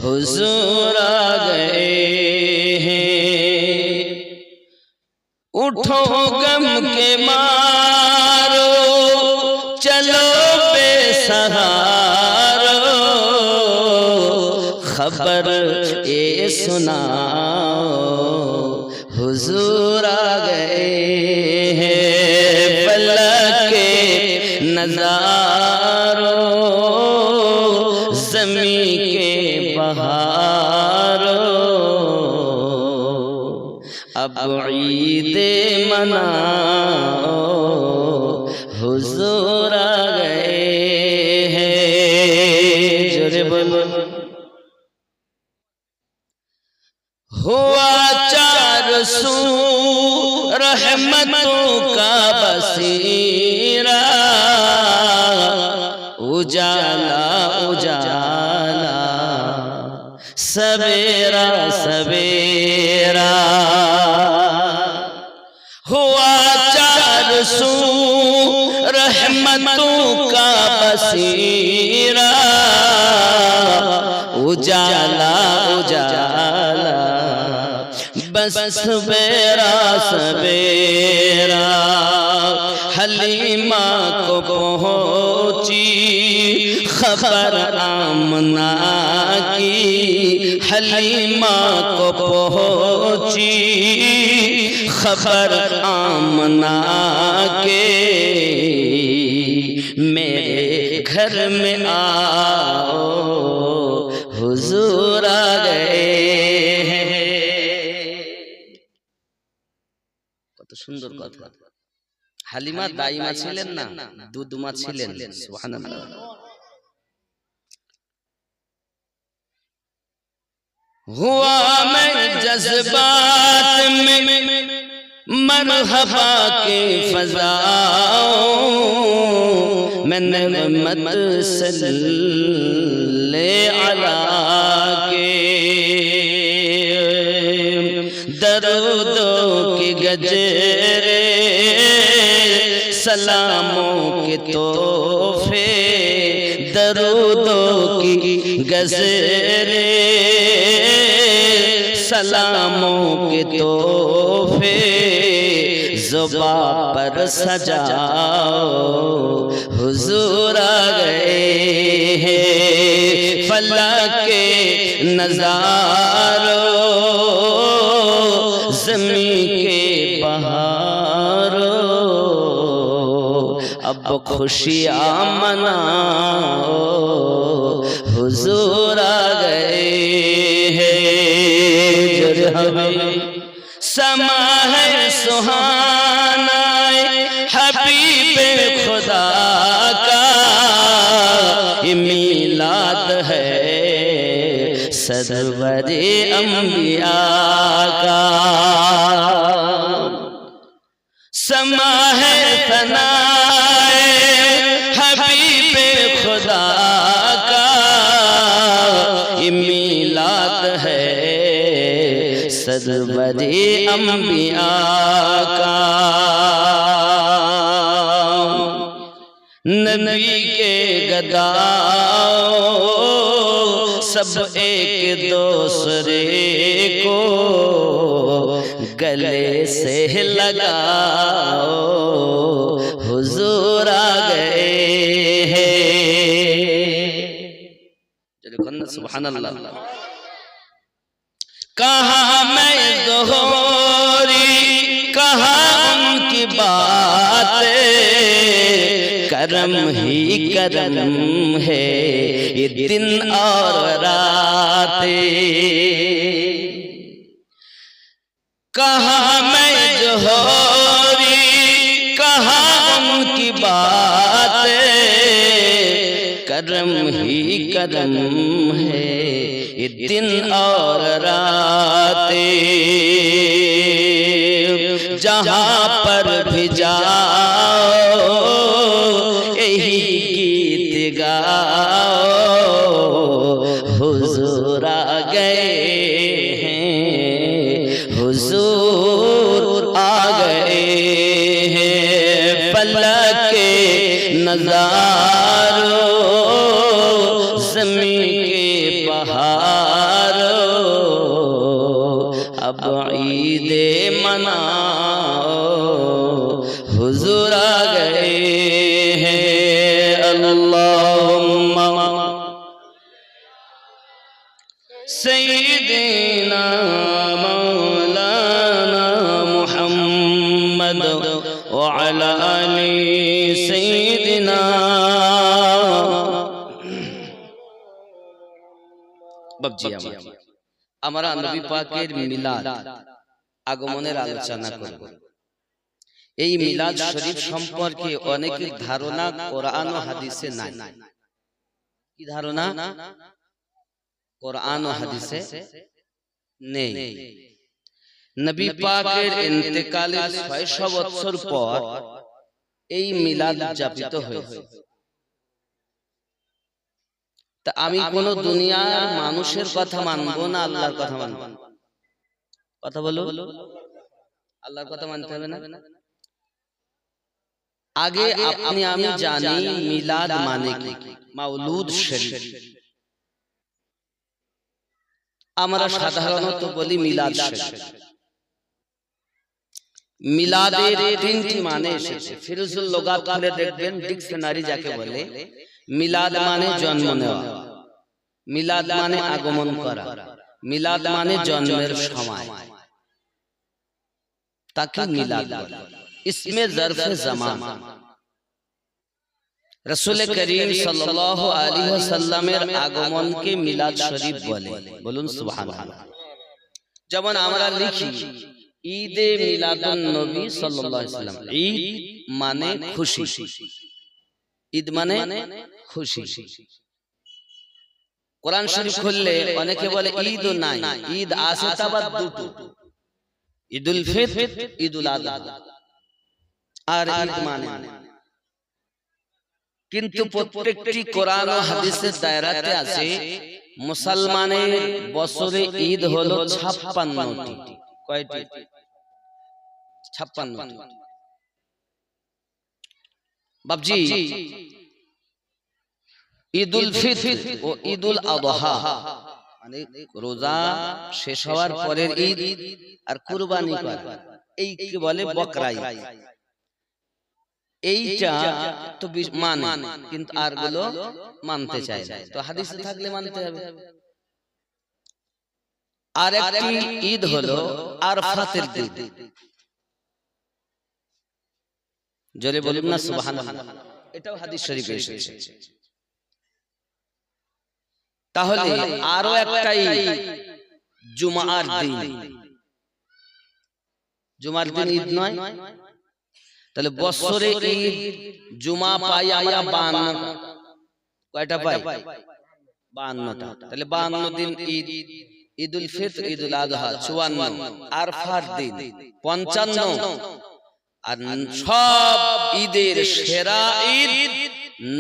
हुजूर आ गए हैं। उठो गम के मारो चलो बेसहारो, खबर ये सुनाओ हुजूर आ गए हैं। फलक के नज़ारों ज़मीं के बहारों, अब ईद मनाओ हुजूर आ गए हैं। जोरे बोलो। हुआ चार सू रहमतों का बसीरा, उजाला उजाला सवेरा सवेरा। हुआ चार सू रहमतों का बसीरा, उजाला उजाला बस सवेरा सवेरा। हलीमा को पहुंची खबर आमना की, हलीमा को पहुंची खबर आमना के, मेरे घर में आओ हुजूर आ गए हैं। কত সুন্দর কথা। হালিমা দাইমা ছিলেন না, দুধমা ছিলেন। সুবহানাল্লাহ। हुआ मैं जज्बात में मरहबा के फज़ाओं, मैंने मत सल्ले अला के दरूदों के गजरे सलामों के तोहफे, दरूदों की गजरे सलामों के तोहफे, ज़ुबा पर सजाओ हुजूर आ गए हैं। फलक के नज़ारों ज़मीं के बहारों, अब खुशियाँ मनाओ हुजूर आ गए हैं। समा है सुहाना हबीब खुदा का, मिलाद है सरवरे अंबिया का। समा है सनाए हबीब खुदा का, मिलाद है सरवरे अंबिया का। नबी के गदाओं सब एक दूसरे को गले से लगाओ हुजूर आ गए हैं। सुभानअल्लाह। कहाँ मैं दोहरी कहाँ उनकी बातें, करम ही करम है ये दिन और रातें। कहाँ मैं जोहरी कहाँ उनकी बातें, करम ही करम है ये दिन और रातें। जहाँ पर भी जाओ यही गीत गाओ हुजूर आ गए हैं, हुजूर आ गए हैं। फलक के नज़ारों ज़मीं के बहार ईद मनाओ हुजूर आ गए हैं। अल्लाहुम्मा सय्यिदना मौलाना मुहम्मद व अला आलि सय्यिदना। বাবজি আমরা নবী পাকের মিলাদ আগমনের আলোচনা করব। এই মিলাদ শরীফ সম্পর্কে অনেকের ধারণা কোরআন ও হাদিসে নাই। কি ধারণা? কোরআন ও হাদিসে নেই। নবী পাকের ইন্তেকালের 600 বছর পর এই মিলাদ উদযাপিত হয়েছে। তা আমি কোন দুনিয়ার মানুষের কথা মানব না আল্লাহর কথা মানব? কথা বলো। আল্লাহর কথা মানতে হবে না? আগে আপনি আমি জানি মিলাদ মানে কি, মাওলুদ শরীফ। আমরা সাধারণত বলি মিলাদ শরীফ। মিলাদের তিনটি মানে এসেছে। ফিরুজুল লুগাত খুলে দেখবেন, ডিকশনারি যাকে বলে। মিলাদ মানে জন্ম নেওয়া, মিলাদ মানে আগমন করা, মিলাদ মানে জন্মের সময়, তাকে মিলাদ বলে। ইসমে জরফে জামান। রাসূল করিম সাল্লাল্লাহু আলাইহি ওয়াসাল্লামের আগমনকে মিলাদ শরীফ বলে। বলুন সুবহানাল্লাহ। যেমন আমরা লিখি ঈদে মিলাদুন নবী সাল্লাল্লাহু আলাইহি ওয়াসাল্লাম। ঈদ মানে খুশি, ঈদ মানে খুশি। কোরআন শরীফ খুললে অনেকে বলে ঈদ নাই, ঈদ আছে তাবাদ দুটো, ঈদুল ফিতর, ঈদুল আযহা। আর ঈদ মানে কিন্তু প্রত্যেকটি কোরআন ও হাদিসের দায়রাতে আছে। মুসলমানের বছরে ঈদ হলো 56টি। কয়টি? 56টি। বাবজি ঈদুল ফিতর ও ঈদুল আযহা মানে রোজা শেষ হওয়ার পরের ঈদ আর কুরবানি করা, এই কি বলে বকরা ঈদ। এইটা তো মানে, কিন্তু আর গুলো মানতে চায় না। তো হাদিসে থাকলে মানতে হবে। আর একটি ঈদ হলো আরাফাতের দিন। জোরে বলুন না সুবহানাল্লাহ। এটাও হাদিস শরীফে এসেছে। তাহলে আরো একটাই জুমার দিন। জুমার দিন ঈদ নয়? তাহলে বছরে ঈদ জুমা পাই আমরা 52। কয়টা পাই? 52টা। তাহলে 52 দিন ঈদ। ঈদুল ফিতর, ঈদুল আযহা 54, আরাফার দিন 55। আর সব ঈদের সেরা ঈদ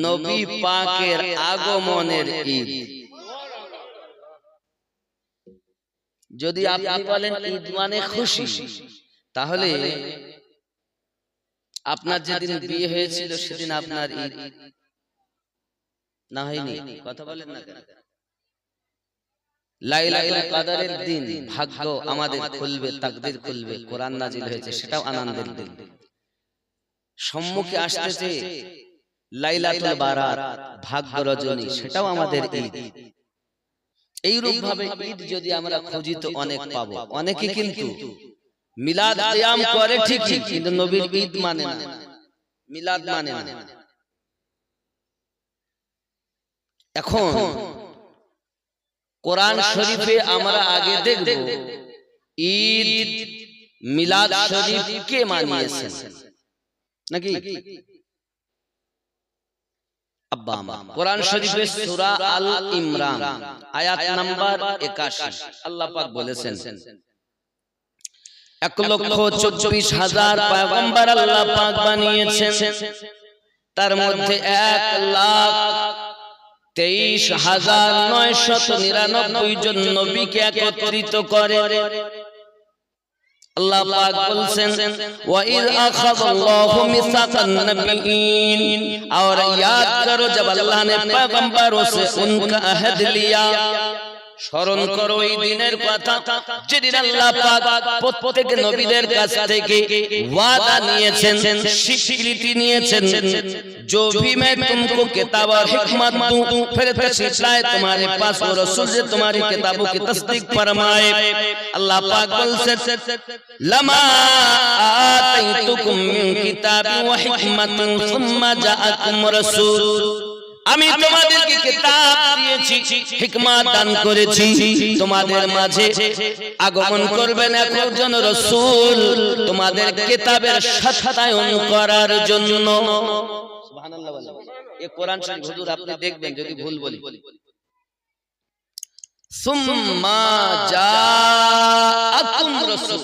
নবী পাকের আগমনের ঈদ। যদি আপনি বলেন ঈদ মানে খুশি, তাহলে আপনার যেদিন বিয়ে হয়েছিল সেদিন আপনার ঈদ না হয়নি? কথা বলেন না কেন? লাইলাতুল কদরের দিন ভাগ্য আমাদের খুলবে, তাকদীর খুলবে, কোরআন নাজিল হয়েছে, সেটাও আনন্দের দিন। সম্মুখে আসতেছে লাইলাতুল বারাত, ভাগ্য রজনী, সেটাও আমাদের ঈদ। এইরূপ ভাবে ঈদ যদি আমরা খুঁজি তো অনেক পাবো। অনেকে কিন্তু মিলাদ কিয়াম করে ঠিকই, কিন্তু নবীর ঈদ মানে না, মিলাদ মানে না। এখন কোরআন শরীফে আমরা আগে দেখব ঈদ মিলাদ শরীফ কে মানিয়েছেন নাকি? আব্বা আমা কোরআন শরীফে সূরা আল ইমরান আয়াত নাম্বার 81 আল্লাহ পাক বলেছেন 1,24,000 পয়গম্বর আল্লাহ পাক বানিয়েছেন, তার মধ্যে 1,23,999 জন নবীকে একত্রিত করে। আল্লাহ পাক বলছেন ওয়া ইয আখাযাল্লাহু মিসাকান নবিয়্যিন, और याद करो जब अल्लाह ने पैगंबरों से उनका अहद लिया। স্মরণ করো এই দিনের কথা যেদিন আল্লাহ পাক প্রত্যেক নবীদের কাছ থেকে ওয়াদা নিয়েছেন, স্বীকৃতি নিয়েছেন, जो भी मैं तुमको किताब और हिकमत दूं फिर सिलसिलाए तुम्हारे पास वो रसूल से तुम्हारी किताबों की तस्दीक फरमाए। अल्लाह पाक बोलते लमा आतैतुकुम मिन किताबिन व हिकमतिन सुम्मा जाअकुम रसूल, আমি তোমাদেরকে কিতাব দিয়েছি, হিকমত দান করেছি, তোমাদের মাঝে আগমন করবেন একজন রাসূল তোমাদের কিতাবের সত্যায়ন করার জন্য। সুবহানাল্লাহ বলেন। এই কোরআন শরীফ হুজুর আপনি দেখবেন যদি ভুল বলি, সুম্মা জাআকুম রাসূল,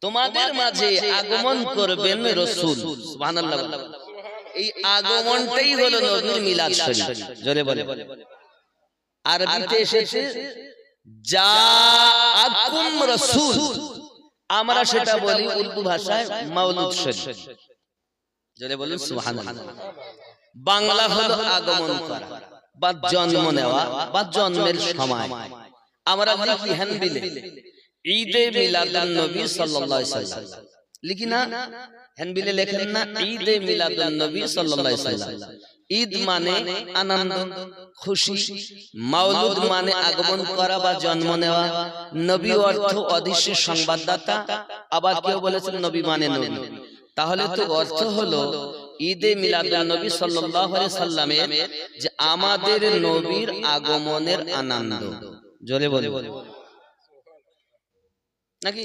তোমাদের মাঝে আগমন করবেন রাসূল। সুবহানাল্লাহ বলেন। এই আগমনটাই হলো নবীর মিলাদ শরীফ। জোরে বলে। আরবিতে এসেছে জাআকুম রাসূল, আমরা সেটা বলি উর্দু ভাষায় মাওলুদ শরীফ। জোরে বলুন সুবহানাল্লাহ। বাংলা হলো আগমন করা বা জন্ম নেওয়া বা জন্মের সময়। আমরা লিখি হানবিলে ঈদে মিলাদুন নবী সাল্লাল্লাহু আলাইহি ওয়াসাল্লাম, লিখি না? হানবিলে লেখেন না ঈদে মিলাদুন নবী সাল্লাল্লাহু আলাইহি ওয়াসাল্লাম। ঈদ মানে আনন্দ খুশি, মাওলুদ মানে আগমন করা বা জন্ম নেওয়া, নবী অর্থ অদৃশ্য সংবাদদাতা, আবার কেউ বলেছেন নবী মানে নবী। তাহলে তো অর্থ হলো ঈদে মিলাদুন নবী সাল্লাল্লাহু আলাইহি সাল্লামের যে আমাদের নবীর আগমনের আনন্দ। জোরে বলে নাকি?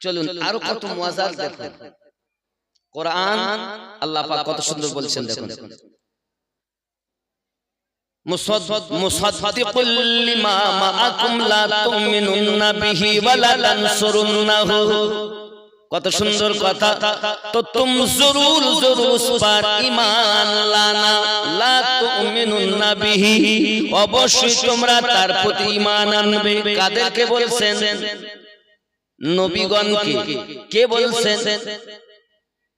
চলুন আরো কত মজার দেখুন কোরআন আল্লাহ পাক কত সুন্দর বলছেন দেখুন। মুসাদ্দিকুল লিমা মাআকুম লা তুমিনুন্না বিহি ওয়া লা তানসুরুন্নাহু, কত সুন্দর কথা। তো তুম জরুর জরুর উস পার ঈমান লানা লা তুমিনুন্না বিহি, অবশ্যই তোমরা তার প্রতি ঈমান আনবে। কাদেরকে বলছেন? নবীগণকে। কে বলছেন?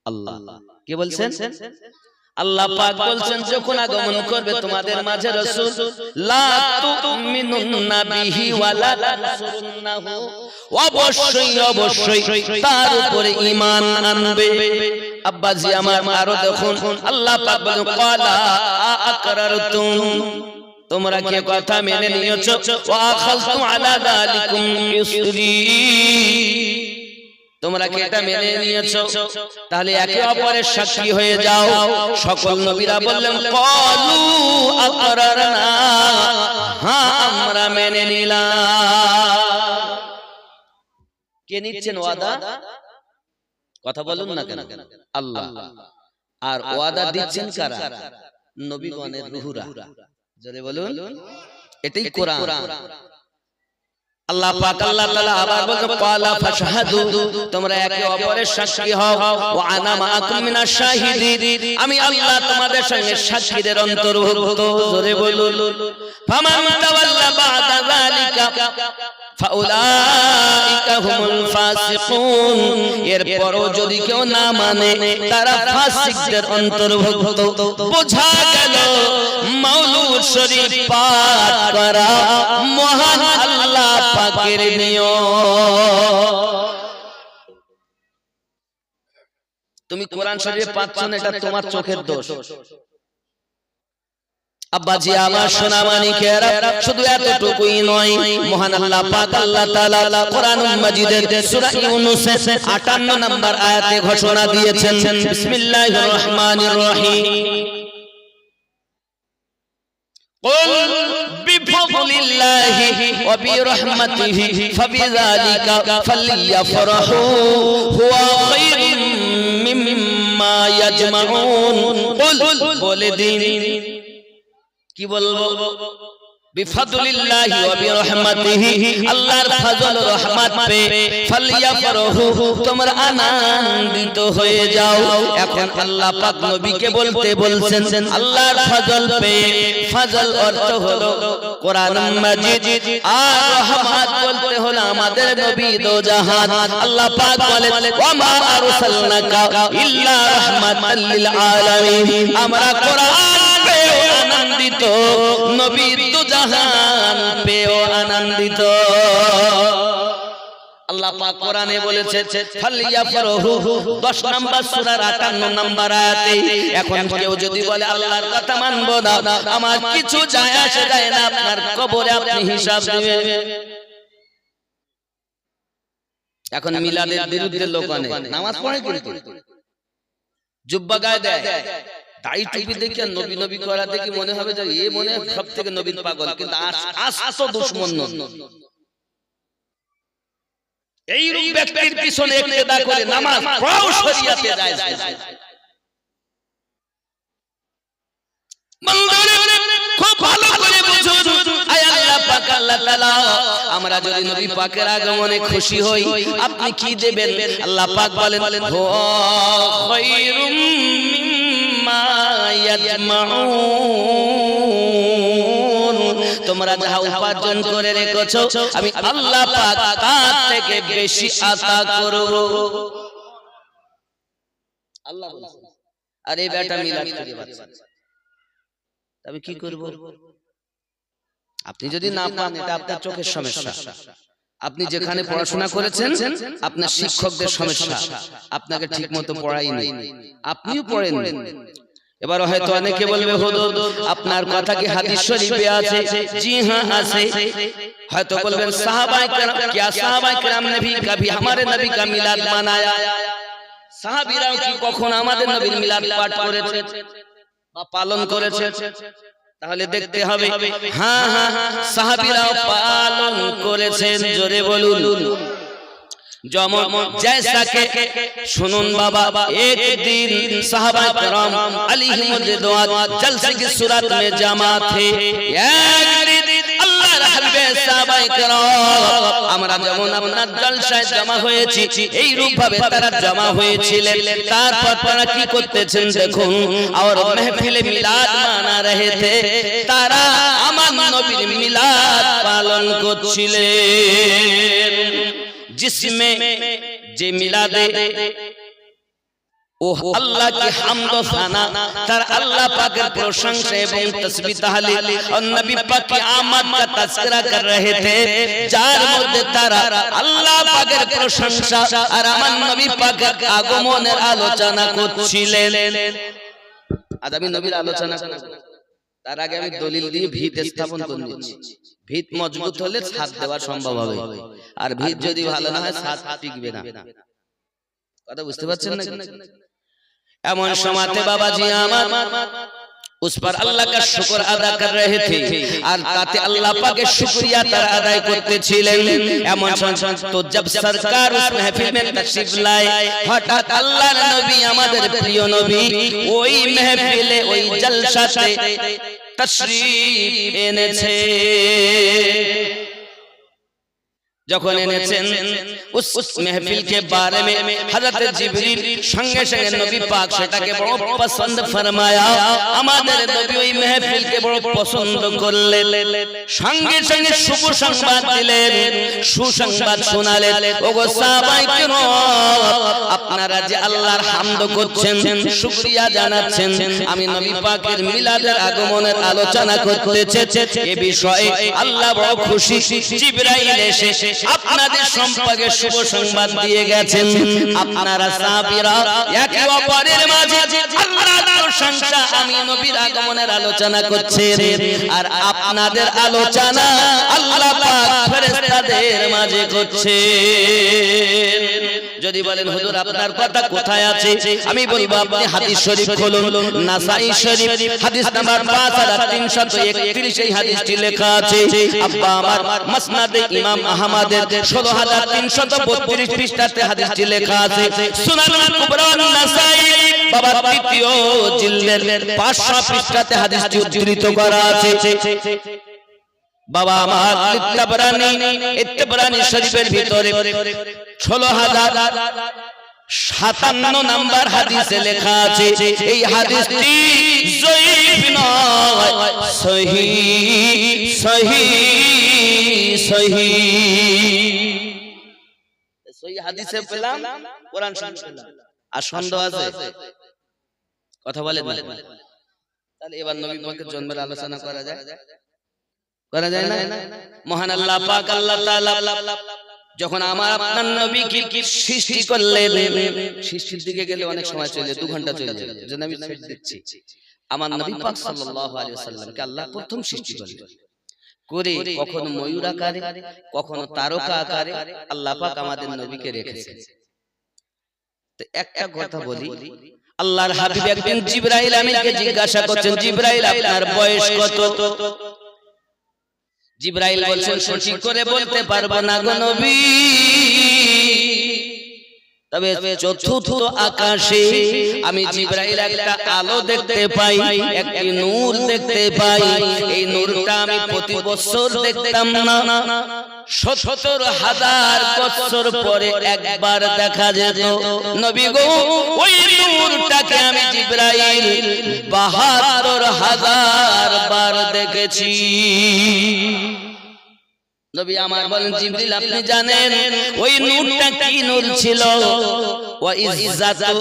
আল্লাহ। কে বলছেন? আল্লাহ পাক বলছেন যখন আগমন করবে তোমাদের মাঝে রাসূল, লা তুমিনুন্না বিহি ওয়া লা তানসুরুন্নাহু, অবশ্যই অবশ্যই তার উপরে ঈমান আনবে। আব্বাজি আমার আরো দেখুন আল্লাহ পাক বলেন ক্বালা আকরারতুম, তোমরা কি কথা মেনে নিয়েছো? ওয়া আখাযতু আলা যালিকুম ইসরি, তোমরা কি এটা মেনে নিয়েছো? তাহলে একে অপরের সাক্ষী হয়ে যাও। সকল নবীরা বললেন ক্বালু আকরারনা, হ্যাঁ আমরা মেনে নিলাম। কে নিচ্ছেন ওয়াদা? কথা বলুন না কেন? আল্লাহ। আর ওয়াদা দিচ্ছেন কারা? নবীগণের রূহুরা। জোরে বলুন। এটাই কোরআন। আল্লাহ পাক আল্লাহ তাআলা আবার বলেন ক্বালা ফাশহাদু, তোমরা একে অপরের সাক্ষী হও। ওয়া আনা মাআকুম মিনাশ শাহিদিন, আমি আল্লাহ তোমাদের সঙ্গে সাক্ষীদের অন্তর্ভুক্ত। জোরে বলুন। ফামান তাওয়াল্লা বা'দা যালিকা ফাউলাইকা হুমুল ফাসিকুন, এরপরও যদি কেউ না মানে তারা ফাসিকদের অন্তর্ভুক্ত। বোঝা গেল মাওলুদ শরীফ পাঠ করা মহান আল্লাহ পাকের নিয়ম। তুমি কোরআন শরীফ পাচ্ছ না, এটা তোমার চোখের দোষ। আব্বাজি আমার সোনা মানিকেরা, শুধু এতটুকুই নয়, মহান আল্লাহ পাক আল্লাহ তাআলা কোরআনুল মাজিদের সূরা ইউনূসের ৫৮ নম্বর আয়াতে ঘোষণা দিয়েছেন, বিসমিল্লাহির রহমানির রহিম, قل بفضل الله وبرحمته فبذلك فليفرحوا هو خير مما يجمعون। قل বলে দিন, কি বলবো? বিফাদলিল্লাহি ওয়া বিরহমাতিহি, আল্লাহর ফজল রহমত পে ফালিয়াফরাহু, তোমরা আনন্দিত হয়ে যাও। এখন আল্লাহ পাক নবীকে বলতে বলছেন আল্লাহর ফজল পে। ফজল অর্থ হলো কোরআন মাজিদ, আর রহমত বলতে হলো আমাদের নবী দো জাহান। আল্লাহ পাক বলেন ওয়া মা আরসালনাকা ইল্লা রাহমাতাল লিল আলামিন, আমরা কোরআন পে আনন্দ আনন্দিত, নবী দু জাহান পেও আনন্দিত। আল্লাহ পাক কোরআনে বলেছে ফালিয়াফরাহু 10 নম্বর সূরার 58 নম্বর আয়াতে। এখন কেউ যদি বলে আল্লাহর কথা মানবো না, আমার কিছু যায় আসে যায় না, আপনার কবরে আপনি হিসাব দিবেন। এখন মিলাদের বিরুদ্ধে লোক অনেক নামাজ পড়ে কিন্তু জুব্বা গায়ে দেয়, দাড়ি টুপি দেখে নবী নবী করা দেখে মনে হবে যে এ মনে সবথেকে নবীর পাগল, কিন্তু আসল দুশমন নবী। এই রূপ ব্যক্তির পিছনে ইক্তেদা করে নামাজ পড়াও শরীয়তে জায়েজ। খুব ভালো করে বুঝুন, আয় আল্লাহ পাক আল্লাহ তাআলা আমরা যদি নবী পাকের আগমনে খুশি হই, আপনি কি দেবেন? আল্লাহ পাক বলেন হু খায়রুম মিম্মা ইয়াজমাউন, তোমরা যা উপার্জন করে রেখেছো আমি আল্লাহ পাক তার থেকে বেশি আতা করব। আল্লাহ বলেন আরে বেটা মিলাদ করে বাচ্চা, তবে কি করব? আপনি যদি না পান এটা আপনার চোখের সমস্যা। আপনি যেখানে পড়াশোনা করেছেন আপনার শিক্ষকদের সমস্যা, আপনাকে ঠিকমতো পড়ায়নি, আপনিও পড়েন। এবার হয়তো অনেকে বলবে হুজুর আপনার কথা কি হাদিস শরীফে আছে? জি হ্যাঁ আছে। হয়তো বলবেন সাহাবায়ে কেরাম, क्या সাহাবায়ে কেরাম ने भी कभी हमारे नबी का मिलाद मनाया? সাহাবীরাও কি কখন আমাদের নবীর মিলাদ পাঠ করেছে বা পালন করেছে? তাহলে দেখতে হবে হ্যাঁ হ্যাঁ সাহাবীরাও পালন করেছেন। জোরে বলুন। যেমন जैसा के सुनुन बाबा, एक दिन साहबा करम अलैहिम रिदवान जलसे की सूरत में जमा थे। एक दिन আল্লাহর হাবিবে সাহাবায়ে কেরাম আমরা যেমন আপনার জলসায় জমা হয়েছি এই রূপ ভাবে তারা জমা হয়েছিলেন। তারপর তারা কি করতেছেন দেখুন, और महफिल मिलाद माना रहे थे, তারা আমার নবীর মিলাদ পালন করছিলেন। जिसमें जे मिलादे ओ अल्लाह की हम्द व सना, तार अल्लाह पाक की प्रशंसा एवं तस्बीह तहलील और नबी पाक की आमद का तज़किरा कर रहे थे, जार मध्य तारा अल्लाह पाक की प्रशंसा और আমার নবী পাকের আগমনের আলোচনা করছিলেন। আজ আমি নবীর আলোচনা করব, তার আগে আমি দলিল দিয়ে ভিত স্থাপন করে নিচ্ছি। ভিত মজবুত হলে ছাদ দেওয়া সম্ভব হবে, আর ভিত যদি ভালো না হয় ছাদ টিকবে না। কথা বুঝতে পারছেন না? এমন সময়তে বাবাজি আমার उस पर अल्लाह का शुक्र अदा कर रहे थे, और ताते अल्लाह पाक के शुक्रिया तारा अदा करते छिलेन। एमन तो जब सरकार उस महफिल में तशरीफ लाए, हठाৎ अल्लाहर नबी আমাদের প্রিয় নবী ওই महफिले ওই জলসাতে तशरीफ এনেছে। যখন এনেছেন उस महफिल के बारे में हजरत जिब्रील संगे संगे नबी पाक সেটাকে বড় পছন্দ ফরমায়া। আমাদের নবী ওই महफिल কে বড় পছন্দ করলেন, সঙ্গে সঙ্গে শুভ সংবাদ দিলেন, সুসংবাদ শোনালেন। ওগো সাহাবায়ে কেরাম আপনারা যে আল্লাহর হামদ করছেন, শুকরিয়া জানাচ্ছেন, আমি নবী পাকের মিলাদের আগমনের আলোচনা করতেছি, এই বিষয়ে আল্লাহ বড় খুশি। জিবরাইল এসে আপনাদের সম্পর্কে শুভ সংবাদ দিয়ে গেছেন। আপনারা সাহাবীরা একে অপরের মাঝে আল্লাহর প্রশংসা, আমি নবীর আগমনের আলোচনা করছেন, আর আপনাদের আলোচনা আল্লাহ পাক ফেরেশতাদের মাঝে করছেন। যদি বলেন হুজুর আপনার কথা কোথায় আছে, আমি বলবো আপনি হাদিস শরীফ খুলুন, নাসাই শরীফ হাদিস নাম্বার 5331 এই হাদিসটি লেখা আছে। আব্বা আমার মুসনাদে ইমাম আহমদের 16332 পৃষ্ঠাতে হাদিসটি লেখা আছে। সুনানুল কুবরা নাসাই বাবা তৃতীয় জিলদের 500 পৃষ্ঠাতে হাদিসটি উদ্ধৃত করা আছে। বাবা আমার ইত্তাবরানী শরীফের ভিতরে 16057 নম্বর হাদিসে লেখা আছে। এই হাদিসটি যঈফ নয়, সহিহ সহিহ সহিহ সহিহ হাদিসে পেলাম, কোরআন শরীফে পেলাম। আর সন্দেহ আছে? কথা বলেন না। তাহলে এবার নবী পাকের জন্মের আলোচনা করা যায় না? মহান আল্লাহ পাক আল্লাহ তাআলা যখন আমার আপনার নবীকে সৃষ্টি করলেন, সৃষ্টির দিকে গেলে অনেক সময় চলে 2 ঘন্টা চলে যাবে, যেন আমি ছেড়ে দিচ্ছি। আমার নবী পাক সাল্লাল্লাহু আলাইহি ওয়াসাল্লামকে আল্লাহ প্রথম সৃষ্টি করলেন করে, কখনো ময়ূর আকারে, কখনো তারকা আকারে আল্লাহ পাক আমাদের নবীকে রেখেছেন। তো একটা কথা বলি, আল্লাহর হাবিব একদিন জিবরাইল আমিনকে জিজ্ঞাসা করছেন, জিবরাইল আপনার বয়স কত? জিবরাইল বলছেন সঠিক করে বলতে পারবো না গো নবী, তবে চতুর্থ আকাশে আমি জিবরাইল একটা আলো দেখতে পাই, একটি নূর দেখতে পাই। এই নূরটা আমি প্রতি বছর দেখতাম না, ৭০,০০০ বছর পরে একবার দেখা যেত। নবী গো, ওই নূরটাকে আমি জিবরাইল ৭২,০০০ বার দেখেছি। নবী আমার বলেন, জিবরিল আপনি জানেন ওই নূরটা কি নূর ছিল? ওয়া ইজ্জাতু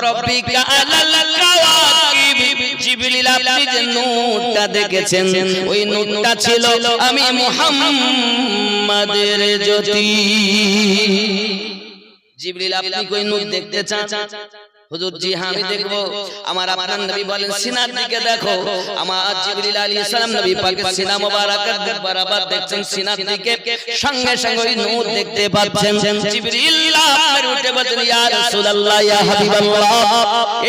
রাব্বিকা আলাল কাওয়াকিব। জিবরিল আপনি যে নূরটা দেখেছেন ওই নূরটা ছিল আমি মুহাম্মাদের জ্যোতি। জিবরিল আপনি কই নূর দেখতে চান? হুজুর জি হ্যাঁ আমি দেখবো। আমার আপনার নবী বলেন সিনার দিকে দেখো। আমার জিবরিল আলাইহিস সালাম নবী পাকের সিনা মোবারকের দিকে বরাবর দেখছেন, সিনার দিকে সঙ্গে সঙ্গে ওই নূর দেখতে পাচ্ছেন। জিবরিল আপনার উঠে বলেন, ইয়া রাসূলুল্লাহ, ইয়া হাবিবাল্লাহ,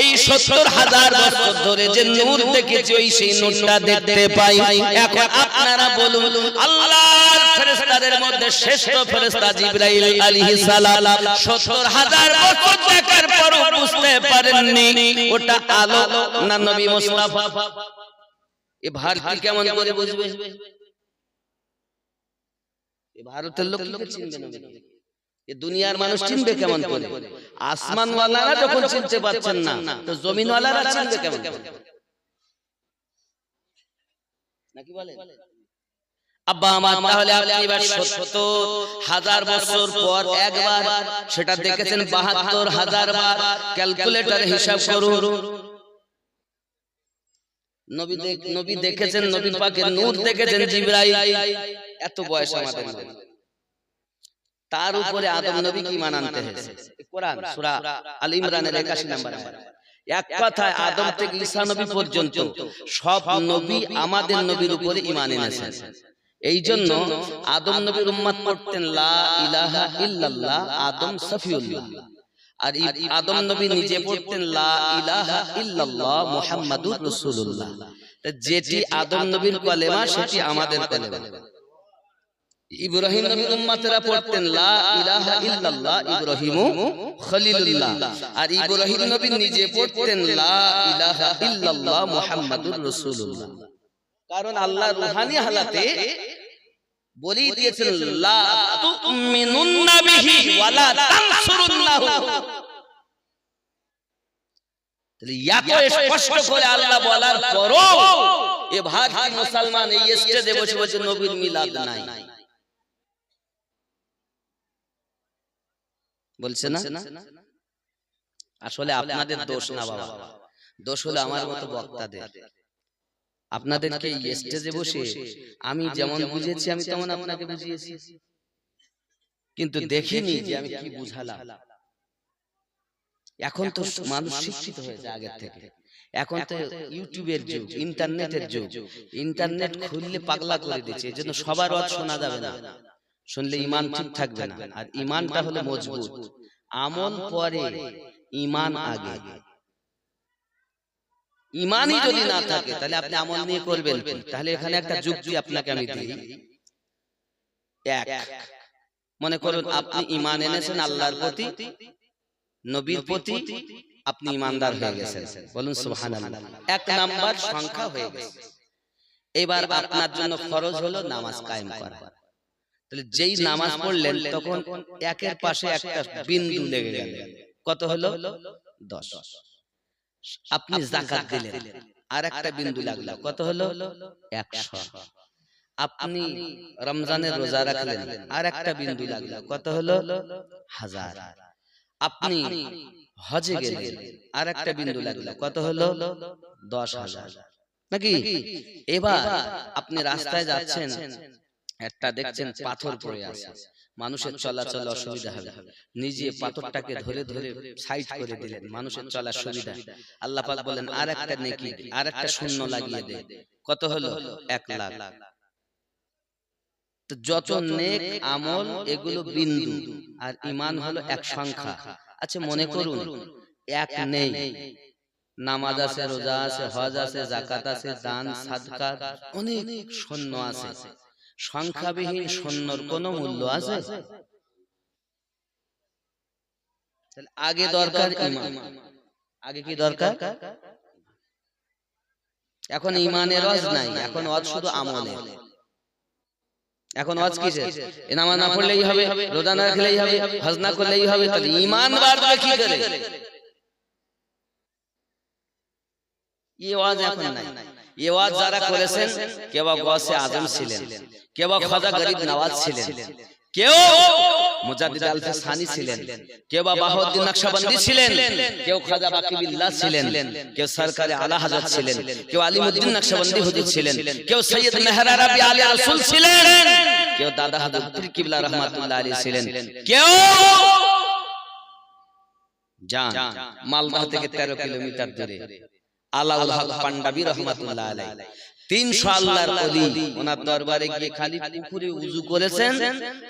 এই ৭০,০০০ বছর ধরে যে নূর দেখেছি ওই সেই নূরটা দেখতে পাই। এখন আপনারা বলুন, আল্লাহর ফেরেশতাদের মধ্যে শ্রেষ্ঠ ফেরেশতা জিবরাইল আলাইহিস সালাম ৭০,০০০ বছর দেখার পরও বুঝতে পারেননি ওটা আলো না নবী মুস্তাফা। এ ভারতী কেমন করে বুঝবে? এ ভারতের লোক কি চিনবে নবী? এ দুনিয়ার মানুষ চিনবে কেমন করে? আসমানওয়ালারা যখন চিনতে পারছেন না, তো জমিনওয়ালারা চিনবে কেমন করে? নাকি বলে আব্বা আমার? তাহলে আপনি এবার ৭০,০০০ বছর পর একবার সেটা দেখেছেন ৭২,০০০ বার। ক্যালকুলেটরে হিসাব করুন। নবী দেখেছেন, নবী পাকের নূর দেখেছেন জিবরাইল। এত বয়স আমাদের, তার উপরে আদম নবী কি ঈমান আনতে হয়েছে? কোরআন সূরা আল ইমরানের ৮১ নম্বর আয়াত। এক কথায় আদম থেকে ঈসা নবী পর্যন্ত সব নবী আমাদের নবীর উপরে ঈমান এনেছেন। এই জন্য আদম নবীর উম্মত পড়তেন লা ইলাহা ইল্লাল্লাহ আদম সফিউল্লাহ, আর আদম নবী নিজে পড়তেন লা ইলাহা ইল্লাল্লাহ মুহাম্মাদুর রাসূলুল্লাহ। যেটি আদম নবীর কলেমা সেটি আমাদের কলেমা। ইব্রাহিম নবীর উম্মতেরা পড়তেন লা ইলাহা ইল্লাল্লাহ ইব্রাহিমু খলিলুল্লাহ, আর ইব্রাহিম নবী নিজে পড়তেন লা ইলাহা ইল্লাল্লাহ মুহাম্মাদুর রাসূলুল্লাহ। কারণ আল্লাহ রূহানি হালাতে বলেই দিয়েছেন লা তুমিনুন্না বিহি ওয়া লা তানসুরুল্লাহু। তাহলে এত স্পষ্ট করে আল্লাহ বলার পরও এ ভারতীয় মুসলমান এই স্টেজে বসে বসে নবীর মিলাদ নাই বলছে না। আসলে আপনাদের দোষ না বাবা, দোষ হলো আমার মতো বক্তাদের। আপনাদেরকে স্টেজে বসে আমি যেমন বুঝিয়েছি আমি তেমন আপনাকে বুঝিয়েছি, কিন্তু দেখিনি যে আমি কি বুঝালাম। এখন তো মানুষ শিক্ষিত হয়েছে আগের থেকে। এখন তো ইউটিউবের যুগ, ইন্টারনেটের যুগ। ইন্টারনেট খুললে পাগলা করে দিচ্ছে, এজন্য সবার ওয়াজ শোনা যাবে না, শুনলে ঈমান ঠিক থাকবে না। আর ঈমানটা হলো মজবুত, আমল পরে ঈমান আগে। ঈমানই যদি না থাকে তাহলে আপনি আমল নিয়ে করবেন কি? তাহলে এখানে একটা যুক্তি আপনাকে আমি দিই। এক, মনে করুন আপনি ঈমান এনেছেন আল্লাহর প্রতি, নবীর প্রতি, আপনি ঈমানদার হয়ে গেছেন, বলুন সুবহানাল্লাহ। এক নাম্বার সংখ্যা হয়ে গেছে। এবার আপনার জন্য ফরজ হলো নামাজ কায়েম করা। তাহলে যেই নামাজ পড়লেন তখন একের পাশে একটা বিন্দু লেগে গেল, কত হলো? 10। আপনি যাকাত দিলেন, আর একটা বিন্দু লাগলো, কত হলো? 100। আপনি রমজানের রোজা রাখলেন, আর একটা বিন্দু লাগলো, কত হলো? 1000। আপনি হজে গেলেন, আর একটা বিন্দু লাগলো, কত হলো? 10,000। নাকি? এবার আপনি রাস্তায় যাচ্ছেন, একটা দেখছেন পাথর পড়ে আছে, মানুষের চলাচল অসুবিধা হবে, নিজে পাথরটাকে ধরে ধরে সাইড করে দিলেন, মানুষের চলার সুবিধা। আল্লাহ পাক বলেন আর একটা নেকি, আর একটা শূন্য লাগিয়ে দে। কত হলো? 1 লাখ। তো যত নেক আমল এগুলো বিন্দু, আর ঈমান হলো এক সংখ্যা। আচ্ছা মনে করুন এক নেই, নামাজ আছে, রোজা আছে, হজ আছে, যাকাত আছে, দান সাদকা অনেক শূন্য আছে, সংখ্যাবিহীন শূন্যর কোনো মূল্য আছে? তাহলে আগে দরকার ঈমান। আগে কি দরকার? এখন ঈমানের ওয়াজ নাই, এখন ওয়াজ শুধু আমলের। এখন ওয়াজ কিসের? নামাজ না পড়লেই হবে, রোজা না রাখলেই হবে, হজ না করলেই হবে, তাহলে ঈমান বাড়বে কি করে? এই ওয়াজ এখন নাই। এই ওয়াজ যারা করেছেন, কেউ গৌসে আজম ছিলেন, কেউ খাজা গরিব নওয়াজ ছিলেন, কেউ মুজাদ্দিদ আলফে সানি ছিলেন, কেউ বাহাউদ্দিন নকশবন্দি ছিলেন, কেউ খাজা বাকিবিল্লাহ ছিলেন, কেউ সরকারে আলা হযরত ছিলেন, কেউ আলিমউদ্দিন নকশবন্দি হুজুর ছিলেন, কেউ সৈয়দ মেহর আরবি আলী রাসূল ছিলেন, কেউ দাদা হযরত পীর কিবলা রাহমাতুল্লাহ আলাইহি ছিলেন, কেউ জান মালদা থেকে 13 কিলোমিটার দূরে আলাউল হক পান্ডাবি রাহমাতুল্লাহ আলাইহি 300 আল্লাহর ওলি ওনার দরবারে গিয়ে খালি পুকুরে উযু করেছেন,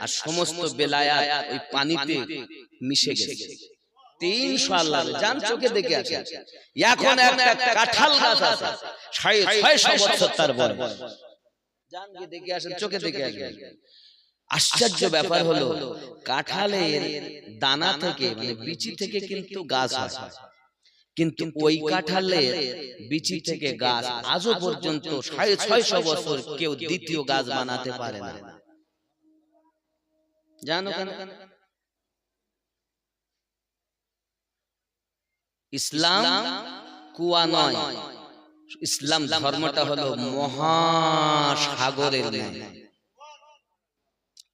আর সমস্ত বেলায়াত ওই পানিতে মিশে গেছে। 300 আল্লাহ জান চোখে দেখে আছে। এখন একটা কাঁঠাল গাছ আছে 650 বছর তার বয়স, জান গিয়ে দেখে আসেন, চোখে দেখে আসেন। আশ্চর্য ব্যাপার হলো কাঁঠালের দানা থেকে মানে বিচি থেকে কিন্তু গাছ হয়, কিন্তু ওই কাঁঠালের বিচি থেকে গাছ আজও পর্যন্ত 650 বছর কেউ দ্বিতীয় গাছ বানাতে পারে না। জানো কেন? ইসলাম কুয়া নয়, ইসলাম ধর্মটা হলো মহাসাগরের ন্যায়।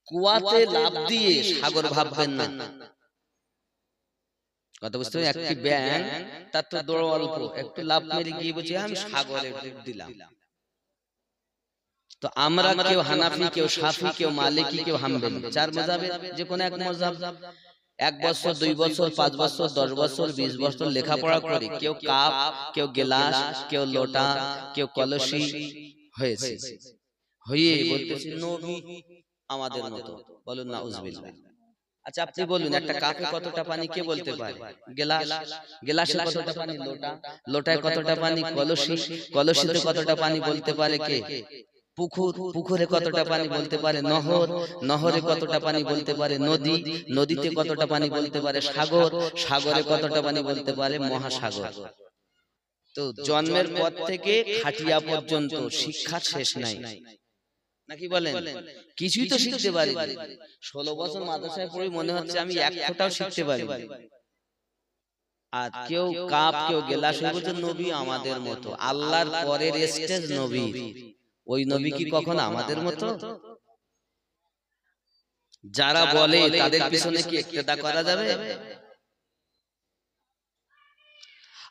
কুয়াতে লাফ দিয়ে সাগর ভাববেন না। কথা বুঝতে পারছেন? একটি ব্যাঙ তার তো দৌড় অল্প, একটু লাফ মেরে গিয়ে বলছে আমি সাগরে ডুব দিলাম। তো আমরা কেউ হানাফি, কেউ শাফি, কেউ মালিকি, কেউ হাম্বলি, 4 মাযহাবের যে কোনো এক মাযহাব। 1 বছর 2 বছর 5 বছর 10 বছর 20 বছর লেখাপড়া করি, কেউ কাপ, কেউ গিলাস, কেউ লোটা, কেউ কলসি হয়েছে, হয়ে বলতেছে নবী আমাদের মতো। বলুন নাউজুবিল্লাহ। আচ্ছা আপনি বলুন একটা কাপে কতটা পানি কে বলতে পারে? গ্লাস, গ্লাসে কতটা পানি? লোটা, লোটায় কতটা পানি? কলসি, কলসিতে কতটা পানি বলতে পারে কে? পুকুর, পুকুরে কতটা পানি বলতে পারে? নহর, নহরে কতটা পানি বলতে পারে? নদী, নদীতে কতটা পানি বলতে পারে? সাগর, সাগরে কতটা পানি বলতে পারে? মহাসাগর। তো জন্মের পর থেকে খাটিয়া পর্যন্ত শিক্ষার শেষ নাই, নাকি বলেন? কিছুই তো শিখতে পারি। 16 বছর মাদ্রাসায় পড়ি, মনে হচ্ছে আমি এক ফোঁটাও শিখতে পারি। আর কেউ কাপ, কেউ গেলাস, বলছে নবী আমাদের মতো। আল্লাহর পরের স্টেজ নবী, ওই নবী কি কখনো আমাদের মতো? যারা বলে তাদের পিছনে কি ইক্তেদা করা যাবে?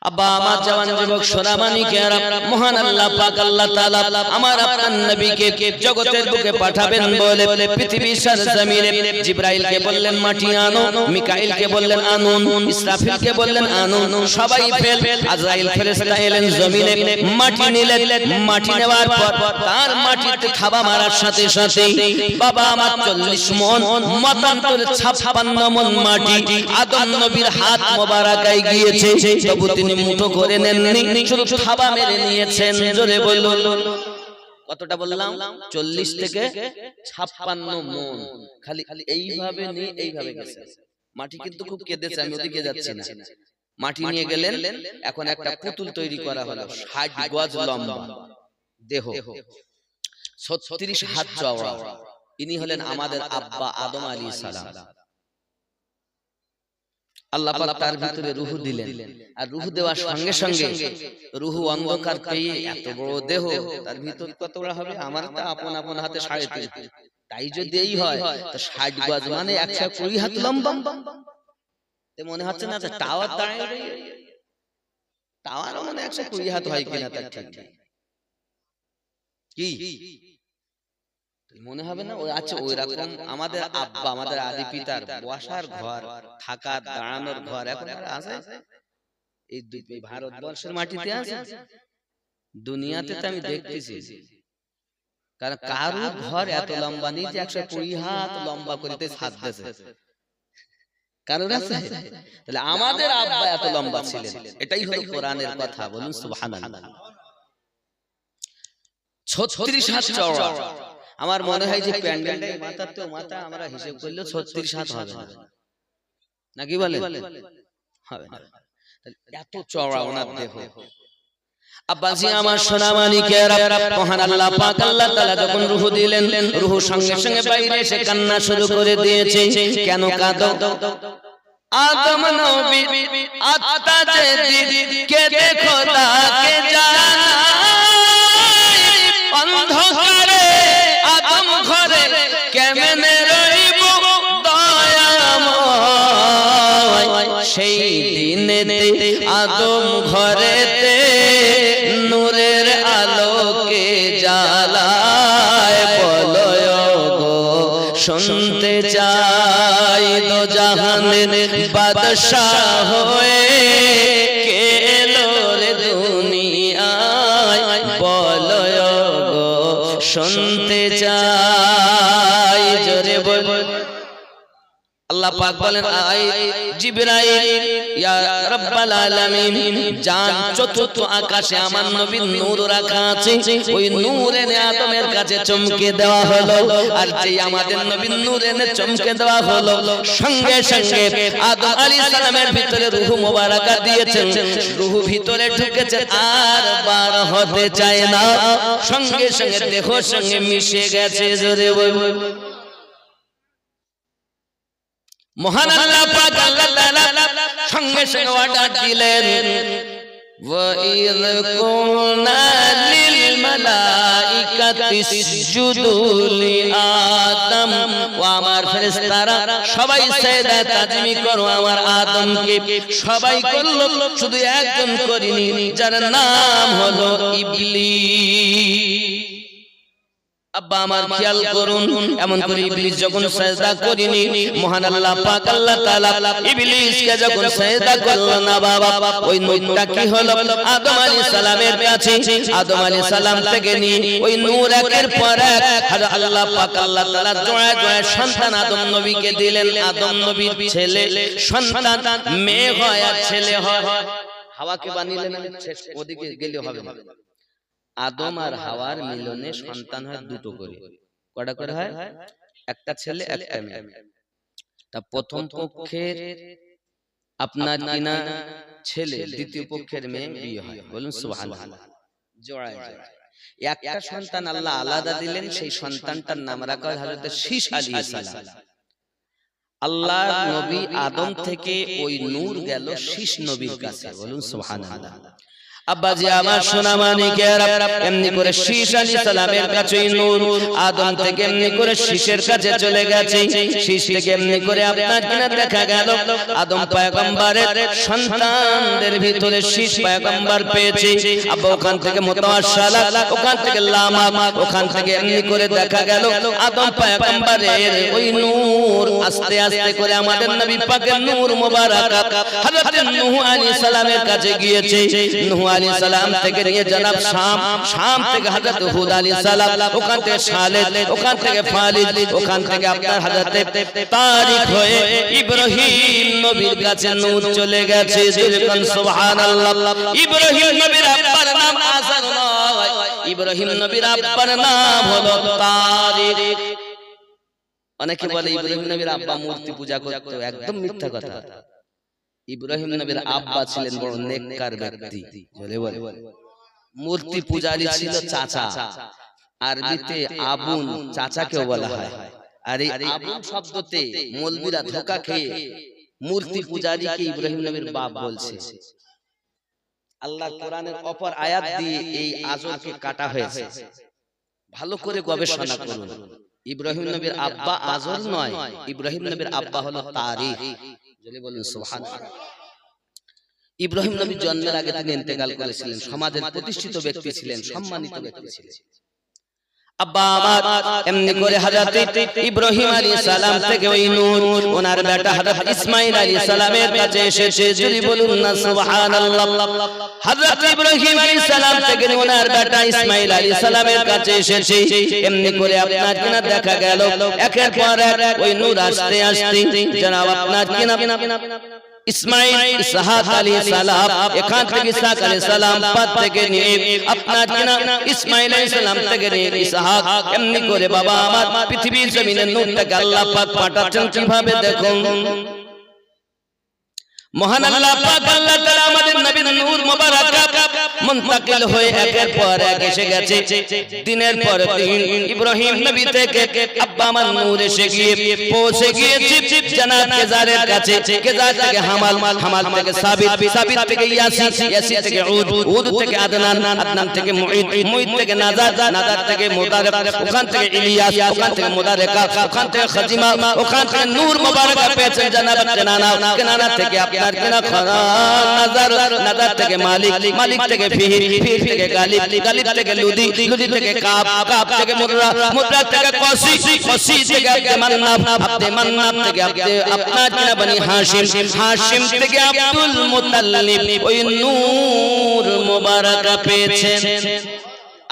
আব্বা আমার জওয়ান যুবক সোনামানিকেরা, মহান আল্লাহ পাক আল্লাহ তাআলা আমার আপনার নবীকে জগতের বুকে পাঠাবেন বলে পৃথিবীর সরজমিনে জিবরাইলকে বললেন মাটি আনো, মিকাইলকে বললেন আনুন, ইসরাফিলকে বললেন আনুন, সবাই ফেল। আজরাইল ফেরেশতা এলেন জমিনে, মাটি নিলেন, মাটি নেওয়ার পর তার মাটিতে থাবা মারার সাথে সাথে বাবা আমার 40 মণ মতান্তরে 56 মণ মাটি আদম নবীর হাত মোবারকায় গিয়েছে, তবু তিনি মুঠো করে নেননি, শুধু থাবা মেরে নিয়েছেন। জোরে বলুন কতটা বললাম? 40 থেকে 56 মণ। খালি এইভাবে নিয়ে এইভাবে গেছে। মাটি কিন্তু খুব কেঁদেছে, আমি ওদিকে যাচ্ছি না। মাটি নিয়ে গেলেন, এখন একটা পুতুল তৈরি করা হলো, 60 গজ লম্বা দেহ, 36 হাত চওড়া। ইনি হলেন আমাদের আব্বা আদম আলাইহিস সালাম। আল্লাহ পাক তার ভিতরে রূহ দিলেন, আর রূহ দেওয়ার সঙ্গে সঙ্গে রূহ অন্ধকার পেয়ে এত বড় দেহ, তার ভিতর কত বড় হবে? আমার তা আপন আপন হাতে 3.5। তাই যদি এই হয় তো 60 গজ মানে 120 হাত লম্বা। তে মনে হচ্ছে না টাওয়ার দাঁড়িয়ে, টাওয়ারও মানে 120 হাত হয় কিনা তার ঠিক নেই। কি মনে হবে না? ওই আচ্ছা ওই রকম আমাদের আব্বা, আমাদের আদি পিতার বসার ঘর, থাকার দাঁড়ানোর ঘর এখন আর আছে? এই ভারতবর্ষের মাটিতে আছে? দুনিয়াতে তো আমি দেখতেছি, কারণ কারো ঘর এত লম্বা নেই যে 120 হাত লম্বা করিতে ছাদ দিয়েছে, কারোর আছে? তাহলে আমাদের আব্বা এত লম্বা ছিলেন, এটাই হলো কোরআনের কথা। বলুন সুবহানাল্লাহ। 36 হাত চওড়া। আমার মনে হয় যে প্যান্ডেলের মাথা তো মাথা আমরা হিসাব করলে 36 হাত হবে না, নাকি বলে? হবে না। এত চওড়া ওনার দেহ। আব্বাজি আমার সোনা মানিকেরা, মহান আল্লাহ পাক আল্লাহ তাআলা যখন রূহ দিলেন, রূহ সঙ্গে সঙ্গে বাইরে এসে কান্না শুরু করে দিয়েছে। কেন কাঁদো? আদম নবী আত্মা যেদিন কে দেখো তাকে জানাই, অন্ধকারে আদম ঘরে কেমনে রইব দয়াময়। সেই দিনেতে আদম ঘরেতে নূরের আলোকে জ্বালায়। বলো গো শুনতে চাই দো জাহানের বাদশাহ হয়ে কে এলো রে দুনিয়ায়। বলো গো শুনতে চাই, জোরে বল। আল্লাহ পাক বলেন আয় জিবরাইল ইয়া রাব্বাল আলামিন, জান চতুর্থ আকাশে আমার নবীর নূর রাখা আছে, ওই নূর এনে আদমের কাছে চমকে দেওয়া হলো। আর যে আমাদের নবীর নূর এনে চমকে দেওয়া হলো, সঙ্গে সঙ্গে আদম আলাইহিস সালামের ভিতরে রূহ মোবারকা দিয়েছেন, রূহ ভিতরে ঢুকেছে আর বার হতে চায় না, সঙ্গে সঙ্গে দেহের সঙ্গে মিশে গেছে। জোরে বল। মহান আল্লাহ পাক আল্লাহ তাআলা সঙ্গে সঙ্গে অর্ডার দিলেন, ওয়া ইয কুলনা লিল মালাইকাতি ইসজুদু লি আদম, ও আমার ফেরেশতারা সবাই সাজদা তাজমি করো আমার আদমকে। সবাই করলো, শুধু একজন করেনি, যার নাম হলো ইবলিস। আব্বা আমার খেয়াল করুন, এমন করে ইবলিস যখন সাজদা করেনি, মহান আল্লাহ পাক আল্লাহ তাআলা ইবলিসকে যখন সাজদা করলো না বাবা, ওই নূরটা কি হলো আদম আলাইহিস সালামের কাছে। আদম আলাইহিস সালাম থেকে নিয়ে ওই নূর একের পর এক আল্লাহ পাক আল্লাহ তাআলা জোড়ায় জোড়ায় সন্তান আদম নবীকে দিলেন। আদম নবীর ছেলে সন্তান মেয়ে হয় আর ছেলে হয়। হাওয়াকে বানিলেন, ওদিকে গেলে হবে না। আদম আর হাওয়ার মিলনে সন্তান হয় দুটো করে। কটা করে হয়? একটা ছেলে একটা মেয়ে। তা প্রথম পক্ষের আপনার কিনা ছেলে, দ্বিতীয় পক্ষের মেয়ে বিয়ে হয়। বলুন সুবহানাল্লাহ। জোড়ায় জোড়ায় একটা সন্তান আল্লাহ আলাদা দিলেন, সেই সন্তানটার নাম রাখা হয় হযরত শীশ আলাইহিস সালাম। আল্লাহ নবী আদম থেকে ওই নূর গেল শীশ নবীর কাছে। বলুন সুবহানাল্লাহ। আব্বাজি আমার সোনা মানিকেরা, এমনি করে শীশ আলাইহিস সালামের কাছে নূর আদম থেকে এমনি করে শীশের কাছে চলে গেছে। শীশ থেকে এমনি করে আপনার কিনা দেখা গেল আদম পয়গম্বরের সন্তানদের ভিতরে শীশ পয়গম্বর পেয়েছে। আব্বা ওখান থেকে মুতাওয়াশশালা, ওখান থেকে লামা, ওখান থেকে এমনি করে দেখা গেল আদম পয়গম্বরের ওই নূর আস্তে আস্তে করে আমাদের নবী পাকের নূর মোবারক হযরত নূহ আলাইহিস সালামের কাছে গিয়েছে। নূহ আলাইহিস সালাম থেকে নিয়ে জনাব শাম থেকে হযরত হুদ আলাইহিস সালাম, ওখান থেকে সালেহ, ওখান থেকে ফালিদ, ওখান থেকে আপনার হযরত তারিক হয়ে ইব্রাহিম নবীর কাছে নূর চলে গেছে। যেরকম সুবহানাল্লাহ। ইব্রাহিম নবীর আব্বার নাম আযর নয়, ইব্রাহিম নবীর আব্বার নাম হলো তারিক। অনেকে বলে ইব্রাহিম নবীর আব্বা মূর্তি পূজা করতো, একদম মিথ্যা কথা। ইব্রাহিম নবীর আব্বা ছিলেন বড় নেককার ব্যক্তি। বলে মূর্তি পূজারী ছিল চাচা, আরবিতে আবুন চাচাকেও বলা হয়। আর এই আবুন শব্দতে মৌলবীরা ধোঁকা খেয়ে মূর্তি পূজারীকে ইব্রাহিম নবীর বাপ বলছে। আল্লাহর কোরআনের অপর আয়াত দিয়ে এই আজরকে কাটা হয়েছে। ভালো করে গবেষণা করুন। ইব্রাহিম নবীর আব্বা আজর নয়, ইব্রাহিম নবীর আব্বা হলো তারিক। বলুন সুবহানাল্লাহ। ইব্রাহিম নবী জন্মের আগে তিনি ইন্তেকাল করেছিলেন, সমাজের প্রতিষ্ঠিত ব্যক্তি ছিলেন, সম্মানিত ব্যক্তি ছিলেন। আব্বা আমার এমনি করে হযরত ইব্রাহিম আলাইহিস সালাম থেকে ওই নূর ওনার বেটা হযরত ইসমাঈল আলাইহিস সালামের কাছে এসেছে। যদি বলুন না সুবহানাল্লাহ। হযরত ইব্রাহিম আলাইহিস সালাম থেকে ওনার বেটা ইসমাঈল আলাইহিস সালামের কাছে এসেছে। এমনি করে আপনার কিনা দেখা গেল একের পর এক ওই নূর আসতে আসতে জনাব আপনার কিনা ইসমাঈল ইসহাক আলাইহিস সালাম এখান থেকে ইসহাক আলাইহিস সালাম পদ থেকে নিয়ে আপনার কিনা ইসমাঈল আলাইহিস সালাম থেকে নিয়ে ইসহাক এমনি করে বাবা আমার পৃথিবীর জমিনে নূরটাকে আল্লাহ পাক পাঠাচ্ছেন কিভাবে দেখুন। মহান আল্লাহ পাক আল্লাহ তাআলা আমাদের নবীর নূর মোবারক মুনতাকিল হয়ে একের পর এক এসে গেছে। দিনের পর দিন ইব্রাহিম নবী থেকে আব্বা আমার নূর এসে গিয়ে পৌঁছে গিয়েছে জান্নাত কেজারের কাছে। কেজার থেকে হামাল, হামাল থেকে সাবিত, সাবিত থেকে ইয়াসিন, ইয়াসিন থেকে উদ, উদ থেকে আদনান, আদনান থেকে মুঈদ, মুঈদ থেকে নাজার, নাজার থেকে মুদারক, ওখান থেকে ইলিয়াস, ওখান থেকে মুদারকা, ওখান থেকে খাজিমা, ওখান থেকে নূর মোবারক পেয়েছেন জান্নাত কেনানা, কেনানা থেকে আপনার কিনা খারান নাজার, নাজার থেকে মালিক, মালিক থেকে ফিহির, ফিহির থেকে গালিব, গালিব থেকে লুদি, লুদি থেকে কাব, কাব থেকে মুররা, মুররা থেকে কসি, কসি থেকে আব্দে মান্নাব, আব্দে মান্নাব থেকে আব্দে আপনার কিনা বনি হাশিম, হাশিম থেকে আব্দুল মুতাল্লিব ওই নূর মোবারক পেয়েছেন।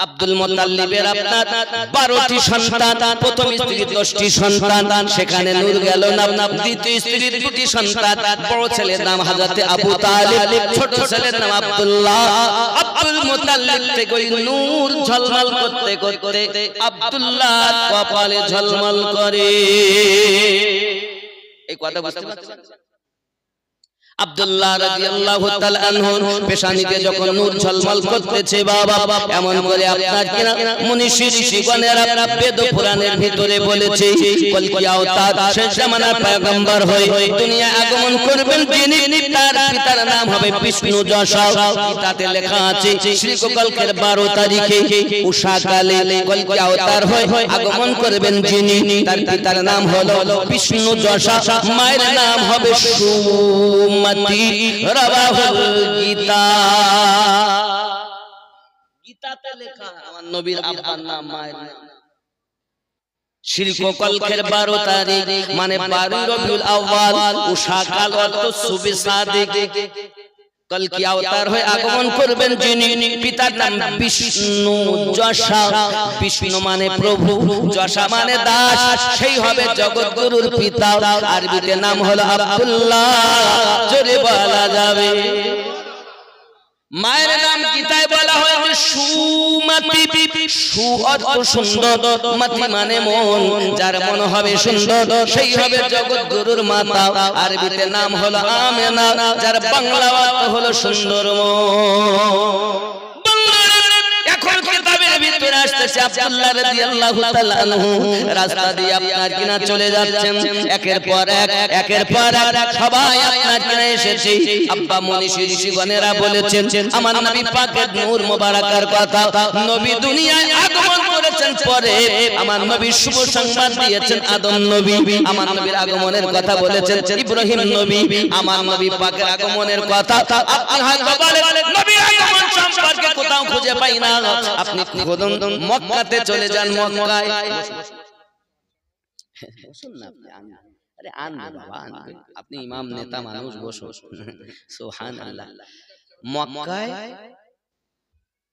আব্দুল মুতাল্লিবের আপনার 12টি সন্তান, প্রথম স্ত্রীর 10টি সন্তান, সেখানে নূর গেল না। দ্বিতীয় স্ত্রীর 2টি সন্তান, বড় ছেলের নাম হযরত আবু তালিব, ছোট ছেলের নাম আব্দুল্লাহ। আব্দুল মুতাল্লিব থেকে ওই নূর ঝলমল করতে করতে আব্দুল্লাহর কপালে ঝলমল করে। এই কথা বুঝতে পারছেন? আব্দুল্লাহ রাদিয়াল্লাহু তাআলা আনহু পেশানিতে যখন নূর ঝলমল করতেছে বাবা, এমন করে আপনার কিনা মুনিশি ঋষিগণেরা বেদ পুরাণের ভিতরে বলেছে কলকি আওতার শেষ জামানার পয়গম্বর হয়ে দুনিয়ায় আগমন করবেন যিনি, তার পিতার নাম হবে বিষ্ণু যশা। তাতে লেখা আছে শ্রীকল্পের 12 তারিখে উষাকালে কলকি আওতার হয়ে আগমন করবেন যিনি, তার পিতার নাম হলো বিষ্ণু যশা, মায়ের নাম হবে সুমতি। রাবাহুল গীতা, গীতাতে লেখা আমার নবীর আব্বার নাম, মায়ের নাম। শ্রীকল্পের 12 তারিখ মানে 12 রবিউল আউয়াল, উষাকাল অর্থ সুবে সাদিক। কলকি আওতার হয়ে আগমন করবেন যিনি, পিতার নাম বিষ্ণু যশা। বিষ্ণু মানে প্রভু, যশা মানে দাস, সেই হবে জগৎগুরুর পিতা। আরবিতে নাম হলো আব্দুল্লাহ, জোরে বলা যাবে। মায়ের নাম গীতায় বলা হয়েছে সুমতি, সু অর্থ সুন্দর, মতি মানে মন, যার মন হবে সুন্দর সেই হবে জগৎগুরুর মাতা। আরবিতে নাম হলো আমেনা, যার বাংলা অর্থ হলো সুন্দর মন। এখন কিতাবের ভিতরে আসতেছে আব্দুল্লাহ রাদিয়াল্লাহু তাআলা আনহু রাস্তা দিয়ে আপনার কিনা চলে যাচ্ছেন, একের পর এক, একের পর এক সবাই আপনার কিনা এসেছে। আব্বা মনীষী ঋষিগণেরা বলেছেন আমার নবী পাকের নূর মোবারকের কথা। নবী দুনিয়ায় আগমন করেছেন পরে, আমার নবী শুভ সংবাদ দিয়েছেন আদম নবী, আমার নবীর আগমনের কথা বলেছেন ইব্রাহিম নবী, আমার নবী পাকের আগমনের কথা আপনি হয়তো বলেন নবীর আগমন সম্পর্কে কোথাও খুঁজে পাই না। আপনি খুদন মক্কাতে চলে যান, মক্কায় বসুন না আপনি, আরে আন বাবা আন, আপনি ইমাম নেতা মানুষ, বসুন। সুবহানাল্লাহ। মক্কায়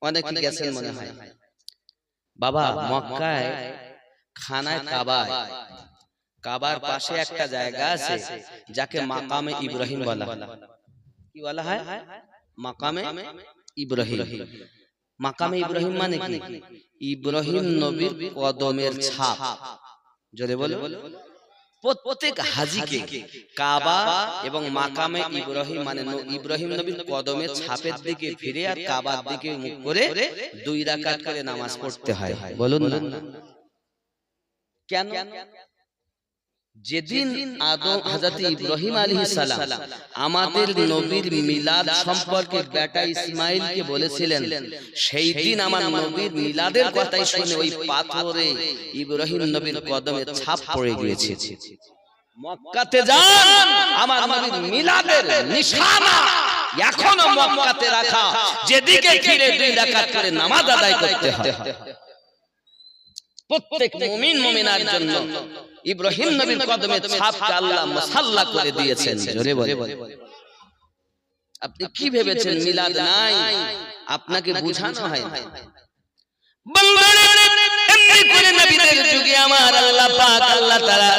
অনেকে গেছেন মনে হয় বাবা, মক্কায় খানায় কাবায়, কাবার পাশে একটা জায়গা আছে যাকে মাকামে ইব্রাহিম বলা হয়। কি বলা হয়? মাকামে ইব্রাহিম। মাকামে ইব্রাহিম মানে কি? ইব্রাহিম নবীর কদমের ছাপ। জোরে বলে, প্রত্যেক হাজীকে কাবা এবং মাকামে ইব্রাহিম মানে ইব্রাহিম নবীর কদমের ছাপের দিকে ফিরে আর কাবার দিকে মুখ করে 2 রাকাত করে নামাজ পড়তে হয়। বলুন না কেন? যেদিন আদম হযরত ইব্রাহিম আলাইহিস সালাম আমাদের নবীর মিলাদ সম্পর্কে বেটা ইসমাঈলকে বলেছিলেন, সেই দিন আমার নবীর মিলাদের কথাই শুনে ওই পাথরে ইব্রাহিম নবীর কদমে ছাপ পড়ে গিয়েছে। মক্কাতে যান, আমার নবীর মিলাদের নিশানা এখনো মক্কাতে রাখা, যেদিকে ফিরে 2 রাকাত করে নামাজ আদায় করতে হয়। প্রত্যেক মুমিন মুমিনার জন্য ইব্রাহিম নবীর কদমে ছাপকে আল্লাহ মুসাল্লা করে দিয়েছেন। জোরে বলে, আপনি কি ভেবেছেন মিলাদ নাই? আপনাকে বুঝানো হয় না। নবীদের যুগে আমার আল্লাহ পাক আল্লাহ তাআলা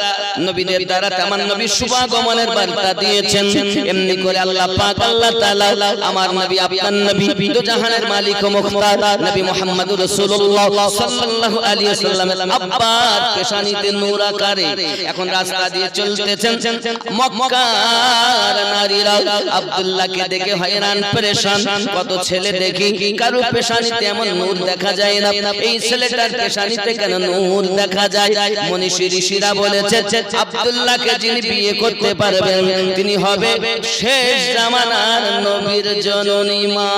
নবীদের দ্বারা তামান নবীর শুভাগমনের বার্তা দিয়েছেন। এমনি করে আল্লাহ পাক আল্লাহ তাআলা আমার নবী আপনার নবী দু জাহানের মালিক ও মুখতার নবী মুহাম্মদুর রাসূলুল্লাহ সাল্লাল্লাহু আলাইহি ওয়াসাল্লামের আব্বার পেশানিতে নূর আকারে এখন রাস্তা দিয়ে চলতেছেন। মক্কার নারীরা আব্দুল্লাহকে দেখে হয়রান পরেশান। কত ছেলে দেখি কারো পেশানিতে এমন নূর দেখা যায় না, এই ছেলেটার পেশানিতে কেন নূর দেখা যায়? মনীষী ঋষিরা বলেছে আব্দুল্লাহকে যিনি বিয়ে করতে পারবেন তিনি হবে শেষ জামানার নবীর জননী মা।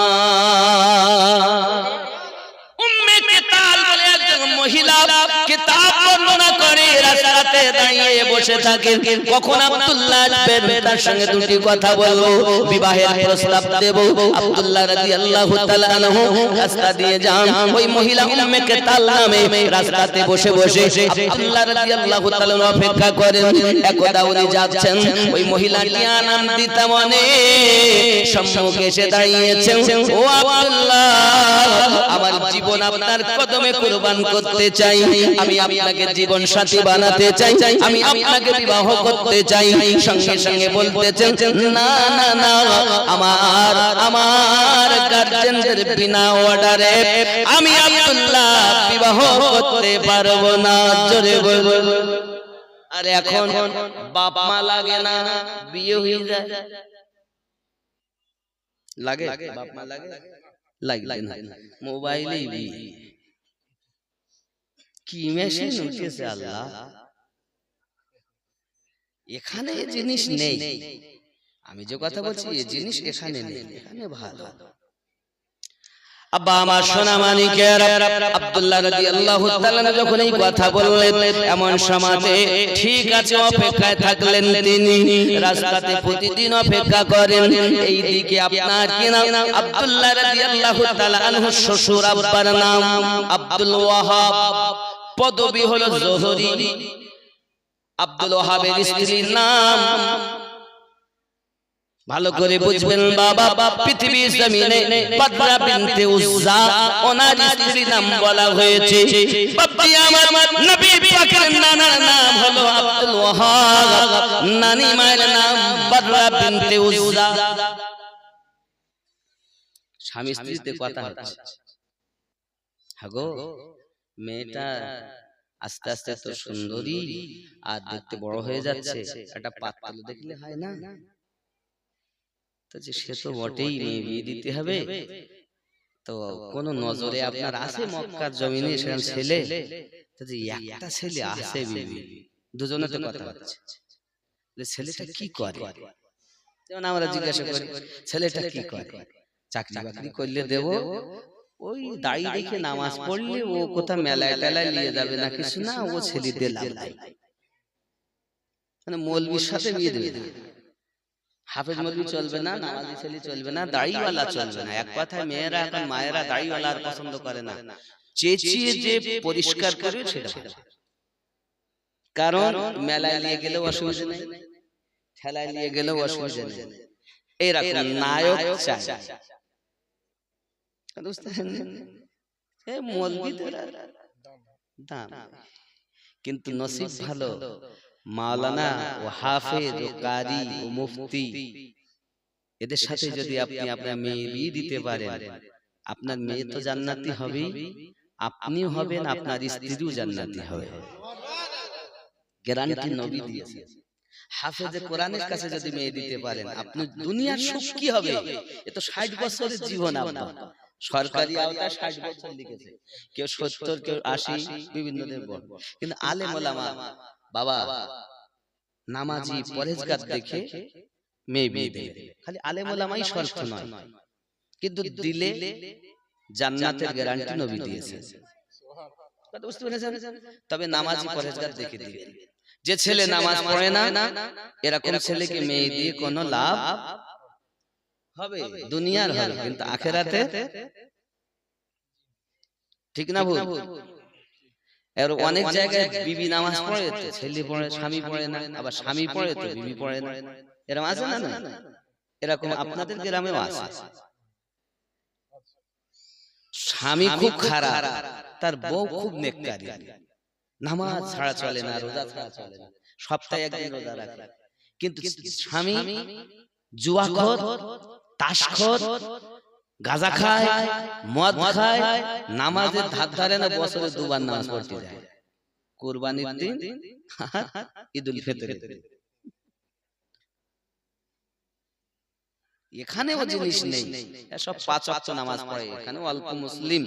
উম্মে কিতাল বলে একজন মহিলা কিতাব বর্ণনা করে রাস্তাতে দাঁড়িয়ে বসে থাকেন। কখন আব্দুল্লাহ আসবেন তার সঙ্গে দুটি কথা বলবো, বিবাহের প্রস্তাব দেব। আব্দুল্লাহ রাদিয়াল্লাহু তাআলা আনহু রাস্তা দিয়ে যান। ওই মহিলা উম্মে কিতাল নামে রাস্তাতে বসে বসে আব্দুল্লাহ রাদিয়াল্লাহু তাআলা অপেক্ষা করেন। একদা উনি যাচ্ছেন, ওই মহিলাটি আনন্দিত মনে সম্মুখে এসে দাঁড়িয়েছেন। ও আব্দুল্লাহ, আমার জীবন আপনার কদমে কুরবান করতে চাই, আমি আপনাকে জীবন সাথী বানাতে চাই, আমি আপনাকে বিবাহ করতে চাই। সঙ্গে সঙ্গে বলতেছেন না না না, আমার গার্জেনদের বিনা অর্ডারে আমি আব্দুল্লাহ বিবাহ করতে পারবো না। জোরে বল। আর এখন বাপ মা লাগে না, বিয়ে হয়ে যায়। লাগে বাপ মা লাগে লাগে না, মোবাইলেই বিয়ে। কি মেশিন উঠেছে আল্লাহ, এখানে এই জিনিস নেই। আমি যে কথা বলছি এই জিনিস এখানে নেই, এখানে ভালো। আব্বা আমার সোনা মানিকের আব্দুল্লাহ রাদিয়াল্লাহু তাআলা যখন এই কথা বললেন, এমন সমাজে ঠিক আছে অপেক্ষায় থাকলেন তিনি। রাস্তাতে প্রতিদিন অপেক্ষা করেন। এই দিকে আপনার কি নাম? আব্দুল্লাহ রাদিয়াল্লাহু তাআলা আনহু শ্বশুর আব্বার নাম আব্দুল ওয়াহাব, পদবী হলো জোহরি। আব্দুল ওয়াহাবের স্ত্রীর নাম ভালো করে বুঝবেন বাবা, পৃথিবীর জমিনে বাদরা বিনতে উজ্জা ওনার স্ত্রীর নাম বলা হয়েছে। বাপজি আমার নবী পাকের নানার নাম হলো আব্দুল ওয়াহাব, নানি মায়ের নাম বাদরা বিনতে উজ্জা। স্বামী স্ত্রীতে কথা হচ্ছে। হাগো মেয়েটা আস্তে আস্তে তো সুন্দরী আর দেখতে বড় হয়ে যাচ্ছে, একটা পাত্র দেখলে হয় না? সে তো বটেই, মেয়ে বিয়ে দিতে হবে। তো কোন নজরে আপনার আছে মক্কার জমিনে সেখানে ছেলে? একটা ছেলে আছে, দুজনে তো কথা হচ্ছে। ছেলেটা কি করে? যেমন আমরা জিজ্ঞাসা করি ছেলেটা কি করে? চাকরি বাকরি করলে দেব, ওই দাড়ি দেখে নামাজ পড়লে ও কোথা মেলায় টেলায় নিয়ে যাবে না, কিছু না, ও ছেলে দিয়ে লাভ নাই। মানে মৌলবীর সাথে বিয়ে দেবে না, হাফেজ মৌলবী চলবে না, নামাজি ছেলে চলবে না, দাড়িওয়ালা চলবে না। এক কথায় মেয়েরা এখন মায়েরা দাড়িওয়ালা আর পছন্দ করে না, চেঁচিয়ে যে পরিষ্কার করে সেটা। কারণ মেলায় নিয়ে গেলেও অসুবিধা নেই, ঠেলায় নিয়ে গেলেও অসুবিধা নেই। এরকম নায়ক চাই। কিন্তু নসিব ভালো, মাওলানা ও হাফেজ ও কারি ও মুফতি এদের সাথে যদি আপনি আপনার মেয়ে বিয়ে দিতে পারেন, আপনার মেয়ে তো জান্নাতি হবে, আপনিও হবেন, আপনার স্ত্রীও জান্নাতি হবে। গ্যারান্টি নবী দিয়েছেন। হাফেজে কোরআনের কাছে যদি মেয়ে দিতে পারেন, আপনি দুনিয়ার সুখ কি হবে? এ তো 60 বছরের জীবন। আপনার সরকারি আওতায় 60 বছর লিখেছে, কেউ 70, কেউ 80, বিভিন্ন দেব। কিন্তু আলেম ওলামা বাবা নামাজি পরেজগার দেখে মেয়ে বিয়ে দেবে। খালি আলেম ওলামাই শর্ত নয়, কিন্তু দিলে জান্নাতের গ্যারান্টি নবী দিয়েছেন। বুঝতে পেরেছেন? তবে নামাজি পরেজগার দেখে দিবেন। যে ছেলে নামাজ পড়ে না, এরকম ছেলেকে মেয়ে দিয়ে কোনো লাভ হবে? দুনিয়ার হবে, কিন্তু আখেরাতে ঠিক না ভুল? আর অনেক জায়গায় বিবি নামাজ পড়ে তো ছেলে পড়ে স্বামী পড়ে না, আবার স্বামী পড়ে তো বিবি পড়ে না, এরকম আছে না? না এরকম আপনাদের গ্রামেও আছে। স্বামী খুব খারাপ, তার বউ খুব নেককারী, নামাজ ছাড়া চলে না, রোজা ছাড়া চলে না, সপ্তাহে একদিন রোজা রাখে, কিন্তু স্বামী জুয়াখোর, তাসখোর, গাঁজা খায়, মদ খায়, নামাজের ধার ধারে না, বছরে দুবার নামাজ পড়তে যায়, কুরবানির দিন, ঈদুল ফিতরের দিন। এখানেও জিনিস নেই, সব 5 ওয়াক্ত নামাজ পড়ে, এখানে অল্প মুসলিম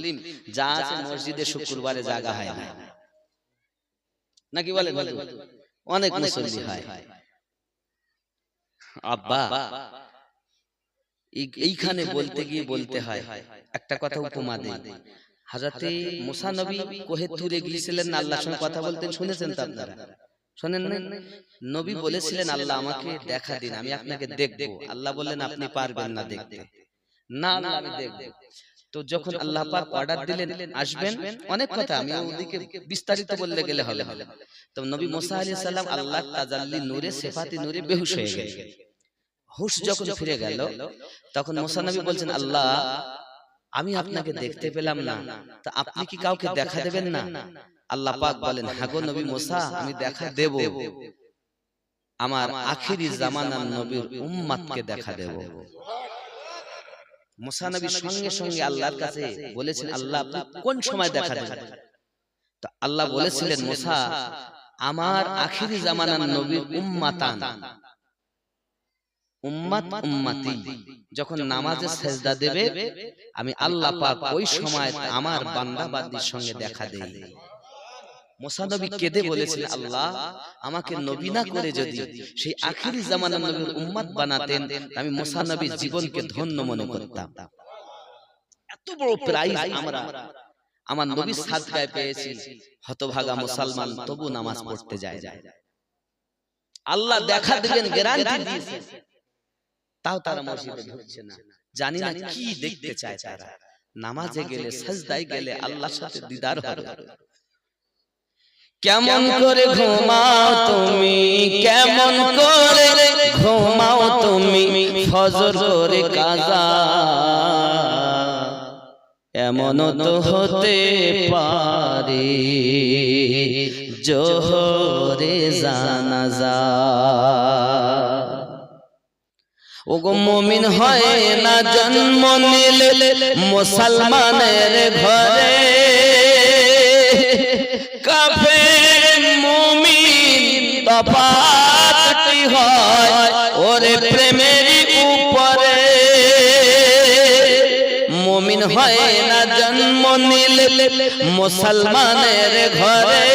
যা আছে মসজিদে শুক্রবারে জায়গা হয় না, নাকি বলেন? অনেক মুসল্লি হয়। আব্বা এইখানে বলতে গিয়ে বলতে হয় একটা কথা উপমা দেই। হযরতে মুসা নবী কোহে তুরে গিয়েছিলেন, আল্লাহর সঙ্গে কথা বলতেন, শুনেছেন তো আপনারা? শুনেন না? নবী বলেছিলেন আল্লাহ আমাকে দেখা দিন, আমি আপনাকে দেখব। আল্লাহ বললেন আপনি পারবেন না দেখতে। না আল্লাহ আমি দেখব। তো যখন আল্লাহ পাক অর্ডার দিলেন আসবেন, অনেক কথা আমি ওদিকে বিস্তারিত বললে গেলে হবে। তো নবী মুসা আলাইহিস সালাম আল্লাহর তাজাল্লি নূরে সিফাতি নূরে বেহুশ হয়ে গেলেন। হুশ যখন ফিরে গেল তখন মুসা নবী বলছেন আল্লাহ আমি আপনাকে দেখতে পেলাম না, তা আপনি কি কাউকে দেখা দেবেন না? আল্লাহ পাক বলেন হ্যাঁ গো নবী মুসা আমি দেখা দেব, আমার আখিরি জামানার নবীর উম্মতকে দেখা দেব। মুসা নবী সঙ্গে সঙ্গে আল্লাহর কাছে বলেছেন আল্লাহ আপনি কোন সময় দেখা দেবেন? তো আল্লাহ বলেছিলেন মুসা আমার আখিরি জামানার নবীর উম্মাতান, উম্মত উম্মতি যখন নামাজে সেজদা দেবে আমি আল্লাহ পাক ওই সময় আমার বান্দা বান্দির সঙ্গে দেখা দেই। মুসা নবী কেঁদে বলেছিলেন আল্লাহ আমাকে নবী না করে যদি সেই আখিরি জামানার নবীর উম্মত বানাতেন আমি মুসা নবীর জীবনকে ধন্য মনে করতাম। এত বড় প্রাইজ আমরা আমার নবীর সাদকায় পেয়েছি, হতভাগা মুসলমান তবু নামাজ পড়তে যায়। আল্লাহ দেখা দিবেন গ্যারান্টি দিয়েছে, তাও তারা মসজিদে ঢুকছে না। জানি না কি দেখতে চায় তারা। নামাজে গেলে সাজদায় গেলে আল্লাহর সাথে দিদার হবে। কেমন করে ঘুমাও তুমি, কেমন করে ঘুমাও তুমি ফজর করে কাজা, এমন তো হতে পারে জোহরে জানাজা। ওগো মুমিন হয় না জন্ম নিলে মুসলমানের ঘরে, কাফের মুমিন তফাৎ হয় ওরে প্রেমের উপরে। মুমিন হয় না জন্ম নিলে মুসলমানের ঘরে,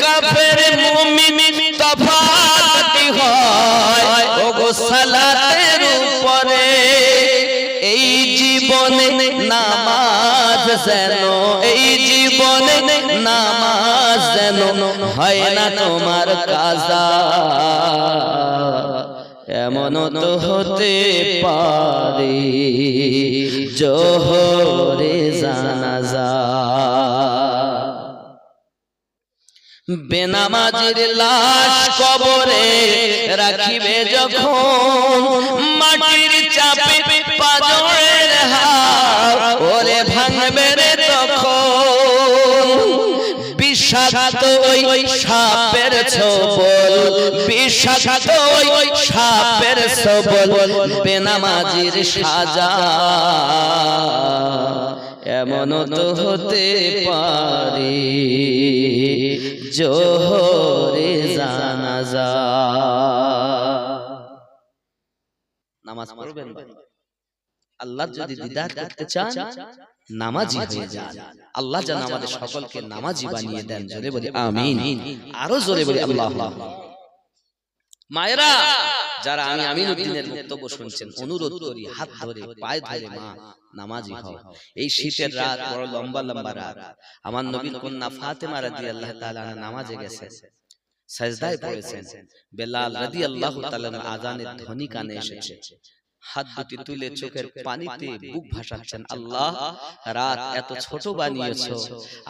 কাফের মুমিন তফাৎ হয় ওগো সালাতের উপরে। এই জীবনে নামাজ যেন, এই জীবনে নামাজ যেন হয় না তোমার কাজা, এমন তো হতে পারে জোহরে জানাজা। বেনামাজির লাশ কবরে রাখিবে যখন, মাটির চাপে পাজরের হাড় ওরে ভাঙবে রে তখন। বিষাক্ত ওই সাপের ছোবল, বিষাক্ত ওই সাপের ছোবল বেনামাজির সাজা, এমন তো হতে পারে জোহরে জানাজা। নামাজ পড়বেন, আল্লাহ যদি দিদার করতে চান নামাজি হয়ে যান। আল্লাহ যেন আমাদের সকলকে নামাজি বানিয়ে দেন। জোরে বলি আমিন, আরো জোরে বলি আল্লাহ। মায়েরা যারা আমি আমিনউদ্দিনের বক্তব্য শুনছেন অনুরোধ করি হাত ধরে পায়ে ধরে মা নামাজি হও। এই শীতের রাত বড় লম্বা লম্বা রাত, আমার নবীর কন্যা ফাতেমা রাদিয়াল্লাহু তাআলা নামাজে গেছেন, সাজদায় পড়েছেন। বেলাল রাদিয়াল্লাহু তাআলা আযানের ধ্বনি কানে এসেছে। হাত দুটি তুলে চোখের পানিতে বুক ভাসাচ্ছেন, আল্লাহ রাত এত ছোট বানিয়েছো,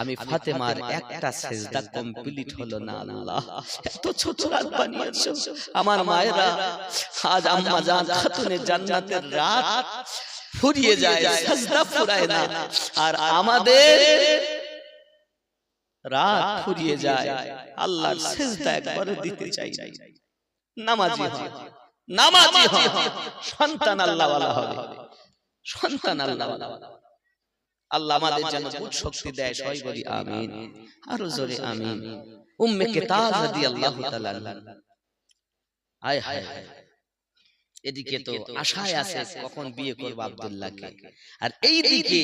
আমি ফাতেমার একটা সিজদা কমপ্লিট হলো না, আল্লাহ এত ছোট রাত বানিয়েছো। আমার মায়েরা আজ আম্মা জান খাতুনে জান্নাতের রাত ফুরিয়ে যায়, সিজদা ফুরায় না, আর আমাদের রাত ফুরিয়ে যায়, আল্লাহর সিজদা একবার দিতে চাই। নামাজি হয়, নামাজি হয়, সন্তান আল্লাহওয়ালা হবে, সন্তান আল্লাহওয়ালা। আল্লাহ আমাদের যেন বুঝ শক্তি দেয়, সবাই বলি আমিন, আরো জোরে আমিন। উম্মে কেতাব রাদিয়াল্লাহু তাআলা, আয় হায়, এদিকে তো আশায় আছে কখন বিয়ে করব আব্দুল্লাহকে, আর এইদিকে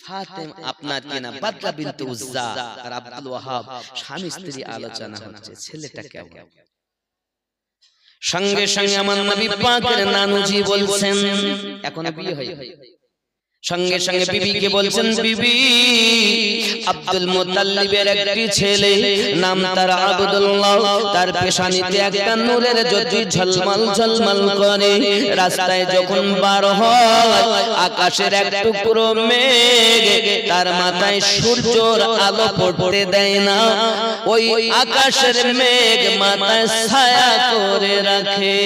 ফাতেমা আপনার কি না বাদরা বিনতে উজ্জা আর আব্দুল ওয়াহাব স্বামী স্ত্রী আলোচনা হচ্ছে, ছেলেটা কেমন। সঙ্গে সঙ্গে আমার নবী পাকের নানুজি বলছেন, এখনো বিয়ে হয়নি, সঙ্গে সঙ্গে বিবিকে বলছেন, বিবি আব্দুল মুত্তালিবের একটি ছেলে, নাম তার আব্দুল্লাহ, তার পেশানিতে একটা নূরের জ্যোতি ঝলমল ঝলমল করে। রাস্তায় যখন বার হয়, আকাশের এক টুকরো মেঘ তার মাথায় সূর্যের আলো পড়তে দেয় না, ওই আকাশের মেঘ মাথায় ছায়া করে রাখে।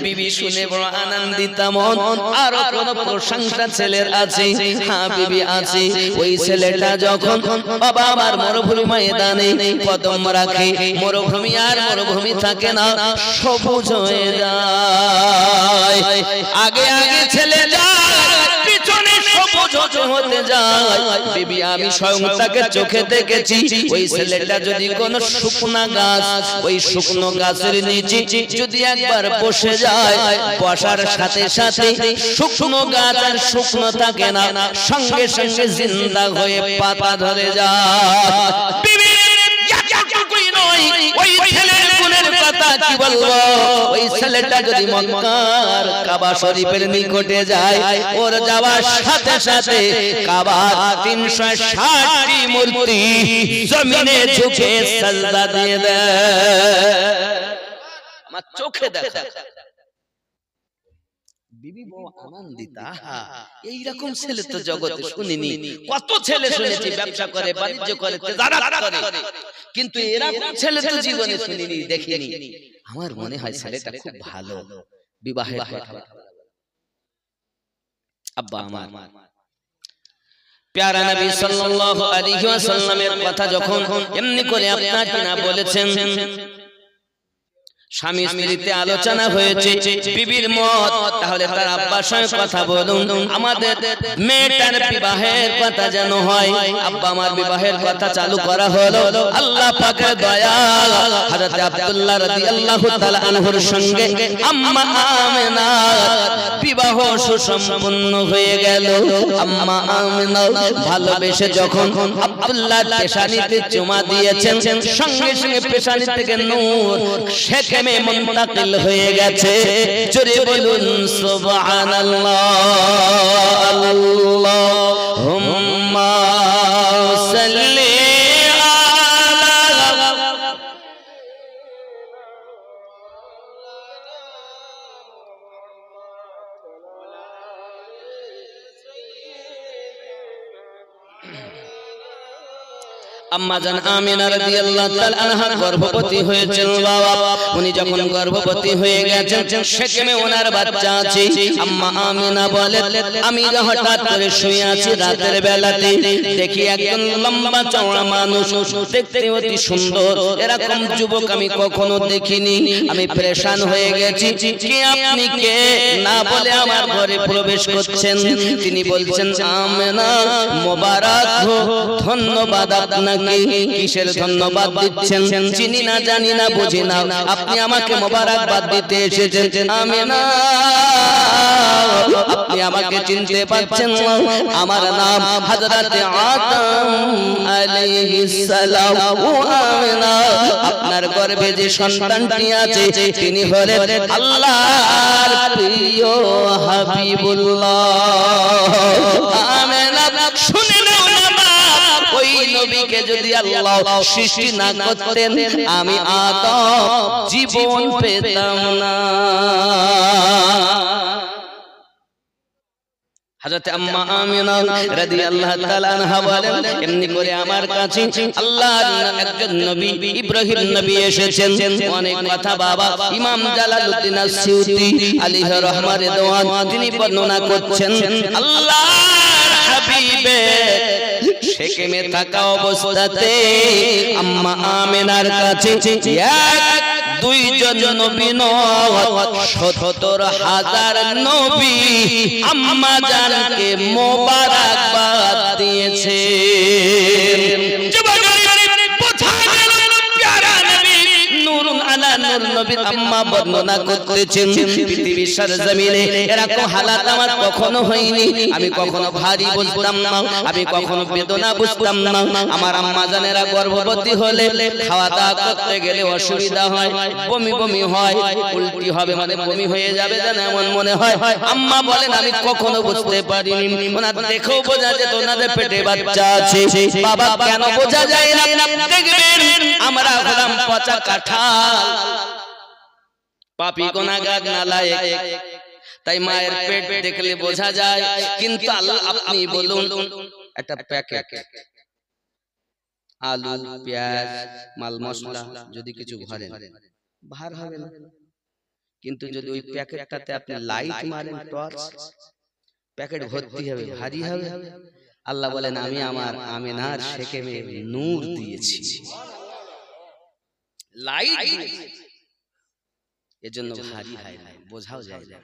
বিবি শুনে বড় আনন্দিত মন, আর কোন প্রশংসা ছেলের আছে? হ্যাঁ বিবি আছে। ওই ছেলেটা যখন বাবা আমার মরুভূমি ময়দানে কদম রাখে, মরুভূমি আর মরুভূমি থাকে না, সবুজ হয়ে যায়। আগে আগে ছেলে যায়, পিছনে সবুজ হতে যায়। বিবি আমি স্বয়ং তাকে চোখে দেখেছি। ওই ছেলেটা যদি কোন শুকনা গাছ, ওই শুকনো গাছের নিচে যদি একবার বসে যায়, বসার সাথে সাথে শুকনো গাছ আর শুকনো থাকে না, সঙ্গে সঙ্গে জিন্দা হয়ে পাতা ধরে যায়। বিবি এতটুকুই নয়, ওই ছেলের গুণের কথা কি বলবো। ওই ছেলেটা যদি মক্কার কাবা শরীফের নিকটে যায়, ওর যাওয়ার সাথে সাথে কাবার 360টি মূর্তি জমিনে ঝুঁকে সাজদা দিয়ে দেয়। আমার চোখে দেখা। বিবি বড় আনন্দিতা, এইরকম ছেলে তো জগতে শুনিনি। কত ছেলে শুনেছি ব্যবসা করে, বাণিজ্য করে, তেজারাত করে, কিন্তু এরকম ছেলে তো জীবনে শুনিনি, দেখিনি। আমার মনে হয় ছেলেটা খুব ভালো। বিবাহের কথা আব্বা আমার প্যারা নবী সাল্লাল্লাহু আলাইহি ওয়াসাল্লামের কথা যখন এমনি করে আপনাকে না বলেছেন, স্বামী স্ত্রীতে আলোচনা হয়েছে, বিবির মত, তাহলে তার আব্বার সঙ্গে কথা বলুন, আমাদের মেয়েটার বিবাহের কথা যেন হয়। আব্বা আমার বিবাহের কথা চালু করা হলো। আল্লাহ পাকের দয়া, হযরত আব্দুল্লাহ রাদিয়াল্লাহু তাআলা আনহুর সঙ্গে আম্মা আমিনার বিবাহ সুসম্পন্ন হয়ে গেল। আম্মা আমিনা ভালোবেসে যখন আব্দুল্লাহর পেশানিতে চুমা দিয়েছেন, সঙ্গে সঙ্গে পেশানি থেকে নূর শেখে মুনতাকিল হয়ে গেছে। জোরে বলুন সুবহানাল্লাহ। আল্লাহুম্মা সাল্লি আলা আম্মা জান আমিনা রাদিয়াল্লাহু তাআলা আনহা গর্ভবতী হয়েছেন। বাবা উনি যখন গর্ভবতী হয়ে গেছেন, সেখানে ওনার বাচ্চা আছে। আম্মা আমিনা বলে, আমি হঠাৎ করে শুয়ে আছি রাতের বেলাতে, দেখি একজন লম্বা চওড়া মানুষ, দেখতে অতি সুন্দর, এরকম যুবক আমি কখনো দেখিনি। আমি পরেশান হয়ে গেছি, কে আপনি, কে না বলে আমার ঘরে প্রবেশ করছেন। তিনি বলছেন, আমিনা মোবারক হো, ধন্যবাদ আপনাকে। কিসের ধন্যবাদ দিচ্ছেন? চিনি না, জানি না, বুঝি না, আপনি আমাকে মোবারকবাদ দিতে এসেছেন। আমিনা আপনি আমাকে চিনতে পারছেন? আমার নাম হযরত আদম আলাইহিস সালাম। ও আমিনা, আপনার গর্ভে যে সন্তানটি আছে তিনি হলেন আল্লাহর প্রিয় হাবিবুল্লাহ। আমিনা শুনে নাও না, ওই নবীকে যদি আল্লাহ সৃষ্টি না করতেন আমি আদম জীবন পেতাম না। হযরত আম্মা আমিনা রাদিয়াল্লাহু তাআলা আনহা বলেন এমনি করে আমার কাছে আল্লাহর একজন নবী ইব্রাহিম নবী এসেছেন। অনেক কথা বাবা ইমাম জালালউদ্দিন আস-সিউতি আলাইহি রাহমার রিদওয়ান তিনি বর্ণনা করছেন আল্লাহর হাবিবের সেকেমে থাকা অবস্থাতে আম্মা আমিনার কাছে এক দুইজন নবী নয় ৭০,০০০ নবী আম্মা জানকে মোবারকবাদ দিয়েছে। আম্মা বর্ণনা করতেছেন পৃথিবীর সরজমিনে এরকম হালাত আমার কখনো হয়নি। আমি কখনো ভারী বুঝতাম না, আমি কখনো বেদনা বুঝতাম না। আমার আম্মা জানেরা গর্ভবতী হলে খাওয়া দাওয়া করতে গেলে অসুবিধা হয়, বমি বমি হয়, উল্টি হবে মানে বমি হয়ে যাবে যেন এমন মনে হয়। আম্মা বলেন আমি কখনো বুঝতে পারিনি, ওনাদের দেখেও বোঝা যেত ওনাদের পেটে বাচ্চা আছে। বাবা কেন বোঝা যায় না? দেখবেন আমরা হলাম পচা কাঁঠাল, পাপী গুনাহগার নালায়েক, তাই মায়ের পেট দেখলে বোঝা যায়। কিন্তু আল্লাহ আপনি বলুন একটা প্যাকেট আলু পেঁয়াজ মাল মশলা যদি কিছু ভরেন ভার হবে না, কিন্তু যদি ওই প্যাকেটটাতে আপনি লাইট মারেন টর্চ প্যাকেট ভর্তি হবে, ভারী হবে। আল্লাহ বলেন আমি আমার আমিনার সেকেমে নূর দিয়েছি, লাইট দিয়েছি, এজন্য ভারী হয় না, বোঝাও যায় না।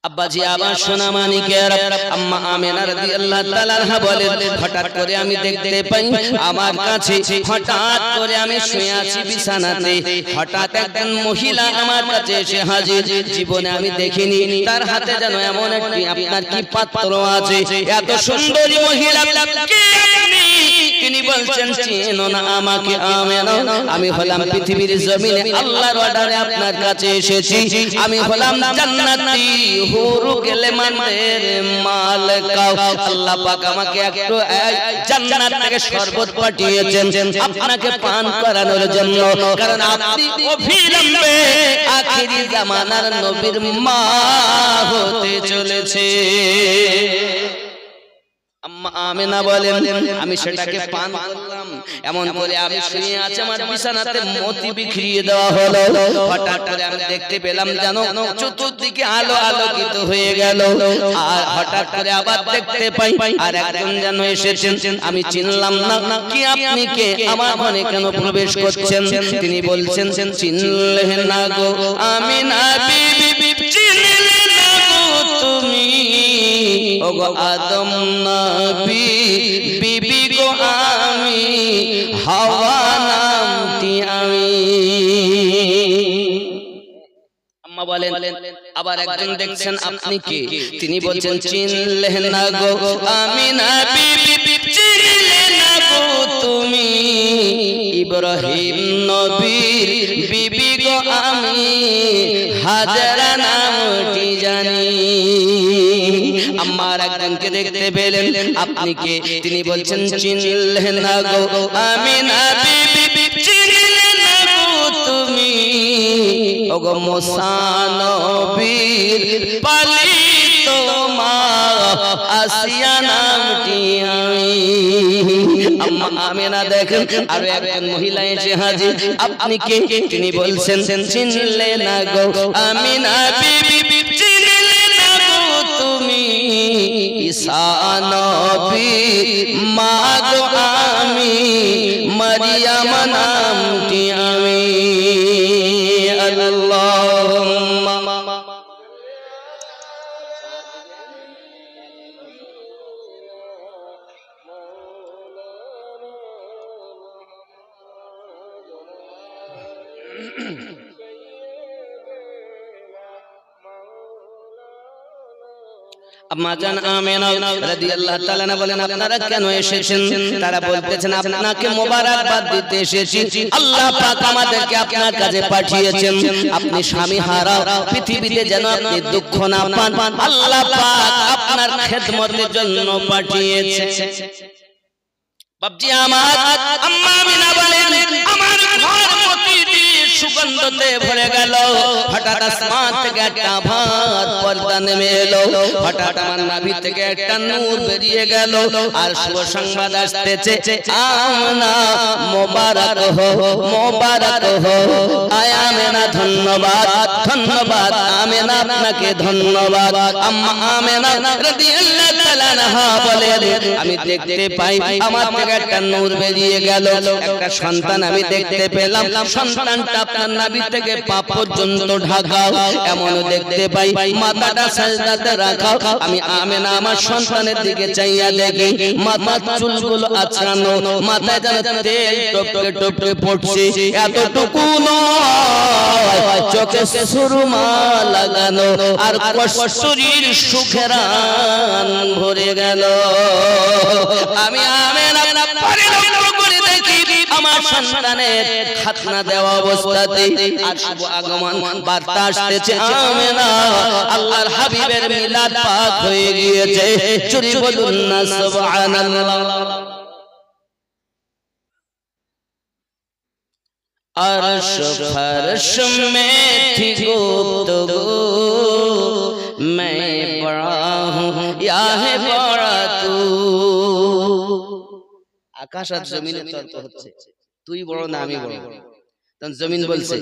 আব্বাজি আবার সোনা মানিকের আম্মা আমিনা রাদিয়াল্লাহু তাআলা আনহা বলেন হঠাৎ করে আমি দেখতে পাই আমার কাছে, হঠাৎ করে আমি শুয়ে আছি বিছানাতে, হঠাৎ একজন মহিলা আমার কাছে এসে হাজির। জীবনে আমি দেখিনি তার হাতে যেন এমন একটি আপনার কি পাত্র আছে, এত সুন্দরী মহিলা কে আপনি? তিনি বলছেন চেনো না আমাকে আমিনা? আমি হলাম পৃথিবীর জমিনে আল্লাহর অর্ডারে আপনার কাছে এসেছি। আমি হলাম জান্নাতি হুরু গেলেমানের মালিকা। আল্লাহ পাক আমাকে একটু জান্নাত থেকে শরবত পাঠিয়েছেন আপনাকে পান করানোর জন্য, কারণ আপনি অবিলম্বে আখিরি জামানার নবীর মা হতে চলেছে। আম্মা আমিনা বলেন আমি সেটাকে পান করলাম, এমন করে আমি শুয়ে আছি আমার বিছানাতে মতি বিখরিয়ে দেওয়া হলো। হঠাৎ করে আমি দেখতে পেলাম জানো চতুর্দিকে আলো আলোকিত হয়ে গেল, আর হঠাৎ করে আবার দেখতে পাই আর একজন যেন এসেছেন, আমি চিনলাম না কি আপনি কে, আমার ঘরে কেন প্রবেশ করছেন? তিনি বলছেন চিনলে না গো আমিনা বিবি, চিনলে না গো তুমি ওগো আদম নবী বিবি গো আমি হাওয়া নামটি আমি। আম্মা বলেন আবার একজন দেখছেন আপনি কে? তিনি বলছেন চিনলে না গো আমিনা বিবি, চিনলে না গো তুমি ইব্রাহিম নবীর বিবি গো আমি হাজেরা নামটি জানি। আম্মার একজনকে দেখতে পেলেন আপনি কে? তিনি বলছেন চিনলে না গো আমিনা বিবি, চিনলে না গো তুমি ওগো মুসা নবীর পালিত মা আসিয়া নামটি আমি। আম্মা আমিনা দেখেন আর একজন মহিলা এসে হাজির, আপনি কে? তিনি বলছেন চিনলে না গো আমিনা বিবি, চিনলে না গো তুমি ঈসা নবীর মা গো আমি মারিয়াম নামটি আমি। আল্লাহুম্মা আম্মা জান আমিনা রাদিয়াল্লাহু তাআলা আনহা বলেন আপনারা কেন এসেছেন? তারা বলতেছেন আপনাকে মোবারকবাদ দিতে এসেছি, আল্লাহ পাক আমাদেরকে আপনার কাছে পাঠিয়েছেন। আপনি স্বামী হারা পৃথিবীতে যেন আপনি দুঃখ না পান, আল্লাহ পাক আপনার খেদমতের জন্য পাঠিয়েছে। বাপজি আমার আম্মা আমিনা বলেন আমার ঘর প্রতিটি সুগন্ধতে ভরে গেল। হঠাৎ আসমান থেকে একটা ভাত পর্দা নেমে এলো। হঠাৎ আমার নাভি থেকে একটা নূর বেরিয়ে গেল। আর শুভ সংবাদ আসতেছে, আমিনা মোবারক হো, মোবারক হো। আয় আমিনা ধন্যবাদ, ধন্যবাদ আমিনা, আপনাকে ধন্যবাদ। আম্মা আমিনা রাদিয়াল্লাহু তাআলা আনহা বলেন আমি দেখতে পাই আমার থেকে একটা নূর বেরিয়ে গেল, একটা সন্তান আমি দেখতে পেলাম। সন্তানটা আপনার নাভি থেকে পা পর্যন্ত ঢাকা। এমন দেখতে পাই মাথাটা সাজদাতে রাখা। আমি আমিনা আমার সন্তানের দিকে চাইয়া দেখি মাথার চুলগুলো আছড়ানো, মাথায় যেন তেল টপকে টপকে পড়ছে। এতটুকু নয়, চোখে সুরমা লাগানো, আর কষ্টরীর সুখের ভরে গেল। আমি আমিনা করে দেখি আমার সন্তানের খাতনা দেওয়া অবস্থাতে আর শুভ আগমন বার্তা আসতেছে, আমিনা আল্লাহর হাবিবের মিলাদ পাক হয়ে গিয়েছে। চুরি বলুন না সুবহানাল্লাহ। अर्श फर्श में थी गुफ्तगू, मैं बड़ा हूँ या है बड़ा तू। आकाश और जमीन तर्क होच्छे, তুই বড় না আমি বড়। তখন জমিন বলছে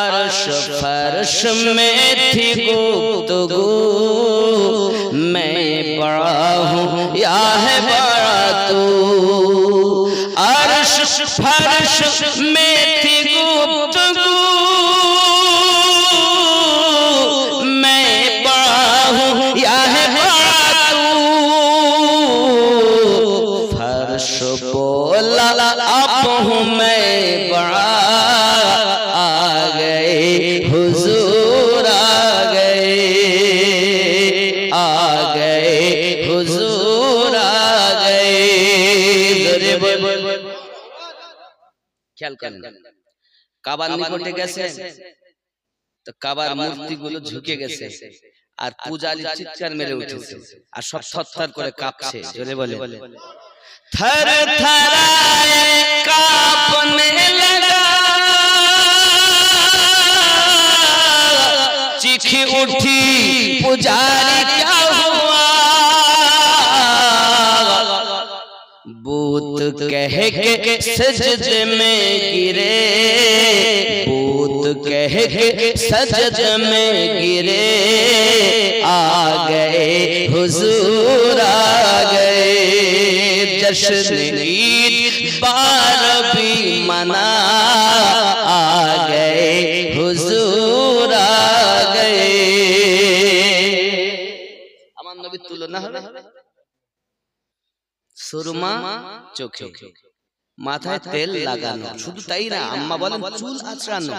अर्श फर्श में थी गुफ्तगू, मैं बड़ा हूँ या है बड़ा तू। अर्श फर्श में थी गुफ्तगू, मैं बड़ा हूँ या है बड़ा तू। फर्श बोला अब हूँ मैं बड़ा, आ गए हुजूर आ गए, आ गए हुजूर आ गए। খেয়াল করেন কাবার নিকটে গেছে তো কাবার মূর্তিগুলো ঝুঁকে গেছে আর পূজারী চিৎকার মেরে উঠেছে আর সব থরথর করে কাঁপছে। জোরে বলে থর থরায়ে কাঁপনে লাগা, চিখি উঠি পূজারি क्या हुआ। बूत कह के सजदे में गिरे, बूत कह के सजदे में गिरे, आ गए हुजूर आ गए। जश्न ईद बार भी मना, आ गए हुजूर आ गए। আমার নবীর তুলনা হবে সুরমা চোখে, মাথায় তেল লাগানো। শুধু তাই না, আম্মা বলেন চুল আঁচড়ানো,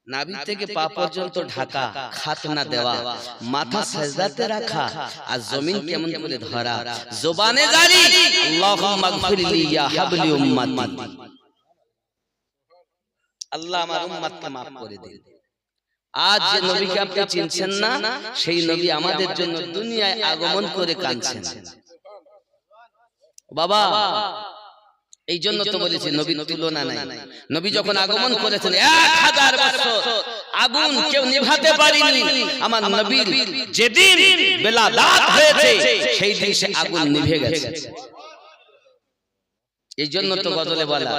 নাভি থেকে পা পর্যন্ত ঢাকা, খাতনা দেওয়া, মাথা সাজদাতে রাখা, আর জমিন কেমন করে ধরা, জবানে জারি আল্লাহুম্মা গফিরলি ইয়া হাবলি উম্মতি, আল্লাহ আমার উম্মতকে maaf করে দিন। আজ যে নবীকে আপনি চিনছেন না, সেই নবী আমাদের জন্য দুনিয়ায় আগমন করে কাঁদছেন। বাবা এই জন্য তো বলেছি নবীর তুলনা নাই। নবী যখন আগমন করেছেন 1000 বছর আগুন কেউ নিভাতে পারেনি। আমার নবীর যেদিন বেলাদাত হয়েছে সেই দিন সে আগুন নিভে গেছে। এই জন্য তো গজলে বলা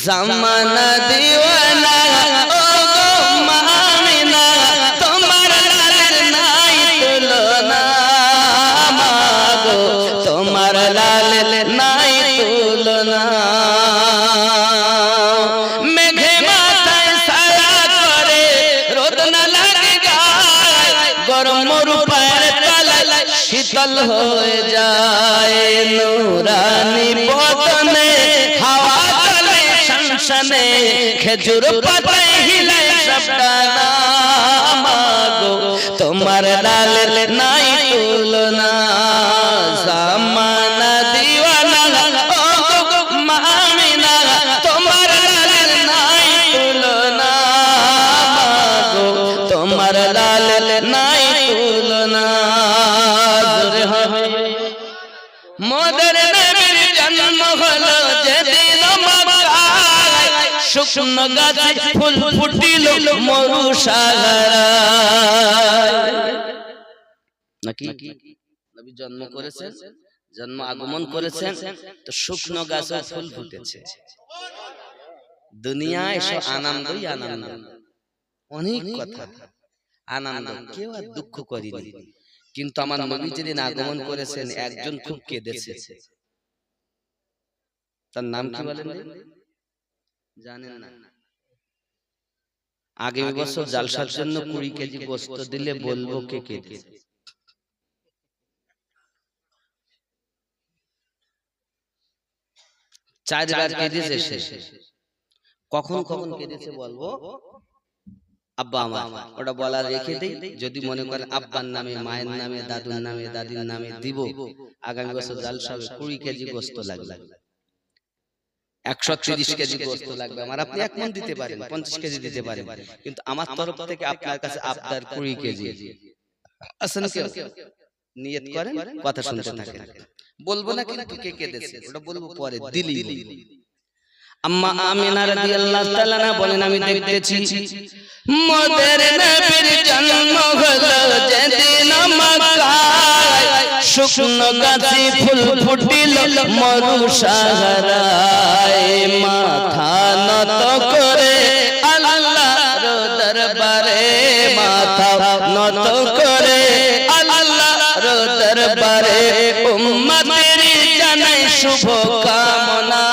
জামানা দিওয়ানা ও গো মামিনা, তোমার লালের নাই তুলনা, মাগো তোমার লালের নাই তুলনা। মেঘে মাথায় সারা করে রোদ না লাগে গায়, গরম মরু পায়ের তলায় শীতল হয়ে যায়। নুরানি বদনে হাওয়া চলে শানশানে, খেজুর পাতায় হিলায় সবটানা, মাগো তোমার লালের নাই তুলনা। জামানা দিওয়ানা ও গো মামিনা, তোমার লালের নাই তুলনা, মাগো তোমার লালের নাই তুলনা। জোরে হবে মোদের নবীর জন্ম শুকনো গাছে ফুল ফুটিল মরু সাগরায়। নাকি নবী জন্ম করেছেন, জন্ম আগমন করেছেন, তো শুকনো গাছে ফুল ফুটেছে। দুনিয়ায় সব আনন্দই আনন্দ, অনেক কথা আনন্দ, কেউ আর দুঃখ করেনি। কিন্তু আমার নবী যেদিন আগমন করেছেন একজন খুব কেঁদেছে। তার নাম কি বলেন? জানেন না? আগামী বছর জালসার জন্য 20 কেজি গোশত দিলে বলবো কে কেঁদেছে। চারবার কেঁদেছে সে। কখন কখন কেঁদেছে বলবো, আব্বা আমার, ওটা বলা রেখে দেই। যদি মনে করেন আব্বার নামে, মায়ের নামে, দাদুর নামে, দাদির নামে দিব, আগামী বছর জালসা হবে, 20 কেজি গোশত লাগবে, 130 কেজি গোশত লাগবে আমার। আপনি 1 মণ দিতে পারেন, 50 কেজি দিতে পারেন, কিন্তু আমার তরফ থেকে আপনার কাছে আবদার 20 কেজি। আসেন কেউ নিয়ত করেন, কথা শুনতে থাকেন। বলবো না কিন্তু কে কেঁদেছে, ওটা বলবো পরে, দিলি। আম্মা আমিনা রাদিয়াল্লাহু তাআলা না বলেন, আমি দেখতেছি মোদের নবীর জন্ম হলো যেদিন মক্কায়, শুকনো গাছে ফুল ফুটিল মরু সাগরায়। মাথা নত করে আল্লাহর দরবারে, মাথা নত করে আল্লাহর দরবারে, উম্মতের জানাই শুভ কামনা।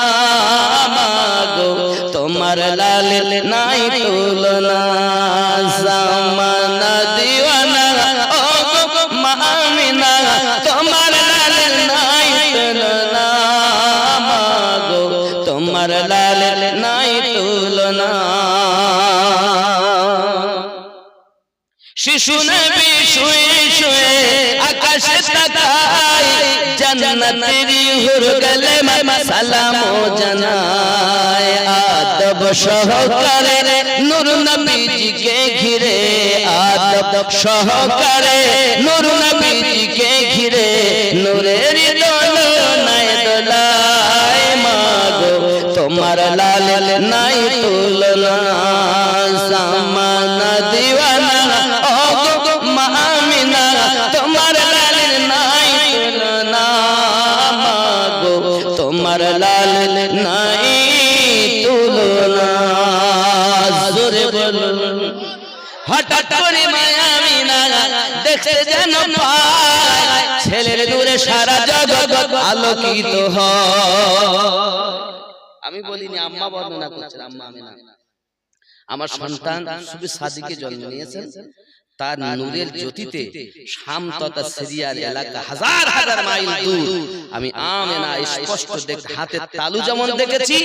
তোমার লাল নাই তুলনা, জামানা দিওয়ানা ও মা আমিনা, তোমার লাল নাই তুলনা, মাগো তোমার লাল নাই তুলনা। শিশু নবী শুয়ে শুয়ে আকাশে তাকায়, জান্নাতের হুর গলে সালাম জানায়। আদব সহকারে নূর নবীজিকে ঘিরে, আদব সহকারে নূর নবীজিকে ঘিরে, নূরের দোলনায় দোলায়। মাগো তোমার লাল নাই তুলনা, জামানা দিওয়ানা ও মা আমিনা, তোমার লাল নাই তুলনা, মাগো তোমার লাল নাই তুলনা। জোরে বলুন। হঠাৎ করে মা আমিনা দেখতে যেন পায়, ছেলের নূরে সারা জগৎ আলোকিত হয়। আমি বলিনি, আম্মা বর্ণনা করছেন, আম্মা আমিনা। আমার সন্তান শুধু সাদিকে জন্ম নিয়েছেন, তার নূরের জ্যোতিতে শাম তথা সিরিয়ার এলাকা হাজার হাজার মাইল দূর আমি আমিনা স্পষ্ট দেখতে, হাতের তালু যেমন দেখেছি,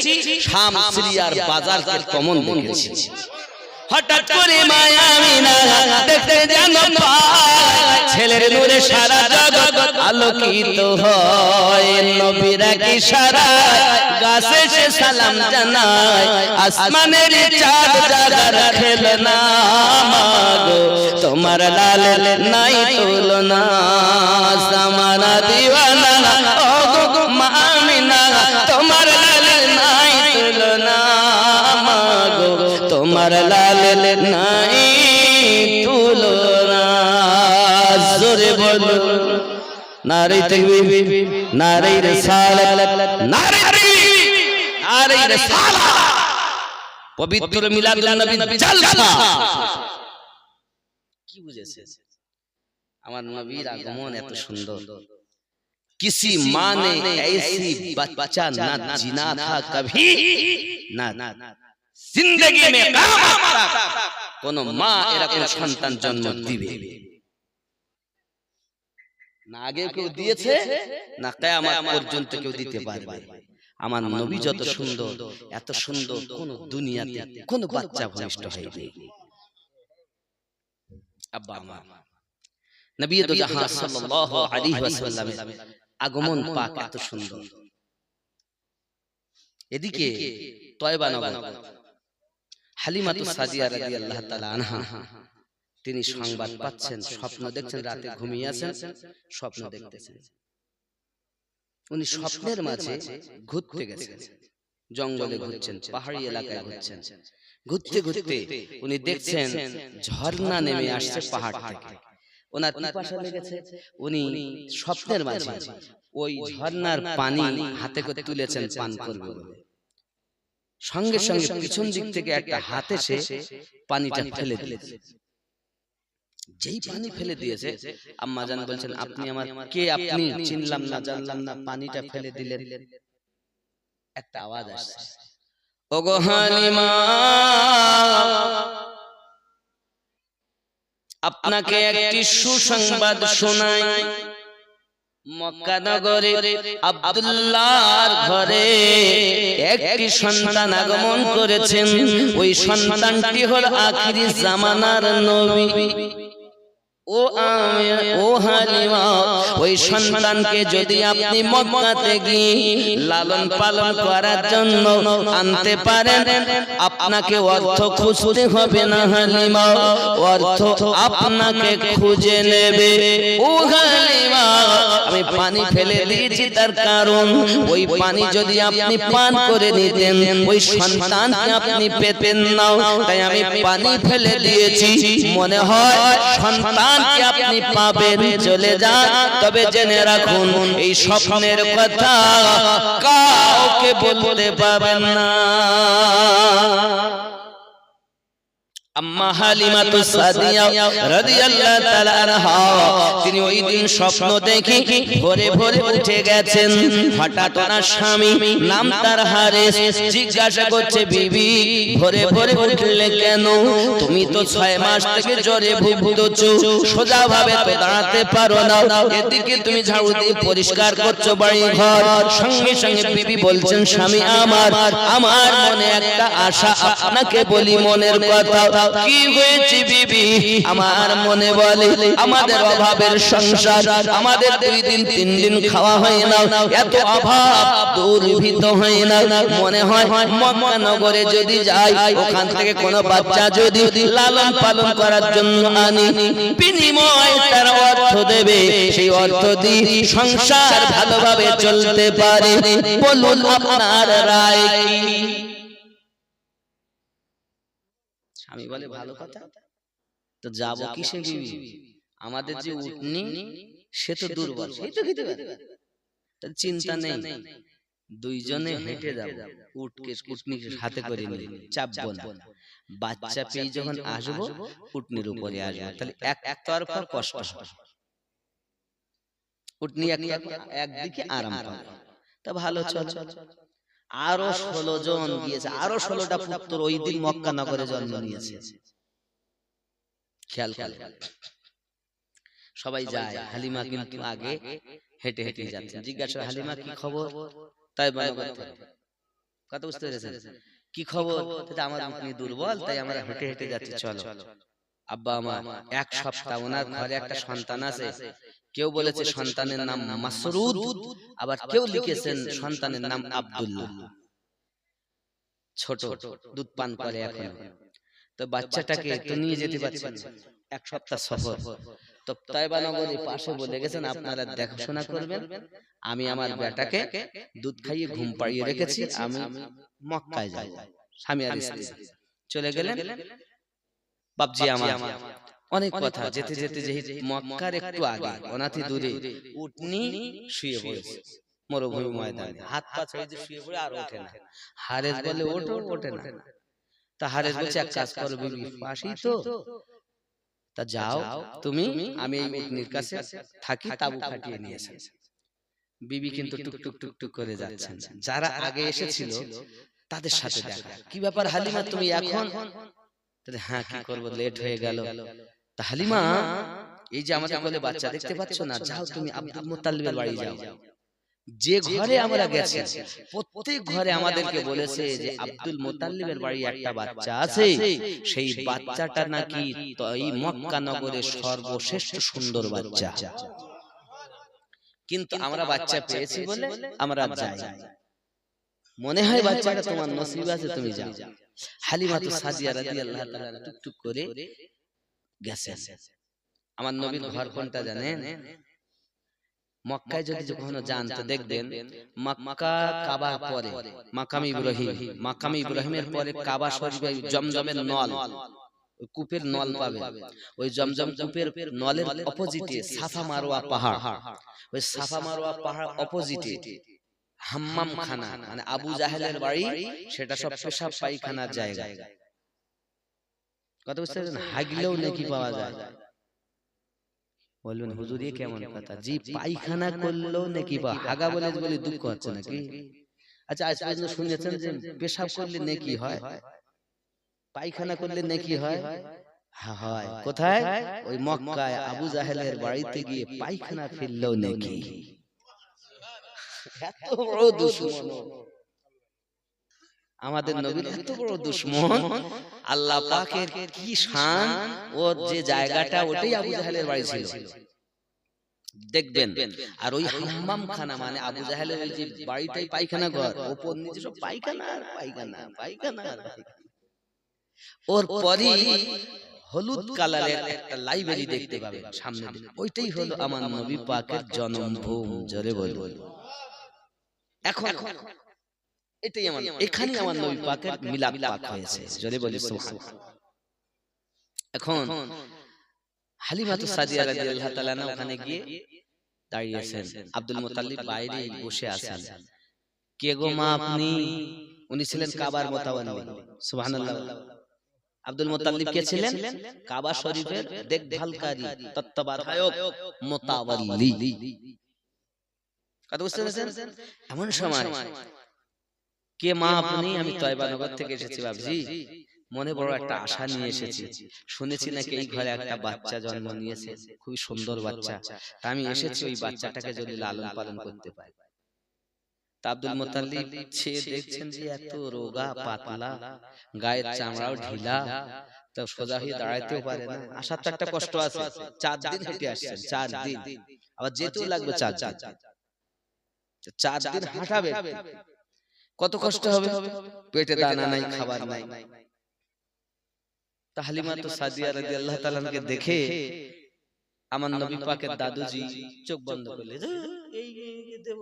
শাম সিরিয়ার বাজারকে কমন দেখেছি। হঠাৎ করে মা আমিনা দেখতে যেন পায়, ছেলের নূরে সারা জগৎ আলোকিত হয়। নবীর এক ইশারায় গাছে সে সালাম জানায়, আসমানের চাঁদ জাগার খেলনা। মাগো তোমার লাল নাই তুলনা, জামানা দিওয়ানা ও মা আমিনা, তোমার লাল নাই তুলনা। মাগো তোমার লাল নাই তুলনা। জোরে বলো নারে তাকবীর, নারে রিসালাত, নারে রিসালাত। পবিত্র মিলাদুন নবী জালসা। কি বুঝেছে? আমার নবীর আগমন এত সুন্দর, किसी माँ ने ऐसी बच्चा न जीना था कभी, ना जिंदगी में কোন মা এরকম সন্তান জন্ম দিবে না, আগে কেউ দিয়েছে না, কিয়ামত পর্যন্ত কেউ দিতে পারবে। আমার নবী যত সুন্দর, এত সুন্দর কোন দুনিয়াতে কোন বাচ্চা ভূমিষ্ঠ হয়নি। আব্বা আমার নবী তো জাহান সাল্লাল্লাহু আলাইহি ওয়াসাল্লামের আগমন পাক এত সুন্দর। এদিকে তয়বা নগর হালিমাতুস সাদিয়া রাদিয়াল্লাহু তাআলা আনহা, তিনি সংবাদ পাচ্ছেন, স্বপ্ন দেখছেন, রাতে ঘুমিয়ে আছেন, স্বপ্ন দেখতেছেন। উনি স্বপ্নের মাঝে ঘুরতে গেছেন, জঙ্গলে ঘুরছেন, পাহাড়ি এলাকায় ঘুরছেন। ঘুরতে ঘুরতে উনি দেখছেন ঝর্ণা নেমে আসছে পাহাড় থেকে। ওনার পিপাসা লেগেছে, উনি স্বপ্নের মাঝে ওই ঝর্ণার পানি হাতে করে তুলেছেন পান করবে বলে। সঙ্গে সঙ্গে পিছন দিক থেকে একটা হাত এসে পানিটা ফেলে দিয়েছে। যেই পানি ফেলে দিয়েছে, আম্মা জান বলছেন, আপনি আমার কে? আপনি? চিনলাম না, জানলাম না, পানিটা ফেলে দিলেন। একটা আওয়াজ আসছে, ওগো হালিমা, আপনাকে একটি সুসংবাদ শোনাই। মক্কা নগরে আব্দুল্লাহর ঘরে একটি সন্তান আগমন করেছেন। ওই সন্তানটি হল আখিরি জামানার নবী। ও হালিমা, ওই সন্তানকে যদি আপনি মক্কাতে গিয়ে লালন পালন করার জন্য আনতে পারেন, আপনাকে অর্থ খুঁজতে হবে না হালিমা, অর্থ আপনাকে খুঁজে নেবে। ও হালিমা, আমি পানি ফেলে দিয়েছি তার কারণ ওই পানি যদি আপনি পান করে নিতেন ওই সন্তানকে আপনি পেতেন না, তাই আমি পানি ফেলে দিয়েছি। মনে হয় সন্তান আপনি পাবেন, চলে যান। তবে জেনে রাখুন, এই স্বপ্নের কথা কাউকে বলতে পাবেন না। আম্মা হালিমাতু সাদিয়া রাদিয়াল্লাহু তাআলা আনহা, তিনি ওই দিন স্বপ্ন দেখে ভোরে ভোরে উঠে গেছেন। হঠাৎ ওনার স্বামী, নাম তার হারেস, জিজ্ঞাসা করছে, বিবি ভোরে ভোরে উঠলে কেন? তুমি তো 6 মাস থেকে জ্বরে ভুগছো, সোজা ভাবে তো দাঁড়াতে পারো না, এদিকে তুমি ঝাড়ু দিয়ে পরিষ্কার করছো বাড়ি ঘর। সঙ্গে সঙ্গে বিবি বলছেন, স্বামী আমার মনে একটা আশা, আপনাকে বলি মনের কথা। কি হয়েছে বিবি? আমার মনে বলে, আমাদের অভাবের সংসার, আমাদের 2 দিন 3 দিন খাওয়া হয় না, এত অভাব দুর্ভিত হয় না। মনে হয় মক্কা নগরে যদি যাই, ওখান থেকে কোনো বাচ্চা যদি লালন পালন করার জন্য আনি, বিনিময়ে তার অর্থ দেবে, সেই অর্থ দিয়ে সংসার ভালোভাবে চলতে পারে। বলুন আপনার রায় কি? আমি বলে, ভালো কথা, তো যাবো কিসে বিবি? আমাদের যে উটনি সে তো দুর্বল, সেই তো খেতে পারে, চিন্তা নেই, 2 জনে হেঁটে যাবো, উটনিকে হাতে করে নিয়ে চাপবো না। বাচ্চা পেয়ে যখন আসবো উটনির উপরে আসবো, তাহলে এক তরফা কষ্ট হবে, উটনি একদিকে আরাম পাবে। তা ভালো, চল। আরো 16 জন গিয়েছে, আরো 16টা পুত্র ওই দিন মক্কা নগরে জন্ম নিয়েছে। খেয়াল খেয়াল সবাই যায়, হালিমা কিন্তু আগে হেঁটে হেঁটে যাচ্ছে। জিজ্ঞাসা, হালিমা কি খবর? তাই কথা বুঝতে পেরেছেন? কি খবর? আমার উটনি দুর্বল, তাই আমরা হেঁটে হেঁটে যাচ্ছি, চলো। আব্বা আমার 1 সপ্তাহ, ওনার ঘরে একটা সন্তান আছে। কেউ বলেছে সন্তানের নাম মাসরুদ, আবার কেউ লিখেছেন সন্তানের নাম আব্দুল্লাহ। ছোট, দুধ পান করে এখন। তো বাচ্চাটাকে তো নিয়ে যেতে পারছেন, 1 সপ্তাহ সফর। তো তাইবা নগরীর পাশে বলে গেছেন, আপনারা দেখাশোনা করবেন, আমি আমার বেটাকে দুধ খাইয়ে ঘুম পাড়িয়ে রেখেছি, আমি মক্কায় যাব। স্বামী আর স্ত্রী চলে গেলেন। বাপজি আমার অনেক কথা, যেতে যেতে যেতে মক্কার একটু আগে অনাথি দূরে উটনি শুয়ে পড়েছে মরুভূমি ময়দানে, হাত পা ছেড়ে দিয়ে শুয়ে পড়ে আর ওঠে না। হারেস বলে, ওঠে না। তা হারেস বলছে, এক কাজ করো বিবি, পাশেই তো, তা যাও তুমি, আমি এই উটনির কাছে থাকি, তাবু খাটিয়ে নিয়ে এসে। বিবি কিন্তু টুকটুক টুকটুক করে যাচ্ছেন। যারা আগে এসেছিল তাদের সাথে দেখা, কি ব্যাপার হালিমা তুমি এখন? হ্যাঁ কি করবো, লেট হয়ে গেল। তা হালিমা, এই যে আমাদের কোলে বাচ্চা দেখতে পাচ্ছ না, যাও তুমি আব্দুল মুত্তালিবের বাড়ি যাও। যে ঘরে আমরা গেছি প্রত্যেক ঘরে আমাদেরকে বলেছে যে আব্দুল মুত্তালিবের বাড়ি একটা বাচ্চা আছে, সেই বাচ্চাটা নাকি এই মক্কা নগরের সর্বশ্রেষ্ঠ সুন্দর বাচ্চা। কিন্তু আমরা বাচ্চা পেয়েছি বলে আমরা যাই, মনে হয় বাচ্চাটা তোমার নসিব আছে, তুমি যাও। হালিমাতু সাদিয়া রাদিয়াল্লাহু তাআলা টুকটুক করে গেছে। আমার নবীর ঘর কোনটা জানেন? মক্কায় যদি কখনো যান তো দেখবেন মক্কা কাবার পরে মাকাম ইব্রাহিমের পরে কাবা শরীফে জমজমের নল, ওই কূপের নল পাবে। ওই জমজম কূপের নলের অপোজিটে সাফা মারওয়া পাহাড়, ওই সাফা মারওয়া পাহাড় অপোজিটে হাম্মাম খানা, মানে আবু জাহেলের বাড়ি, সেটা সব পেশাব পায়খানার জায়গা। কথা বুঝতে পারছেন? হাগলেও নেকি পাওয়া যায়। বলবেন হুজুর এ কেমন কথা? জি, পায়খানা করলেও নেকি পাওয়া, হাগা বলে বলে দুঃখ হচ্ছে নাকি? আচ্ছা, আজ পর্যন্ত শুনেছেন যে পেশাব করলে নেকি হয়, পায়খানা করলে নেকি হয়? হয়। কোথায়? ওই মক্কায় আবু জাহেলের বাড়িতে গিয়ে পায়খানা ফেললেও নেকি। এত বড় দুশমন আমাদের নবীর, এত বড় দুশমন। আল্লাহ পাকের কি শান, ওর যে জায়গাটা ওটাই আবু জাহেলের বাড়ি ছিল, দেখবেন। আর ওই হাম্মাম খানা মানে আবু জাহেলের ওই যে বাড়িটাই পায়খানা ঘর, ওপর নিচে সব পায়খানা আর পায়খানা, পায়খানা আর পায়খানা। ওর পরই হলুদ কালারের একটা লাইব্রেরি দেখতে পাবেন সামনে, ওইটাই হলো আমার নবী পাকের জন্মভূমি। জোরে বলুন। এখন এটাই আমার, এখানে আমার নবী পাকের মিলাদ পাক হয়েছে। জোরে বলি সুবহানাল্লাহ। এখন হালিমাতুস সাদিয়া রাদিয়াল্লাহু তাআলা না ওখানে গিয়ে দাঁড়িয়ে আছেন, আব্দুল মুত্তালিব বাইরে বসে আছেন। কে গো মা আপনি? উনি ছিলেন কাবার মুতাওয়াল্লি। সুবহানাল্লাহ। আব্দুল মুত্তালিব কে ছিলেন? কাবা শরীফের দেখভালকারী, তত্ত্বাবধায়ক, মুতাওয়াল্লি। কথা বুঝতে পেরেছেন? এমন সময় কে মা আপনি? আমি তয়বা নগর থেকে এসেছি বাবজি, মনে বড় একটা আশা নিয়ে এসেছি। শুনেছি নাকি এই ঘরে একটা বাচ্চা জন্ম নিয়েছে, খুবই সুন্দর বাচ্চা। তা আমি এসেছি ওই বাচ্চাটাকে যদি লালন পালন করতে পারি। তা আব্দুল মুত্তালিব ছেয়ে দেখছেন যে এত রোগা পাতলা, গায়ের চামড়াও ঢিলা, তো সোজা হয়ে দাঁড়াইতেও পারে না। আসার তো একটা কষ্ট আছে। 4 দিন হেঁটে আসছেন, 4 দিন, আবার যেতেও লাগবে 4 দিন। 4 দিন হাঁটাবে, কত কষ্ট হবে। পেটে দানা নাই, খাবার নাই। তা হালিমাতুস সাদিয়া রাদিয়াল্লাহু তাআলা কে দেখে আমার নবী পাকের দাদুজি চোখ বন্ধ করলে, এই মেয়েকে দেব।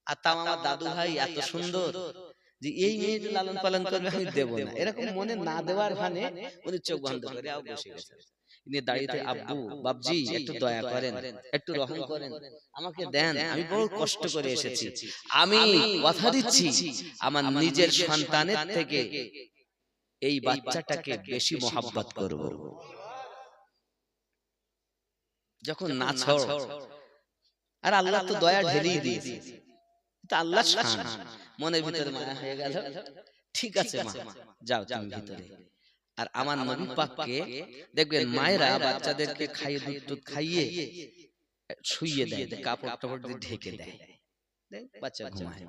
আর তাও আমার দাদু ভাই এত সুন্দর যে এই মেয়েকে লালন পালন করবে, আমি দেব না। এরকম মনে না দেওয়ার ভানে উনি চোখ বন্ধ করে আও বসে গেছেন। ইনি দাঁড়িয়ে আব্বু বাবজি একটু দয়া করেন, একটু রহম করেন, আমাকে দেন, আমি বড় কষ্ট করে এসেছি। আমি কথা দিচ্ছি আমার নিজের সন্তানের থেকে এই বাচ্চাটাকে বেশি মহব্বত করব। যখন নাছর, আর আল্লাহ তো দয়া ঢেলেই দিয়েছে, তা আল্লাহ শান, মনের ভিতরে মায়া হয়ে গেল। ঠিক আছে মা, যাও তুমি ভিতরে। আর আমার নবী পাককে দেখবেন মায়েরা বাচ্চাদেরকে খাইয়ে, দুধ খাইয়ে শুইয়ে দেয়, কাপড় টাপড় দিয়ে ঢেকে দেয়, বাচ্চা ঘুমায়।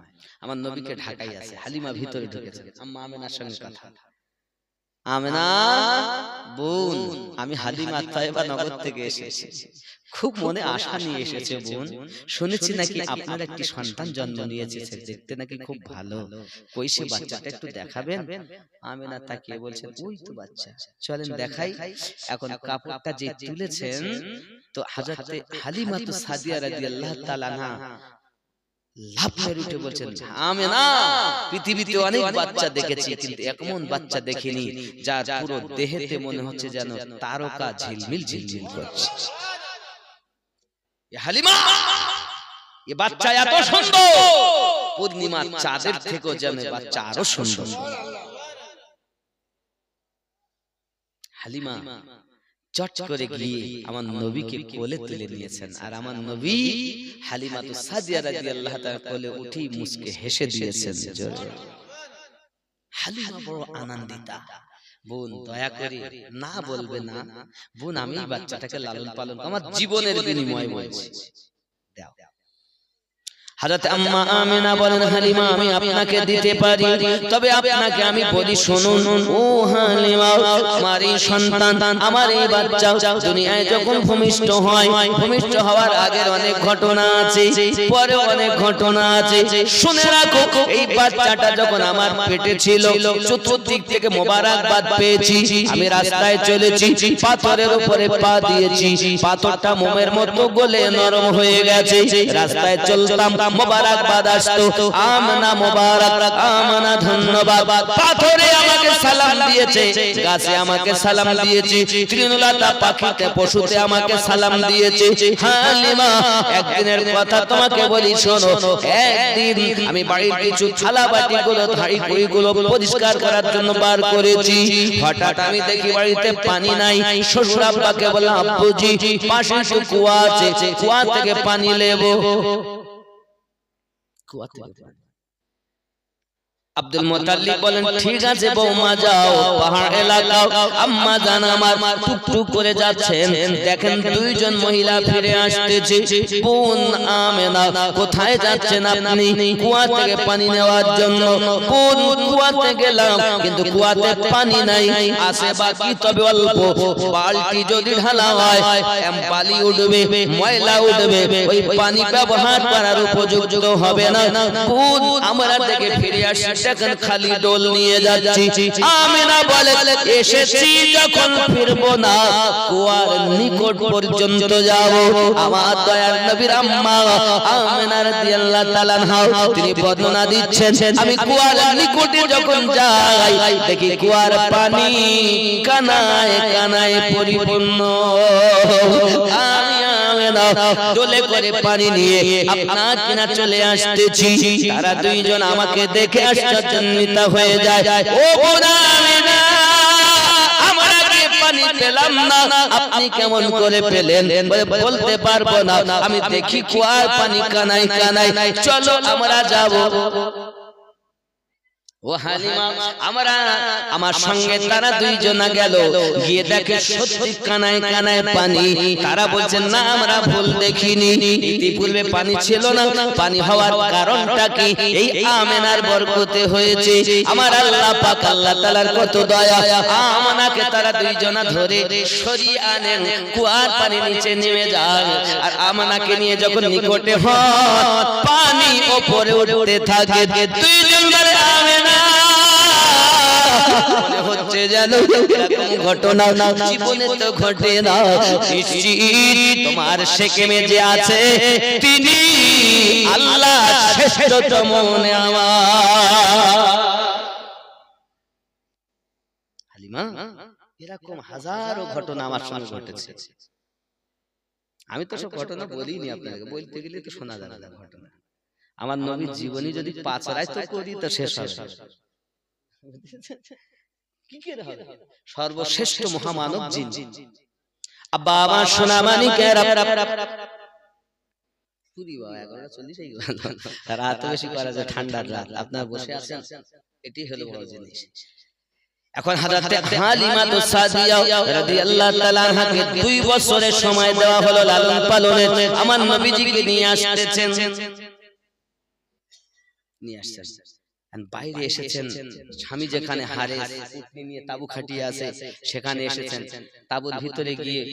আমার নবীকে ঢাকাই আছে, হালিমা ভিতরে ঢুকেছে। আম্মা আমেনার সঙ্গে কথা, আমেনা বোন, আমি হালিমা তয়বা নগর থেকে এসেছি, খুব মনে আশা নিয়ে এসেছে বোন। শুনেছি নাকি আপনার একটি সন্তান জন্ম নিয়েছে, দেখতে নাকি খুব ভালো, কই সে বাচ্চাটা একটু দেখাবেন? আমেনা তাকিয়ে বলছেন, ওই তো বাচ্চা, চলেন দেখাই। এখন কাপড়টা যে তুলেছেন, তো হযরতে হালিমাতুস সাদিয়া রাদিয়াল্লাহু তাআলা আনহা লাফ মেরে উঠে বলছেন, আমেনা, পৃথিবীতে অনেক বাচ্চা দেখেছি, কিন্তু এমন বাচ্চা দেখিনি যার পুরো দেহেতে মনে হচ্ছে যেন তারকা ঝিলমিল ঝিলমিল করছে। হালিমা, এই বাচ্চা এত সুন্দর, পূর্ণিমার চাঁদের থেকেও যেন বাচ্চা আরো সুন্দর। হালিমা চট করে গিয়ে আমার নবীকে কোলে তুলে নিয়েছেন, আর আমার নবী হালিমাতুস সাদিয়া রাদিয়াল্লাহু তাআলা কোলে উঠেই মুস্কে হেসে দিয়েছেন। হালিমা বড় আনন্দিতা। বোন দয়া করে না বলবে না, বোন আমি এই বাচ্চাটাকে লালন পালন আমার জীবনের বিনিময়ে বলছি, দাও। হযরত আম্মা আমিনা বলেন হালিমা আমি আপনাকে দিতে পারি, তবে আপনাকে আমি বলি শুনুন ও হালিমা, আমার এই সন্তান, আমার এই বাচ্চা দুনিয়ায় যখন ভূমিষ্ঠ হয়, ভূমিষ্ঠ হওয়ার আগের অনেক ঘটনা আছে, পরে অনেক ঘটনা আছে। শুনে রাখো, এই বাচ্চাটা যখন আমার পেটে ছিল, চতুর্দিক থেকে মোবারকবাদ পেয়েছি। আমি রাস্তায় চলেছি, পাথরের উপরে পা দিয়েছি, পাথরটা মোমের মতো গলে নরম হয়ে গেছে। রাস্তায় চলতাম, মোবারকবাদ আসতো, আমনা মোবারক, আমনা ধন্যবাদ। পাথরে আমাকে সালাম দিয়েছে, গাছে আমাকে সালাম দিয়েছে, তৃণলতা পাখিতে পশুতে আমাকে সালাম দিয়েছে। হালিমা একদিনের কথা তোমাকে বলি শোনো, একদিন আমি বাড়ির কিছু থালা বাটি গুলো, থাড়ি কুড়ি গুলো পরিষ্কার করার জন্য বার করেছি। হঠাৎ আমি দেখি বাড়িতে পানি নাই। শ্বশুর আব্বাকে বললাম আব্বুজি পাশে একটু কুয়া আছে, কুয়া থেকে পানি নেবো। আব্দুল মুত্তালিব বলেন ঠিক আছে বৌমা যাও, পাহাড় এলাকা। আম্মা জান আমার টুকটুক করে যাচ্ছেন, দেখেন দুইজন মহিলা ফিরে আসতেছে। বোন আমেনা কোথায় যাচ্ছেন আপনি? কুয়া থেকে পানি নেওয়ার জন্য। বোন কুয়াতে গেলাম, কিন্তু কুয়াতে পানি নাই, আছে বাকি তবে অল্প। বালতি যদি ঢালা হয় বালি উঠবে, ময়লা উঠবে, ওই পানি ব্যবহার করার উপযুক্ত হবে না। বোন আমরা থেকে ফিরে আসি, দেখেন খালি ডোল নিয়ে যাচ্ছি। আমিনা বলে এসেছি যখন ফিরবো না, কুয়ার নিকট পর্যন্ত যাব। আমার দয়ার নবীর আম্মা আমিনা রাদিয়াল্লাহু তাআলা আনহা তিনি বর্ণনা দিচ্ছেন, আমি কুয়ার নিকটে যখন যাই দেখি কুয়ার পানি কানায় কানায় পরিপূর্ণ। ডোলে করে পানি নিয়ে আপনার কিনা চলে আসতেছি। তারা দুইজন আমাকে দেখে আশ্চর্যান্বিত হয়ে যায়। ও বোনা আমিনা, আমরা কি পানি পেলাম না, আপনি কেমন করে পেলেন? বলতে পারবো না, আমি দেখি কুয়ার পানি কানায় কানায়, চলো আমরা যাব। ও হালিমা আমরা আমার সঙ্গে তারা দুইজনা গেল, গিয়ে দেখে সত্যি কানায় কানায় পানি। তারা বলছেন না আমরা ভুল দেখিনি, ইতিপূর্বে পানি ছিল না। পানি হওয়ার কারণটা কি? এই আমেনার বরকতে হয়েছে। আমার আল্লাহ পাক আল্লাহ তাআলার কত দয়া, আমানাকে তারা দুইজনা ধরে সরিয়ে আনেন, কুয়ার পানি নিচে নেমে যায়। আর আমানাকে নিয়ে যখন নিকটে হয়, পানি উপরে উঠতে থাকে। দুইজন বলে আমেনা মনে হচ্ছে যেন এরকম ঘটনা জীবনে তো ঘটে না। নিশ্চিত তোমার সেকেমে যে আছে তিনি আল্লাহ শ্রেষ্ঠতম নেওয়া। হালিমা এরকম হাজারো ঘটনা আমার সঙ্গে ঘটেছে। আমি তো সব ঘটনা বলিনি আপনাকে, বলতে গেলে তো শোনা যাবে না ঘটনা। আমার নবীর জীবনী যদি পাঁচরায় তো করি তো শেষ হবে। সর্বশ্রেষ্ঠ মহামানব যিনি। আব্বা আমার সোনা মানিকেরা, রাত বেশি করা যায়, ঠান্ডার রাত, আপনার বসে আছেন, এটি হলো বড় জিনিস। এখন হযরত হালিমা সাদিয়া রাদিয়াল্লাহু তাআলা আনহাকে 2 বছরের সময় দেওয়া হলো লালন পালনের। আমার নবীজিকে নিয়ে আসতেছেন, নিয়ে আসছেন, বাইরে এসেছেন। স্বামী যেখানে হারে উটনি নিয়ে তাবু খাটিয়ে আছে সেখানে এসেছেন। তাবুর ভিতরে গিয়ে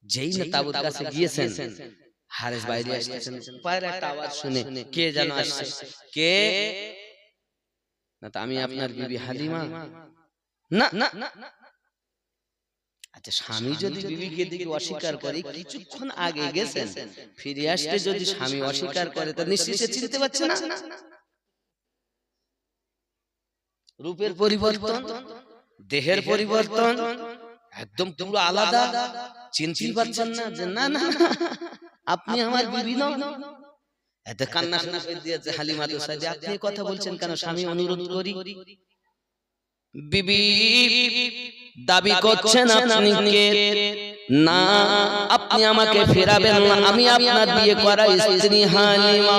যেই না তাবুর কাছে গিয়েছেন, হারেস বাইরে আসতেছেন, পায়ের একটা আওয়াজ শুনে কে যেন আসছে। কে? না তো আমি আপনার বিবি হালিমা। না না, আচ্ছা স্বামী যদি বিবিকে দিকে অস্বীকার করে, কিছুক্ষণ আগে গেছেন, ফিরে আসতে যদি স্বামী অস্বীকার করে তা নিশ্চয়ই চিনতে পারছে না। রূপের পরিবর্তন, দেহের পরিবর্তন, একদম পুরো আলাদা, চিনতেই পারছেন না যে না না আপনি আমার বিবি নন। এত কান্না শুনে দিয়েছে হালিমা সাদিয়া, আপনি কথা বলছেন কেন? স্বামী অনুরোধ করি। বিবি দাবি করছেন আপনি কে? না আপনি আমাকে ফেরাবেন না, আমি আপনার বিয়ে করা স্ত্রী হালিমা।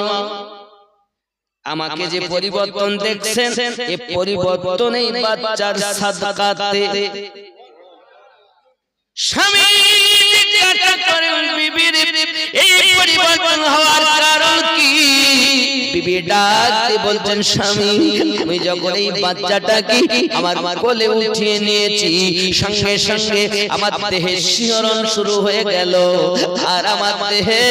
আমাকে যে পরিবর্তন দেখছেন, এই পরিবর্তনেই বাচ্চার সাদকাতে স্বামী জিজ্ঞাসা করেন বিবির, এই পরিবর্তন হওয়ার কারণ কি? বিবি ডাকতে বলছেন, স্বামী আমি যখন এই বাচ্চাটাকে আমার কোলে উঠিয়ে নিয়েছি, সঙ্গে সঙ্গে আমার দেহে শিহরণ শুরু হয়ে গেল, আর আমার দেহে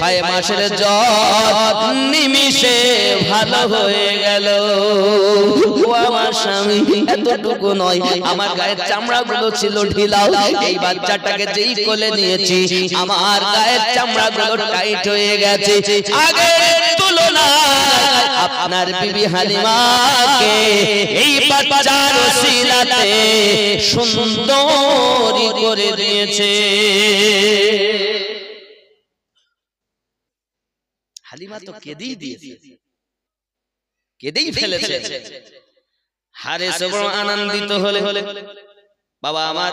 6 মাসের জ্বর নিমিষে ভালো হয়ে গেল। ও আমার স্বামী, এতটুকু নয়, আমার গায়ের চামড়াগুলো ছিল ঢিলাও, এই বাচ্চাটাকে যেই কোলে নিয়েছি আমার গায়ের চামড়াগুলো টাইট হয়ে গেছে। আগের তুলনায় আপনার বিবি হালিমাকে এই বাচ্চার ওসিলাতে সুন্দরী করে দিয়েছে। হালিমা তো কেঁদেই দিয়েছে, কেঁদেই ফেলেছে। হারেস বড় আনন্দিত হলে, বাবা আমার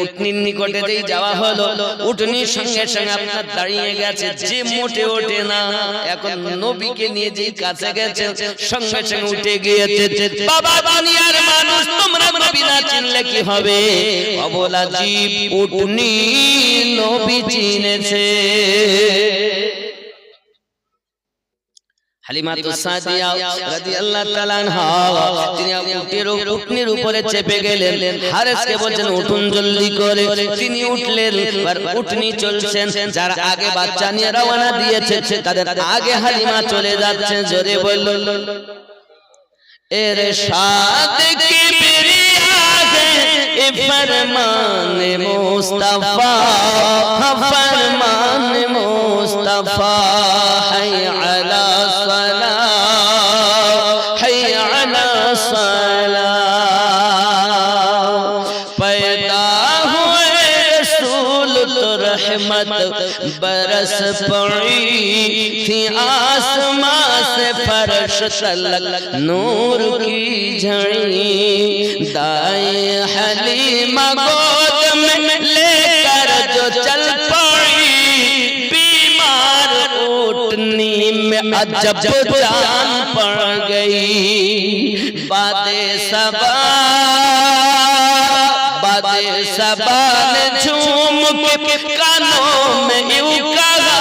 উটনির নিকটে যেই যাওয়া হলো, উটনির সঙ্গে সঙ্গে আপনার দাঁড়িয়ে গেছে যে মোটে ওঠে না, এখন নবীকে নিয়ে যেই কাছে গেছে সঙ্গে সঙ্গে উঠে গিয়েছে। বাবা দুনিয়ার মানুষ, তোমরা নবী না চিনলে কি হবে? অবলা জীব উটনি নবী চিনেছে। হালিমাতুস সাদিয়া রাদিয়াল্লাহু তাআলা আনহা তিনি উটনির উপরে চেপে গেলেন। হারেসকে বলছেন উঠুন জলদি করে। তিনি উঠলেন, আর উটনি চলছেন। যারা আগে বাচ্চা নিয়ে রওনা দিয়েছে তাদের আগে হালিমা চলে যাচ্ছে। জোরে বলল, ইরশাদ কি বিরিয়া হে এ ফরমানে মুস্তাফা, ফরমানে মুস্তাফা, হায় আলা बरस पड़ी थी आसमां से फर्श तलक नूर की झड़ी, दाएं हलीमा गोद में लेकर जो चल पड़ी, बीमार ऊँटनी में अजब जान पड़ गई। बादे सबा ने झूम के कानों में यूं कहा,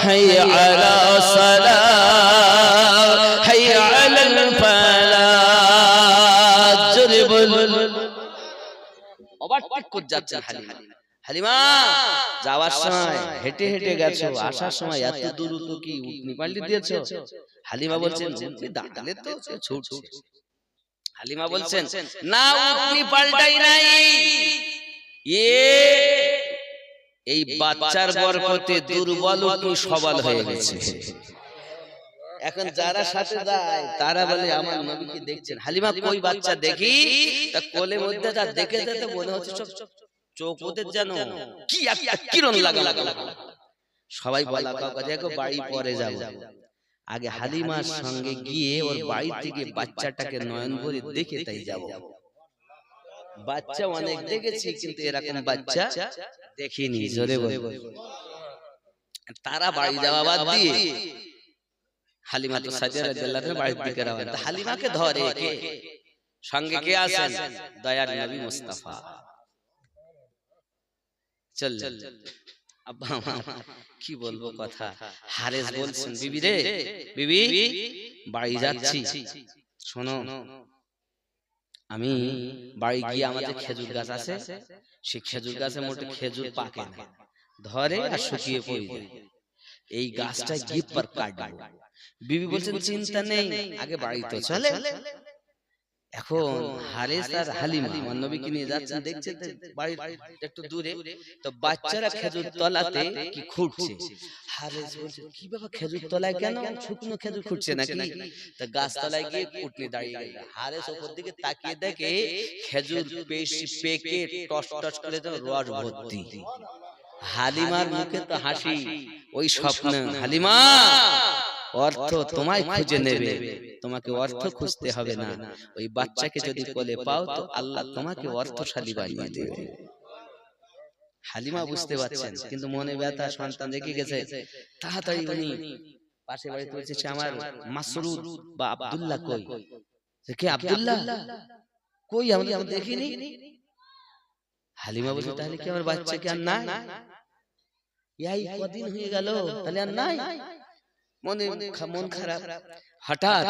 हैया अला सला, हैया अलल फलाह। जोरे बोल। ওভারটেক করে যাচ্ছে হালিমা। হালিমা যাওয়ার সময় হেঁটে হেঁটে গেছো, আসার সময় এত দ্রুত কি উটনি পাল্টে দিয়েছো? হালিমা বলছেন উটনি দাঁড়ালে তো ছুটছে। হালিমা বলছেন না, উটনি পাল্টাই নাই, এই বাচ্চার বরকতে দুর্বল উটনি সবল হয়ে গেছে। এখন যারা সাথে যায় তারা বলে আমার নবীকে দেখছেন। হালিমা কই বাচ্চা দেখি, তা কোলে মধ্যে যা দেখেছে তো মনে হচ্ছে সব চোখ ওদের যেন কি একটা কিরণ লাগা। সবাই বলা কাকা দেখো বাড়ি পরে যাবো, আগে হালিমার সঙ্গে গিয়ে ওর বাড়ি থেকে বাচ্চাটাকে নয়ন ভরে দেখে তাই যাব। বাচ্চা অনেক দেখেছি কিন্তু এরকম বাচ্চা দেখিনি। জোরে বলে। তারা বাড়ি যাওয়া বাদ দিয়ে হালিমাতুস সাদিয়া রাদিয়াল্লাহু আনহা বাড়ির দিকে রওনা। হালিমাকে ধরে কে? সঙ্গে কে আছেন? দয়ার নবী মুস্তাফা। চল আব্বা কি বলবো কথা। হারেস বলছেন বিবি রে, বিবি বাড়ি যাচ্ছি, শোনো আমি বাড়ি গিয়ে আমাদের খেজুর গাছ আছে, সেই খেজুর গাছে মোটে খেজুর পাকে না, ধরে আর শুকিয়ে পড়ে যায়, এই গাছটা গিয়ে পর কাটবো। বিবি বলছেন চিন্তা নেই, আগে বাড়ি তো চলে। এখন হারেস আর হালিমা আমার নবীকে নিয়ে যাচ্ছেন, দেখছে বাড়ির একটু দূরে তো বাচ্চারা খেজুর তলাতে কি খুঁটছে। হারেস বলছে কি বাবা খেজুর তলায় কেন? শুকনো খেজুর খুঁটছে নাকি? তা গাছ তলায় গিয়ে উটনি দাঁড়িয়ে গেল। হারেস ওপর দিকে তাকিয়ে দেখে খেজুর পেকে টস টস করে তো রস ভর্তি। হালিমার মুখে তো হাসি, ওই স্বপ্ন। হালিমা অর্থ তোমায় খুঁজে নেবে, তোমাকে অর্থ খুঁজতে হবে না। ওই বাচ্চাকে যদি কোলে পাও তো আল্লাহ তোমাকে অর্থশালী বানিয়ে দেবে। হালিমা বুঝতে পারছেন, কিন্তু মনে ব্যথা, সন্তান রেখে গেছে। তাড়াতাড়ি উনি পাশে বাড়িতে বলছে আমার মাসরুদ বা আব্দুল্লাহ কই? কে আব্দুল্লাহ? কই আমি দেখিনি। হালিমা বলছে তাহলে কি আমার বাচ্চা কি আর নাই? এই কদিন হয়ে গেল, তাহলে আর নাই। মন খারাপ, হঠাৎ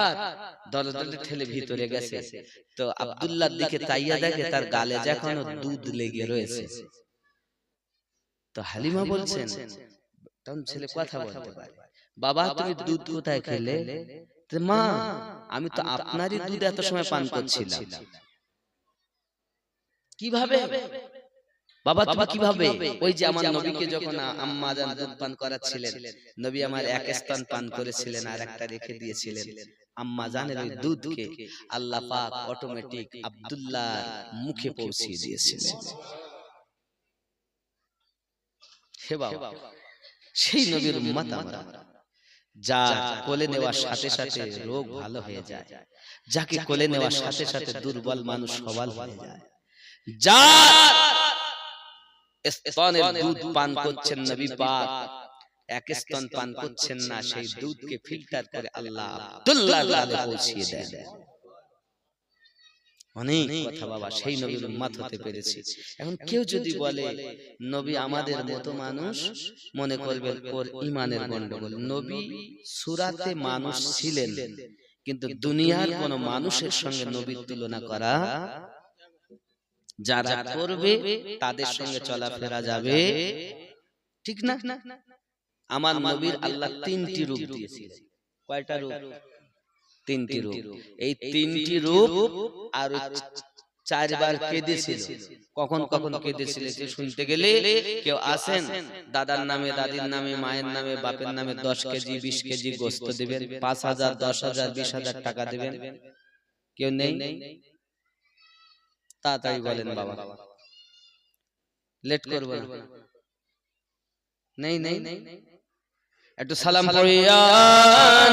দলে ঠেলে ভিতরে গেছে, তো আব্দুল্লাহর দিকে তাইয়া দেখে তার গালে যখন দুধ লেগে রয়েছে। তো হালিমা বলছেন, তখন ছেলে কথা বলতে পারে, বাবা তুমি দুধ কোথায় খেলে? মা আমি তো আপনারই দুধ এত সময় পান করছিলাম। কিভাবে বাবা তুমি কিভাবে? ওই যে আমার নবীকে যখন আম্মা জান দুধ পান করাচ্ছিলেন, নবী আমার এক স্তন পান করেছিলেন আর একটা রেখে দিয়েছিলেন। আম্মা জানের ওই দুধকে আল্লাহ পাক অটোমেটিক আব্দুল্লাহর মুখে পৌঁছিয়ে দিয়েছিলেন। হে বাবা, সেই নবীর উম্মত আমরা, যার কোলে নেওয়ার সাথে সাথে রোগ ভালো হয়ে যায়, যাকে কোলে নেওয়ার সাথে সাথে দুর্বল মানুষ সবল হয়ে যায়, যার স্তনের দুধ পান করছেন নবী পাক, এক স্তন পান করছেন না, সেই দুধকে ফিল্টার করে আল্লাহ আব্দুল্লাহর গালে পৌঁছিয়ে দেন। অনেক কথা বাবা, সেই নবীর উম্মত হতে পেরেছি। এখন কেউ যদি বলে নবী আমাদের মতো মানুষ, মনে করবেন ওর ঈমানের গন্ডগোল। নবী সূরাতে মানুষ ছিলেন, কিন্তু দুনিয়ার কোন মানুষের সঙ্গে নবীর তুলনা করা, যারা করবে তাদের সঙ্গে চলাফেরা যাবে ঠিক না। আমার নবীর আল্লাহ তিনটি রূপ দিয়েছিলেন। কয়টা রূপ? তিনটি রূপ। এই তিনটি রূপ আর চারবার কেঁদেছিল। কখন কখন কেঁদেছিল যে শুনতে গেলে কেউ আসেন, দাদার নামে, দাদির নামে, মায়ের নামে, বাপের নামে 10 কেজি 20 কেজি গোশত দিবেন, 5000 10,000 20,000 টাকা দিবেন। কেউ নেই? তাড়াতাড়ি বলেন বাবা, লেট করব না। নেই নেই, একটু সালাম পড়ি ইয়া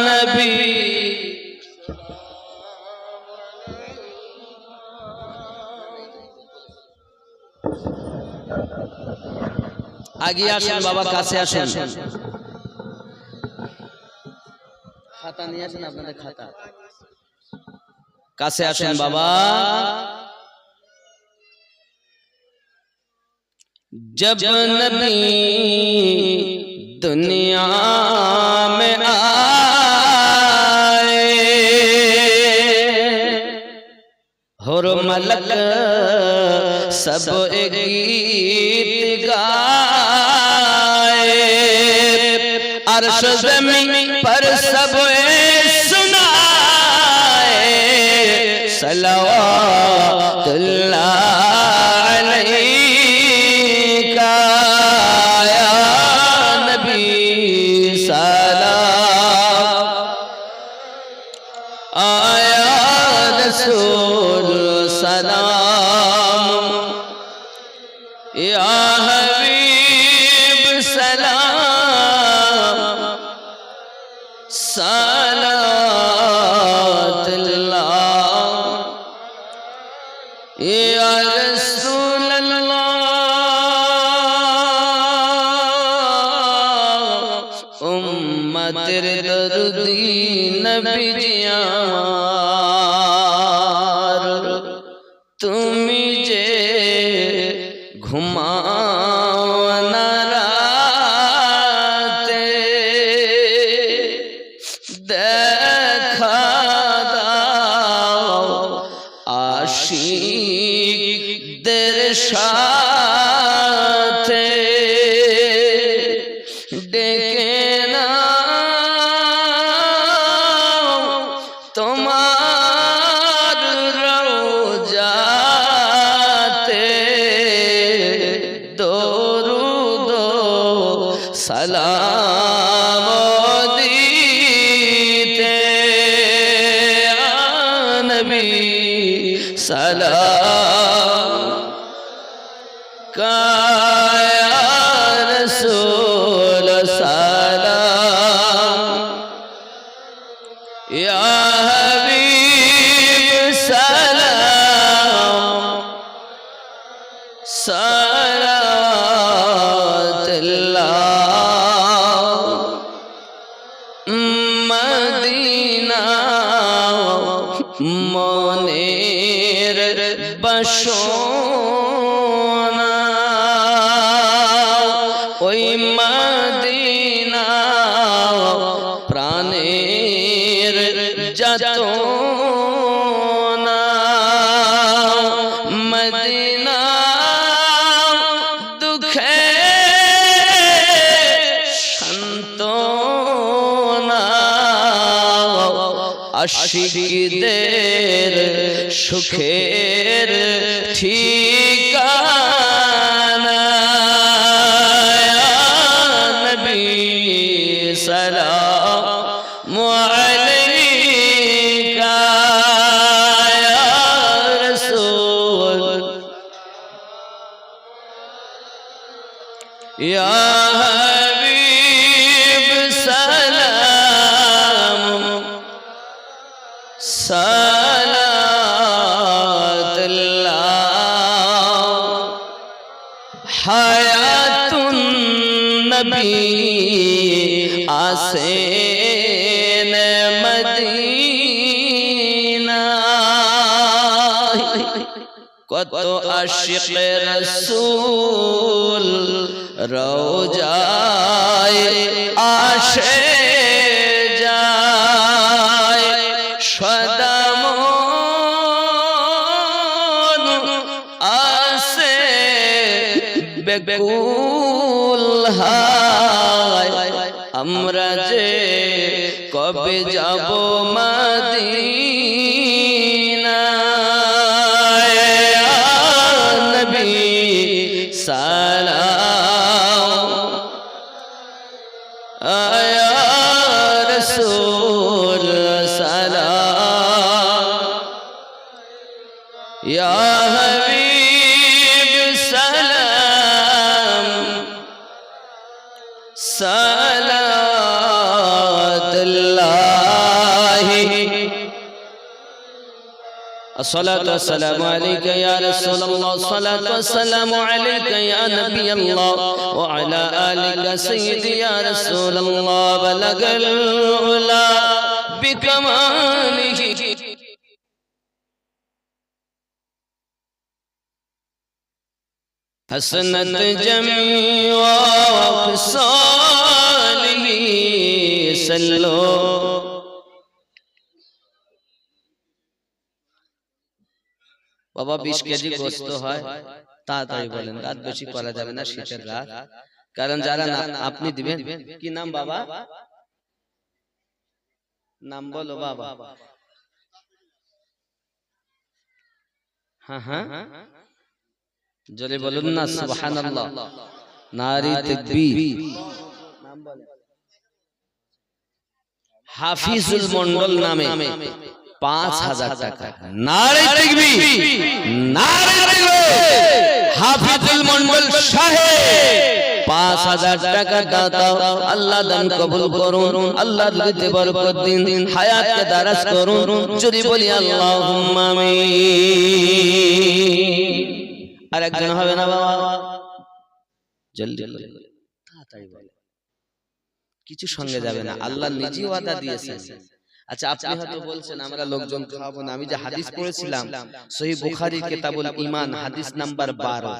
নবী। আগে আসুন বাবা, কাছে আসুন। খাতা নিয়ে আসুন, আপনাদের খাতা। কাছে আসুন বাবা। जब नबी दुनिया में आए, हुर मलक सब एक गीत गाए, अर्श ज़मीन पर सब सुनाए, सलावतुल्लाह सलाम या हबीब सलाम, सलावतुल्लाह या रसूल अल्लाह, उम्मतेर दर्दी नबी जिया তুমি যে ঘুমাও না রাতে, দেখা দাও আশিকদের সাথে, ডেকে নাও তোমার রওজাতে, দরুদ সালাম দিতে, নবী সালাম কায়া রসূল সালাম ইয়া হাবিব সালাম, সালাওয়াতুল্লাহ মদিনা মনের বাসনা, ওই যাতনা মদিনা দুঃখে সান্তনা আশিকদের সুখের ঠিকানা নবী সালাম আলাইকা ইয়া রাসূল ইয়া হাবিব সালাম সালাতুল্লাহ হায়াতুন নবী আসেন মদিনা কত আশিক রাসূল রওজায় আসে যায় সদা মন আসে বেকুল হায় আমরা যে কবে যাব মদিনা ইয়া নবী সালাম ইয়া রাসূল সালাম ইয়া হাবিব সালাম সালাতুল্লাহি الصلاة والسلام عليك يا رسول الله الصلاة والسلام عليك يا نبي الله وعلى آلك سيدي يا رسول الله بلغ العلا بكماله حسنت جميع وخصاله صلوا বাবা 20 কেজি গোশত হয় তাড়াতাড়ি বলেন রাত বেশি করা যাবে না শীতের রাত কারণ যারা আপনি দিবেন কি নাম বাবা নাম বলো বাবা হ্যাঁ হ্যাঁ জোরে বলুন না সুবহানাল্লাহ নারী তাকবীর নাম বলেন হাফিজুল মন্ডল নামে 5000 টাকা নারে তাকবীর নারে তাকবীর হাফিজুল মন্ডল সাহেব 5000 টাকা দাতা আল্লাহ দান কবুল করুন আল্লাহ দিতে বরকত দিন হায়াতকে দারাজ করুন যদি বলি আল্লাহুম্মা আমিন আর একজন হবে না বাবা জলদি তাড়াতাড়ি বলে কিছু সঙ্গে যাবে না আল্লাহ নিজেই ওয়াদা দিয়েছেন আচ্ছা আপনি হয়তো বলছেন আমরা লোকজন খাওয়াবো না আমি যে হাদিস পড়েছিলাম সহিহ বুখারীর কিতাবুল ঈমান হাদিস নাম্বার 12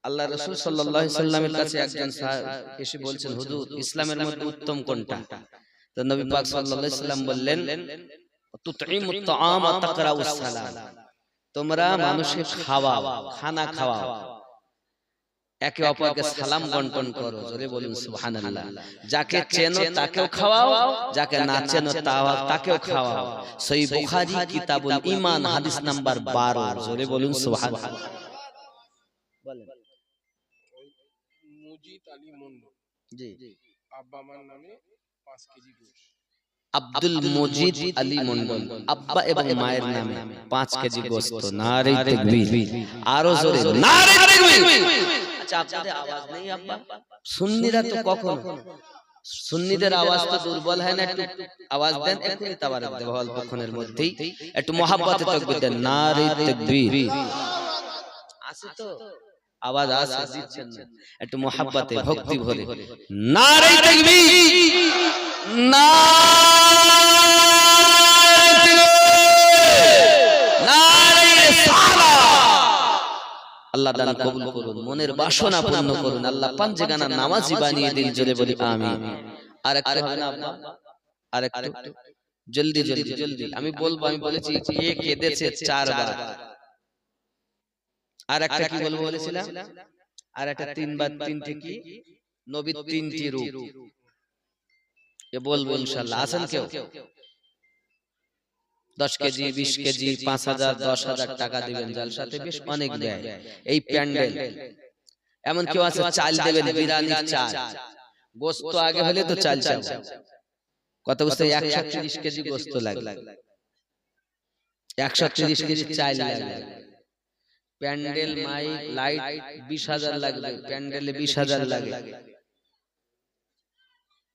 আল্লাহ রাসূল সাল্লাল্লাহু আলাইহি সাল্লামের কাছে একজন সাহাবী এসে বলছেন হুজুর ইসলামের মধ্যে উত্তম কোনটা তো নবী পাক সাল্লাল্লাহু আলাইহি সাল্লাম বললেন তুতঈমুত তাআম ওয়া তাকরাউস সালাম তোমরা মানুষকে খাওয়াও খানা খাওয়াও একে অপরকে সালাম বন্টন করো জোরে বলুন সুবহানাল্লাহ যাকে চেনো তাকেও খাওয়াও যাকে না চেনো তাকেও খাওয়াও সহিহ বুখারী কিতাবুল ঈমান হাদিস নাম্বার 12 জোরে বলুন সুবহানাল্লাহ বলেন মুজিদ আলী মন্ডল জি আব্বা আমার নামে 5 কেজি গোশত আব্দুল মজিদ আলী মন্ডল আব্বা এবং মায়ের নামে 5 কেজি গোশত নারে তাকবীর আরো জোরে নারে তাকবীর আচ্ছা আপনাদের আওয়াজ নেই আব্বা সুন্নিরা তো কখন সুন্নিদের আওয়াজ তো দুর্বল হয় না একটু আওয়াজ দেন এখনি তাবারক দেব অল্পক্ষণের মধ্যেই একটু মহব্বতে তাকবীর দেন নারে তাকবীর আছে তো আওয়াজ আসে দিচ্ছেন না একটু মহব্বতে ভক্তি ভরে নারে তাকবীর আল্লাহ দান কবুল করুন মনের বাসনা পূর্ণ করুন আল্লাহ পাঁচগানা নামাজি বানিয়ে দিন জোরে বলি আমিন আর একটা হবে না আব্বা আর একটা জলদি জলদি জলদি আমি বলবো। আমি বলেছি কে কেঁদেছে 4 বার, আর একটা কি বলবো বলেছিলাম, আর একটা 3 বার, 3টে কি নবীর 3টি রূপ এ বলবো ইনশাআল্লাহ। আছেন কেউ? 10 কেজি 20 কেজি 5000 10,000 টাকা দিবেন জালসাতে, বেশ অনেক ব্যয় এই প্যান্ডেল। এমন কেউ আছে চাল দেবেন, বিরিয়ানির চাল, গোশত আগে হলে তো চাল চাল কত বুঝতে 130 কেজি গোশত লাগে, 130 কেজি চাল লাগে, প্যান্ডেল মাইক লাইট 20,000 লাগবে, প্যান্ডেলে 20,000 লাগে।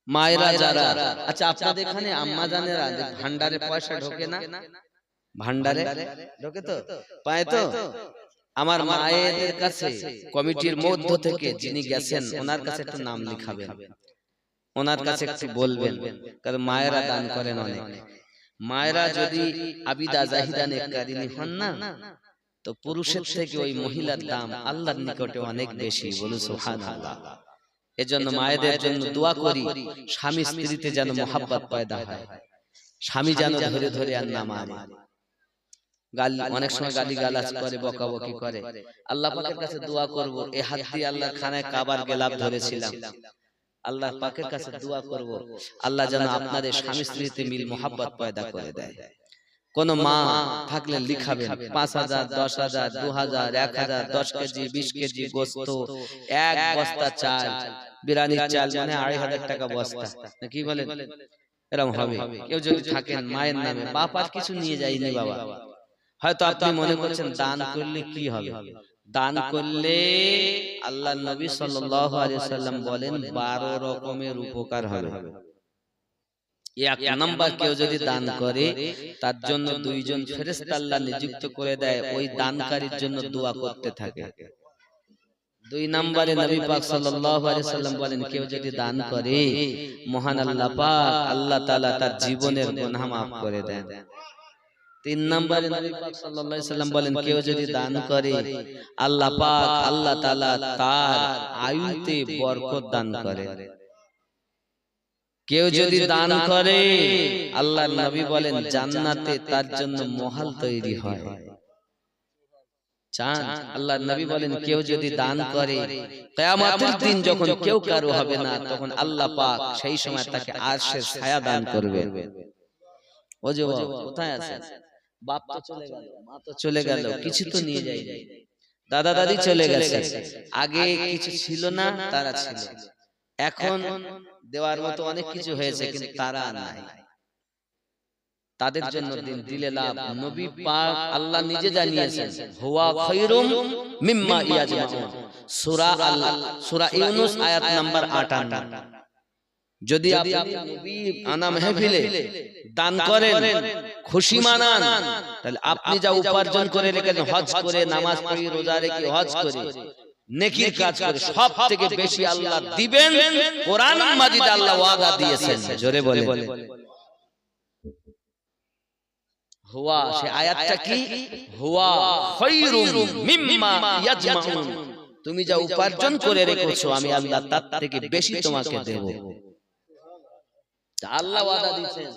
মায়েরা যারা, আচ্ছা আপনাদের এখানে আম্মা জানেরা ভান্ডারে পয়সা ঢোকে না? ভান্ডারে ঢোকে তো, পায় তো? আমার মায়েদের কাছে কমিটির মধ্য থেকে যিনি গেছেন ওনার কাছে একটু নাম লিখাবেন, ওনার কাছে একটু বলবেন, কারণ মায়েরা দান করেন অনেক। মায়েরা যদি আবিদা জাহিদা নেককারিনী হন না, তো পুরুষের থেকে ওই মহিলার দাম আল্লাহর নিকটে অনেক বেশি। বলুন সুবহানাল্লাহ। এজন্য মায়েদের জন্য দোয়া করি, স্বামী স্ত্রীতে যেন মহব্বত পয়দা হয়, স্বামী যেন ধরে ধরে আর না মারে, গালি অনেক সময় গালি গালাজ করে, বকাবকি করে। আল্লাহ পাকের কাছে দোয়া করব, এই হাত দিয়ে আল্লাহর খানায় কাবার গেলাপ ধরেছিলাম, আল্লাহ পাকের কাছে দোয়া করব আল্লাহ যেন আপনাদের স্বামী স্ত্রীতে মিল মহব্বত পয়দা করে দেয়। কোন মা থাকলে লিখাবেন 5,000 10,000 2,000 1,000 10 কেজি 20 কেজি গোশত, এক বস্তা চাল, বিরিয়ানির চাল মানে 2,500 টাকা বস্তা, কি বলেন? এরকম হবে। কেউ যদি থাকেন মায়ের নামে, বাপ আর কিছু নিয়ে যায়নি বাবা। হয়তো আপনি মনে করছেন দান করলে কি হবে, দান করলে আল্লাহর নবী সাল্লাল্লাহু আলাইহি ওয়াসাল্লাম বলেন 12 রকমের উপকার হবে। এক নাম্বার, কেউ যদি দান করে তার জন্য 2 জন ফেরেশতা আল্লাহ নিযুক্ত করে দেয়, ওই দানকারীর জন্য দোয়া করতে থাকে। 2 নম্বরে নবী পাক সাল্লাল্লাহু আলাইহি ওয়াসাল্লাম বলেন, কেউ যদি দান করে মহান আল্লাহ পাক আল্লাহ তাআলা তার জীবনের গুনাহ maaf করে দেন। 3 নম্বরে নবী পাক সাল্লাল্লাহু আলাইহি ওয়াসাল্লাম বলেন, কেউ যদি দান করে আল্লাহ পাক আল্লাহ তাআলা তার আয়ুতে বরকত দান করে। কেউ যদি দান করে আল্লাহর নবী বলেন জান্নাতে তার জন্য মহল তৈরি হয়। চান আল্লাহর নবী বলেন, কেউ যদি দান করে কিয়ামতের দিন যখন কেউ কারো হবে না, তখন আল্লাহ পাক সেই সময় তাকে আরশের ছায়া দান করবে। ও যে কোথায় আছেন? বাপ তো চলে গেল, মা তো চলে গেল, কিছু তো নিয়ে যায়নি, দাদা দাদি চলে গেছে, আগে কিছু ছিল না, তারা ছিল, এখন দেওয়ার মতো অনেক কিছু হয়েছে, কিন্তু তারা নাই। তাদের জন্য দিন দিলে লাভ। নবী পাক আল্লাহ নিজে জানিয়েছেন, হুয়া খায়রুম মিম্মা ইয়াজমাউন, সূরা ইউনূস আয়াত নাম্বার 58। যদি আপনি নবী আনা মাহফিলে দান করেন, খুশি মানান, তাহলে আপনি যা উপার্জন করে রেখেছেন, হজ করে, নামাজ পড়ে, রোজা রেখে, হজ করে, নেকির কাজ করে, সব থেকে বেশি আল্লাহ দিবেন। কোরআন মাজিদে আল্লাহ ওয়াদা দিয়েছেন, জোরে বলে হুয়া, সে আয়াতটা কি? হুয়া খায়রুম মিম্মা ইয়াজমাউন, তুমি যা উপার্জন করে রেখেছো আমি আল্লাহ তার থেকে বেশি তোমাকে দেব। আল্লাহ ওয়াদা দিয়েছেন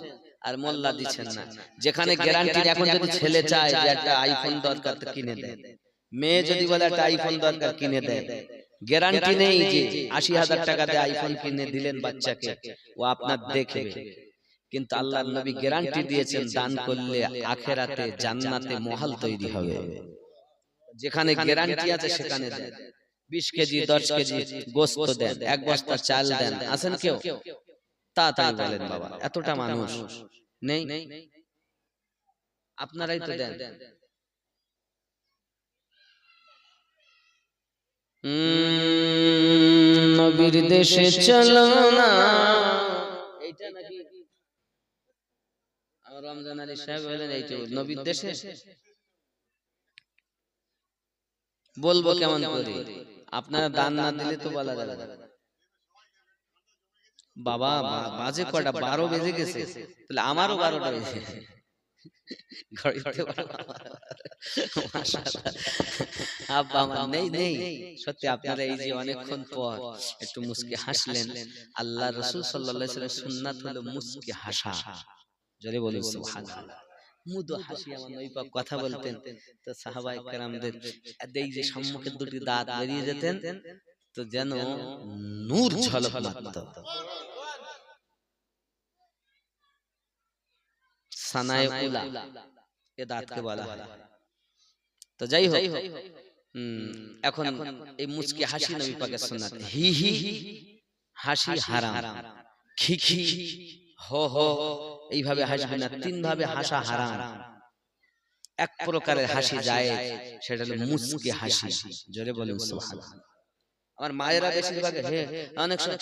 আর মোল্লা দিচ্ছেন না। যেখানে গ্যারান্টি, এখন যদি ছেলে চায় যে একটা আইফোন দরকার তো কিনে দেয়, মেয়ে যদি বলে একটা আইফোন দরকার কিনে দেয়, গ্যারান্টি নেই যে 80,000 টাকা দিয়ে আইফোন কিনে দিলেন বাচ্চাকে, ও আপনার দেখবে। কিন্তু আল্লাহর নবী গ্যারান্টি দিয়েছেন, দান করলে আখিরাতে জান্নাতে মহল তৈরি হবে। যেখানে গ্যারান্টি আছে সেখানে দেন। 20 কেজি 10 কেজি গোশত দেন, এক বস্তা চাল দেন। আছেন কেউ? তাড়াতাড়ি বলেন বাবা, এতটা মানুষ নেই, আপনারাই তো দেন। নবীর দেশে চলো না, এইটা নাকি রমজান আলী সাহেব বলেন, এইটা নবীর দেশে বলবো কেমন করে? আপনারা দান না দিলে তো বলা যাবে না। বাবা বাজে কটা? 12 বেজে গেছে, তাহলে আমারও 12টা বেজে নেই। সত্যি আপনারা এই যে অনেকক্ষণ পর একটু মুস্কি হাসলেন, আল্লাহ রাসূল সাল্লাল্লাহু আলাইহি ওয়াসাল্লামের সুন্নাত হলো মুস্কি হাসা। জোরে বলুন সুবহানাল্লাহ। মুদো হাসি আমার নবী পাক কথা বলতেন তো সাহাবায়ে কেরামদের এই যে সম্মুখের দুটি দাঁত বেরিয়ে যেতেন তো যেন নূর ঝলক মারত। সানায়ে উলা এ দাঁতকে বলা হয়। তো যাই হোক, এখন এই মুচকি হাসি নবী পাকের সুন্নাত। হি হি হাসি হারাম, খি খি হো হো এইভাবে হাসবে না, তিন ভাবে হাসা হারাম। এক প্রকারের হাসি যায়, সেটা হলো মুচকি হাসি। জোরে বলুন সুবহানাল্লাহ। আমার মায়েরা বেশিরভাগ হে অনেক সময়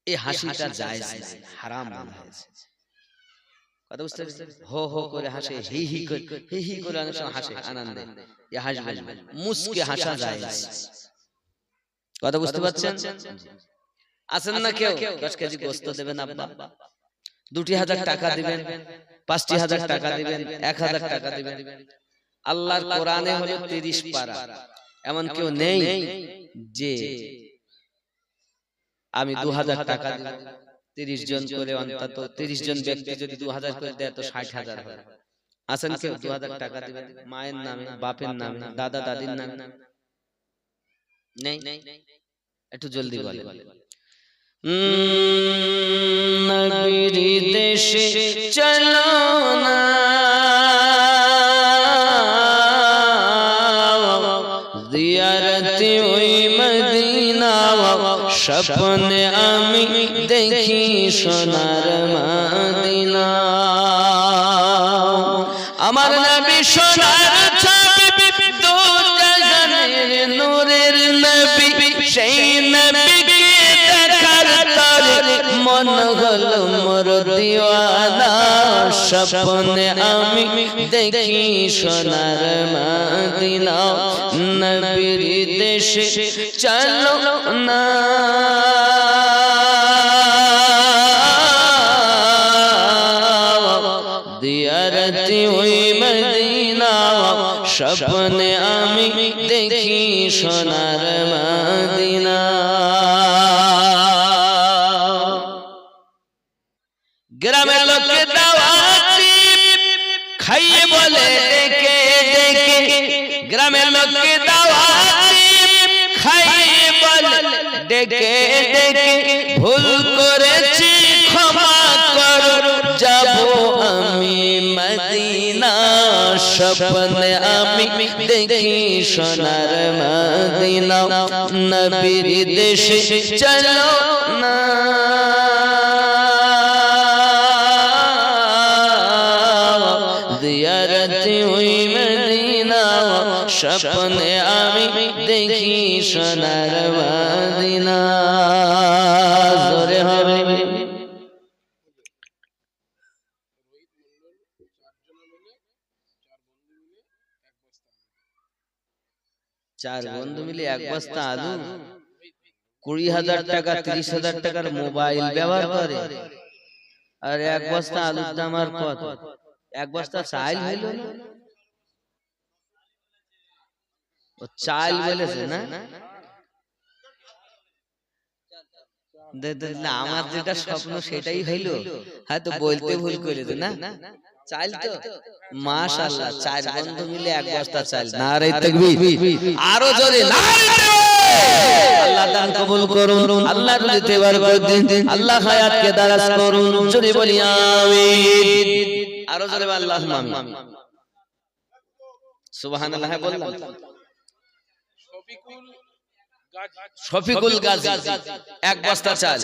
এই হাসিটা জায়েজ নাই, হারাম মনে হয়েছে। কথা বুঝতে পারছেন? হো হো করে হাসে, হি হি করে অনেক সময় হাসে আনন্দে, এ হাসবে না, মুচকি হাসা জায়েজ। কথা বুঝতে পারছেন? আছেন না কেউ 10 কেজি গোশত দেবেন আব্বা, 2000 টাকা দিবেন, 5000 টাকা দিবেন, 1000 টাকা দিবেন। আল্লাহর কোরআনে হলো 30 পারা। এমন কেউ নেই যে আমি 2000 টাকা দিব, 30 জন করে অন্তত 30 জন ব্যক্তি যদি 2000 করে দেয় তো 60,000 হয়। আছেন কেউ 2000 টাকা দিবেন মায়ের নামে, বাপের নামে, দাদা দাদির নামে? নেই। একটু জলদি বলেন। নবীর দেশে চলো না, জিয়ারতে ওই মদিনা, স্বপ্নে আমি দেখি সোনার মদিনা। আমার নবী সোনার ছবি, দু জাহানের নূরের নবী, সেই নবীকে দেখার তরে মন হলো মোর দিওয়ানা। স্বপ্নে আমি দেখি সোনার মদিনা, নবীর দেশে চলো না, জিয়ারতে ওই মদিনা, স্বপ্নে আমি দেখি সোনার মদিনা। গ্রামের লোকে দাওয়াতি খাইয়ে বলে ডেকে ডেকে, গ্রামের লোকে দাওয়াতি খাইয়ে বলে ডেকে ডেকে, ভুল করেছি ক্ষমা করো, যাব আমি মদিনা। স্বপ্নে আমি দেখি সোনার মদিনা, নবীর দেশে চলো না, জিয়ারতে ওই মদিনা, স্বপ্নে আমি দেখি সোনার মদিনা। জোরে হবে। চার বন্ধু মিলে এক বস্তা আলু, 20,000 টাকা 30,000 টাকার মোবাইল ব্যবহার করে, আর এক বস্তা আলুর দাম আর কত? এক বস্তা চাল হইল না? ও চাল বলেছে না? আমার যেটা স্বপ্ন সেটাই হইল, হয়তো বলতে ভুল করেছে না? চাল তো মাশাআল্লাহ, চার বন্ধু মিলে এক বস্তা চাল। নারে তাকবীর, আরো জোরে নারে তাকবীর। আল্লাহ দান কবুল করুন, আল্লাহ রুজিতে বরকত দিন, আল্লাহ হায়াতকে দারাজ করুন। জোরে বলি আমিন। আরো জোরে আল্লাহুম্মা আমিন। সুবহানাল্লাহ বললাম। শফিকুল গাজী এক বস্তা চাল,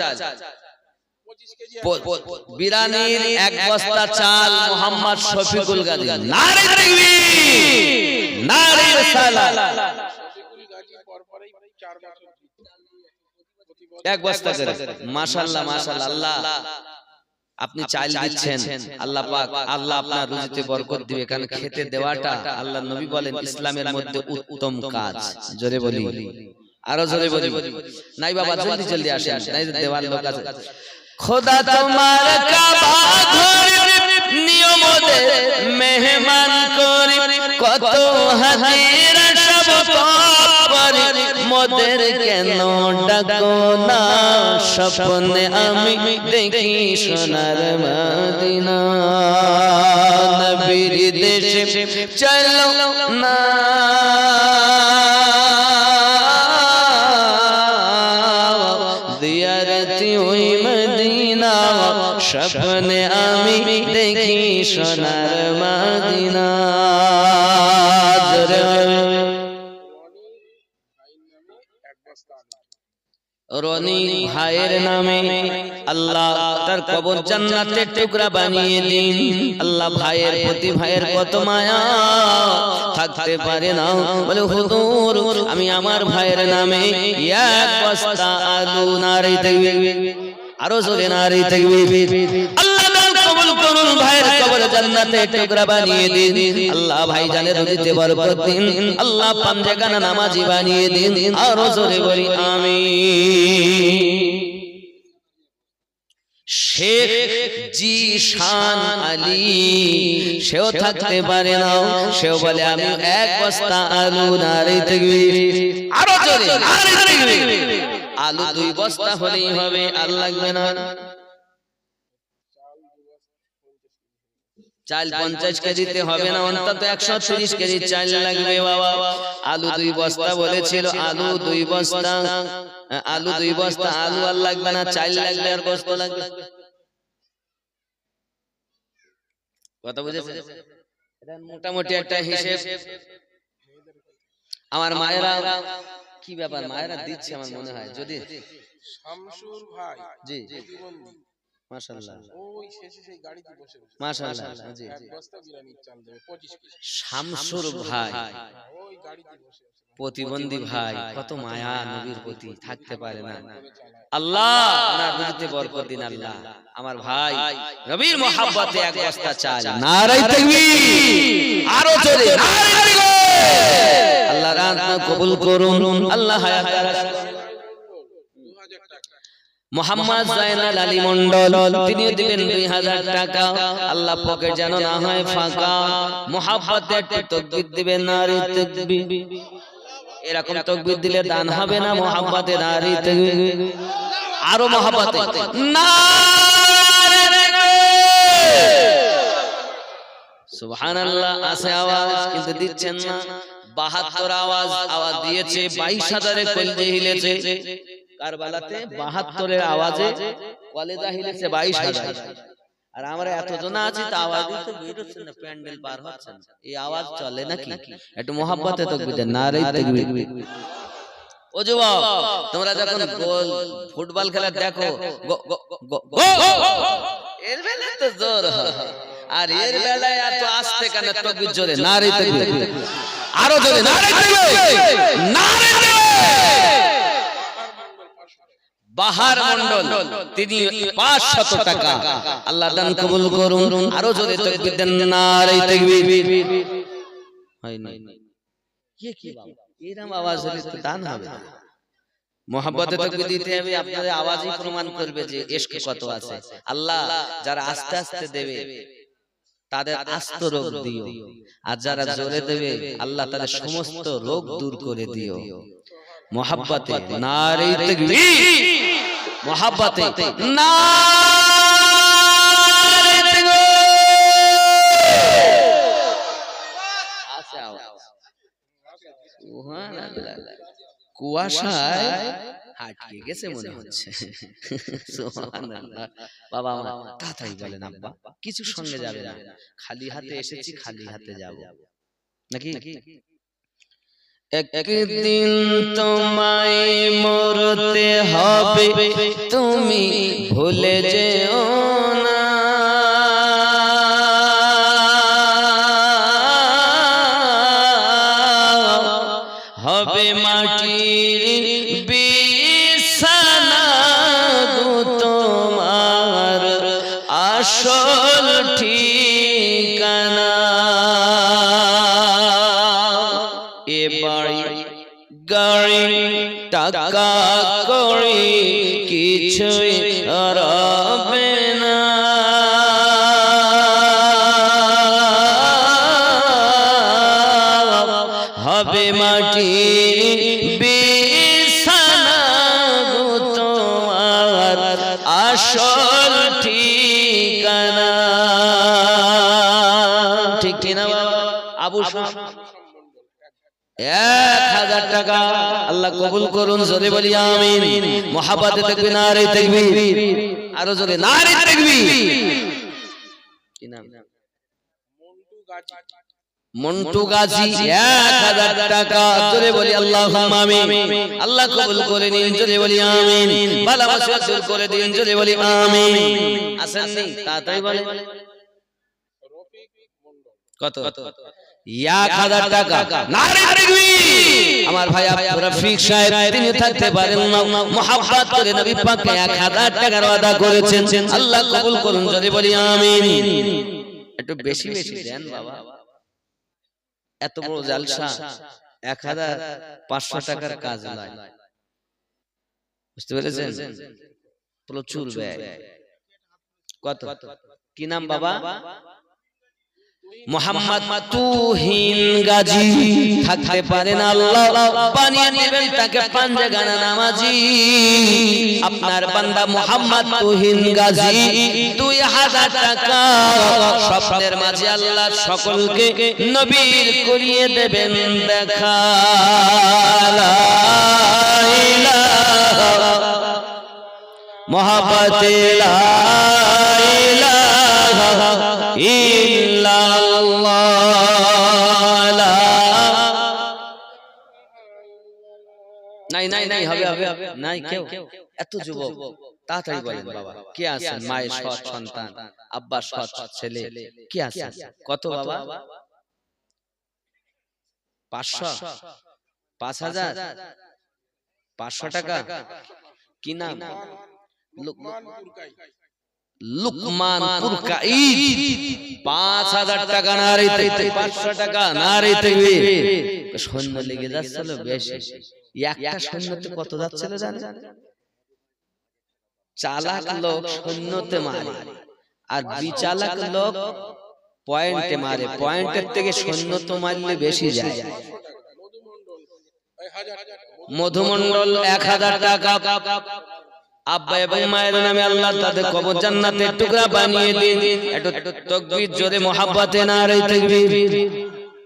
বিরানির এক বস্তা চাল, মোহাম্মদ শফিকুল গাজী। নারে তাকবীর, নারে রিসালাত। এক বস্তা করে, মাশাআল্লাহ মাশাআল্লাহ। আল্লাহ আপনি চাল দিচ্ছেন, আল্লাহ পাক আল্লাহ আপনার রুজিতে বরকত দিবে, কারণ খেতে দেওয়াটা আল্লাহর নবী বলেন ইসলামের মধ্যে উত্তম কাজ। জোরে বলি, আরো জোরে বলি। নাই বাবা জলদি জলদি আসেন, নাই দেওয়ার লোক আছে। খোদা তোমার কাবা ঘর নিয়মতে মেহমান করি, কত হাজিরা সব তৎপরে মোদের কেন ডাকো না স্বপ্নে আমি দেখি সোনার মদিনা নবীর দেশে চলো না জিয়ারতি ওই মদিনা স্বপ্নে আমি দেখি সোনার মদিনা রনি ভাইয়ের নামে আল্লাহ তার কবর জান্নাতের টুকরা বানিয়ে দিন আল্লাহ ভাইয়ের প্রতি ভাইয়ের কত মায়া থাকতে পারে না বলে হুজুর আমি আমার ভাইয়ের নামে এক বস্তা আলু নারী তাকবীর আরো জোরে নারী তাকবীর আল্লাহ কবুল করুন ভাইয়ের কবর জান্নাতে টুকরা বানিয়ে দিন আল্লাহ ভাইজানের রুজিতে বরকত দিন আল্লাহ পাঞ্জেগানা নামাজি বানিয়ে দিন আরো জোরে বলি আমিন শেখ জিশান আলী সেও থাকতে পারে না সেও বলে আমি এক বস্তা আলু নারী তাকবীর আরো জোরে নারী তাকবীর আলু 2 বস্তা হলেই হবে আর লাগবে না চাল 50 কেজিতে হবে না অন্তত 130 কেজি চাল লাগবে বাবা আলু 2 বস্তা বলেছিল আলু 2 বস্তা আলু আর লাগবে না চাল লাগবে আর বস্তা লাগবে কথা বুঝেছেন এটা মোটামুটি একটা হিসাব আমার মায়েরা কি ব্যাপার মায়েরা দিচ্ছে আমার মনে হয় যদি শামসুর ভাই জি প্রতিবন্ধী মাশাআল্লাহ ওই শেষে সেই গাড়িতে বসে মাশাআল্লাহ জি এক বস্তা বিরিয়ানি চাল দেবে 25 কেজি শামসুর ভাই ওই গাড়িতে বসে প্রতিবন্ধী ভাই কত মায়া নবীর প্রতি থাকতে পারে না আল্লাহ না রুজিতে বরকত দিন আল্লাহ আমার ভাই নবীর মহব্বতে এক বস্তা চাল নারে তাকবীর আরো জোরে নারে তাকবীর আল্লাহ রাত কবুল করুন আল্লাহ হায়াত মোহাম্মদ জাইনাল আলী মন্ডল তিনি দিবেন 2000 টাকা আল্লাহ পকেট যেন না হয় ফাঁকা মহব্বতে একটু তাকবীর দিবেন নারে তাকবীর এরকম তাকবীর দিলে দান হবে না মহব্বতে নারে তাকবীর আরো মহব্বতে নারে তাকবীর সুবহানাল্লাহ আছে আওয়াজ কিন্তু দিচ্ছেন না 72 আওয়াজ দিয়েছে 22000 এ কলজে হিলেছে কারবালাতে 72 এর আওয়াজে কলেজা হিলেছে 22000 আর আমরা এতজন আছি তা আওয়াজ দিতে বেরোচ্ছে না প্যান্ডেল পার হচ্ছে না এই আওয়াজ চলে নাকি একটু মহব্বতে তাকবীর দেন নারে তাকবীর ও যুবক তোমরা যখন গোল ফুটবল খেলা দেখো এর বেলায় তো জোর হয় আর এর বেলায় এত আস্তে কেন তাকবীর জোরে নারে তাকবীর আরো জোরে নারে তাকবীর নারে বাহার মন্ডল তিনি 500 টাকা আল্লাহ দান কবুল করুন আরো জোরে তাকবীর দেন নারে তাকবীর হয় না ये কি বাবা এরকম আওয়াজ হলে তো দান হবে না মোহাব্বতে তাকবীর দিতে হবে আপনাদের আওয়াজই প্রমাণ করবে যে ইশক কত আছে আল্লাহ যারা আস্তে আস্তে দেবে তাদের আস্ত রোগ দিও আর যারা জোরে দেবে আল্লাহ তাদের সমস্ত রোগ দূর করে দিও মোহাব্বতে নারে তাকবীর মোহাব্বতে নারে তাকবীর আছে আওয়াজ সুবহানাল্লাহ কুয়াশায় আটকে গেছে মনে হচ্ছে সুবহানাল্লাহ বাবা মা তাড়াতাড়ি বলেন আব্বা কিছু সঙ্গে যাবে না খালি হাতে এসেছি খালি হাতে যাব নাকি একদিন তোমায় মরতে হবে তুমি ভুলে যেও না হবে মাটির বিছানা গো তোমার আসল ঠিকানা এ বাড়ি গাড়ি টাকা কড়ি কিছুই রবে না হবে মাটি আসল ঠিকানা। ঠিক কিনা বাবা? আবু শাম 1000 টাকা। আল্লাহ কবুল করুন, জোরে বলি আমিন। মুহাব্বতে তাকবীর, নারে তাকবীর, আরো জোরে নারে তাকবীর। কি নাম? মন্টু গাজী 1000 টাকা। জোরে বলি আল্লাহুম্মা আমিন। আল্লাহ কবুল করে নিন, জোরে বলি আমিন। ভালো মুসিবত দূর করে দিন, জোরে বলি আমিন। আসেননি তাড়াতাড়ি বলে কত? 1000 টাকা। নারে তাকবীর। আমার ভাই আব্দুর রফিক সাহেব তিনি থাকতে পারেন না, মুহাব্বত করে নবী পাককে 1000 টাকার ওয়াদা করেছেন। আল্লাহ কবুল করুন, জোরে বলি আমিন। একটু বেশি বেশি দেন বাবা, এত বড় জালসা 1500 টাকার কাজ নয়, বুঝতে পেরেছেন? প্রচুর ব্যয়। কত? কি নাম বাবা? মোহাম্মদ তুহিন গাজী থাকতে পারেন, আল্লাহ বানিয়ে নেবেন তাকে পাঞ্জেগানা নামাজি। আপনার বান্দা মোহাম্মদ তুহিন গাজী 2000 টাকা। স্বপ্নের মাঝে আল্লাহ সকলকে নবীর করিয়ে দেবেন দেখা। লা ইলাহা মোহাব্বতে লা ইলাহা ইল্লাল্লাহ। নাই নাই নাই, হবে হবে নাই। কেউ এত যুবক তাড়াতাড়ি বলেন বাবা, কে আছেন? মায়ের সৎ সন্তান, আব্বা সৎ ছেলে, কে আছেন? কত বাবা? 500, 5000, 500 টাকা। কি নাম? লুকমান পুরকাই 5000 টাকা। নারে তাকবীর। 500 টাকা। নারে তাকবীর। সৈন্য লেগে যাচ্ছিল বেশি। একটা সৈন্যতে কত যাচ্ছিল জানেন? চালাক লোক সৈন্যতে মারে আর বিচালাক লোক পয়েন্টে মারে। পয়েন্টের থেকে সৈন্য তো মারলে বেশি যায়। মধুমন্ডল 1000 টাকা। আব্বা এবং মায়ের নামে আল্লাহ তাদের কবর জান্নাতের টুকরা বানিয়ে দিন। একটু তাকবীর জোরে মুহাব্বতে নারে তাকবীর।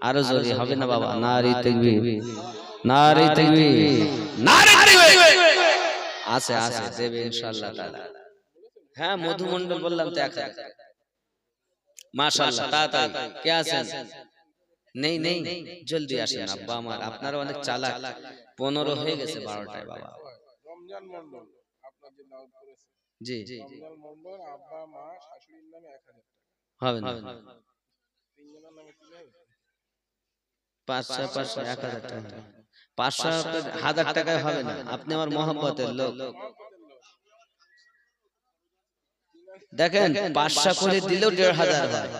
আরো জোরে হবে না বাবা? নারে তাকবীর, নারে তাকবীর, নারে তাকবীর। আছে আছে, দেবে ইনশাআল্লাহ তাআলা। হ্যাঁ মধুমন্ডল বললাম তো 1000। মাশাআল্লাহ। তাড়াতাড়ি কে আছেন? নেই নেই, জলদি আসেন আব্বা আমার, আপনারা অনেক চালাক। 15 হয়ে গেছে, 12টায় বাবা। রমজান মন্ডল আপনাদের নাম করেছে। জি জি, রমজান মন্ডল আব্বা মা শাশুড়ির নামে 1000 টাকা। হবে না। তিনজনের নামে কি হবে? 500 500 1000 টাকা। 500 1000 টাকায় হবে না। আপনি আমার মহব্বতের লোক। দেখেন 500 করে দিলেও 1500 হয়।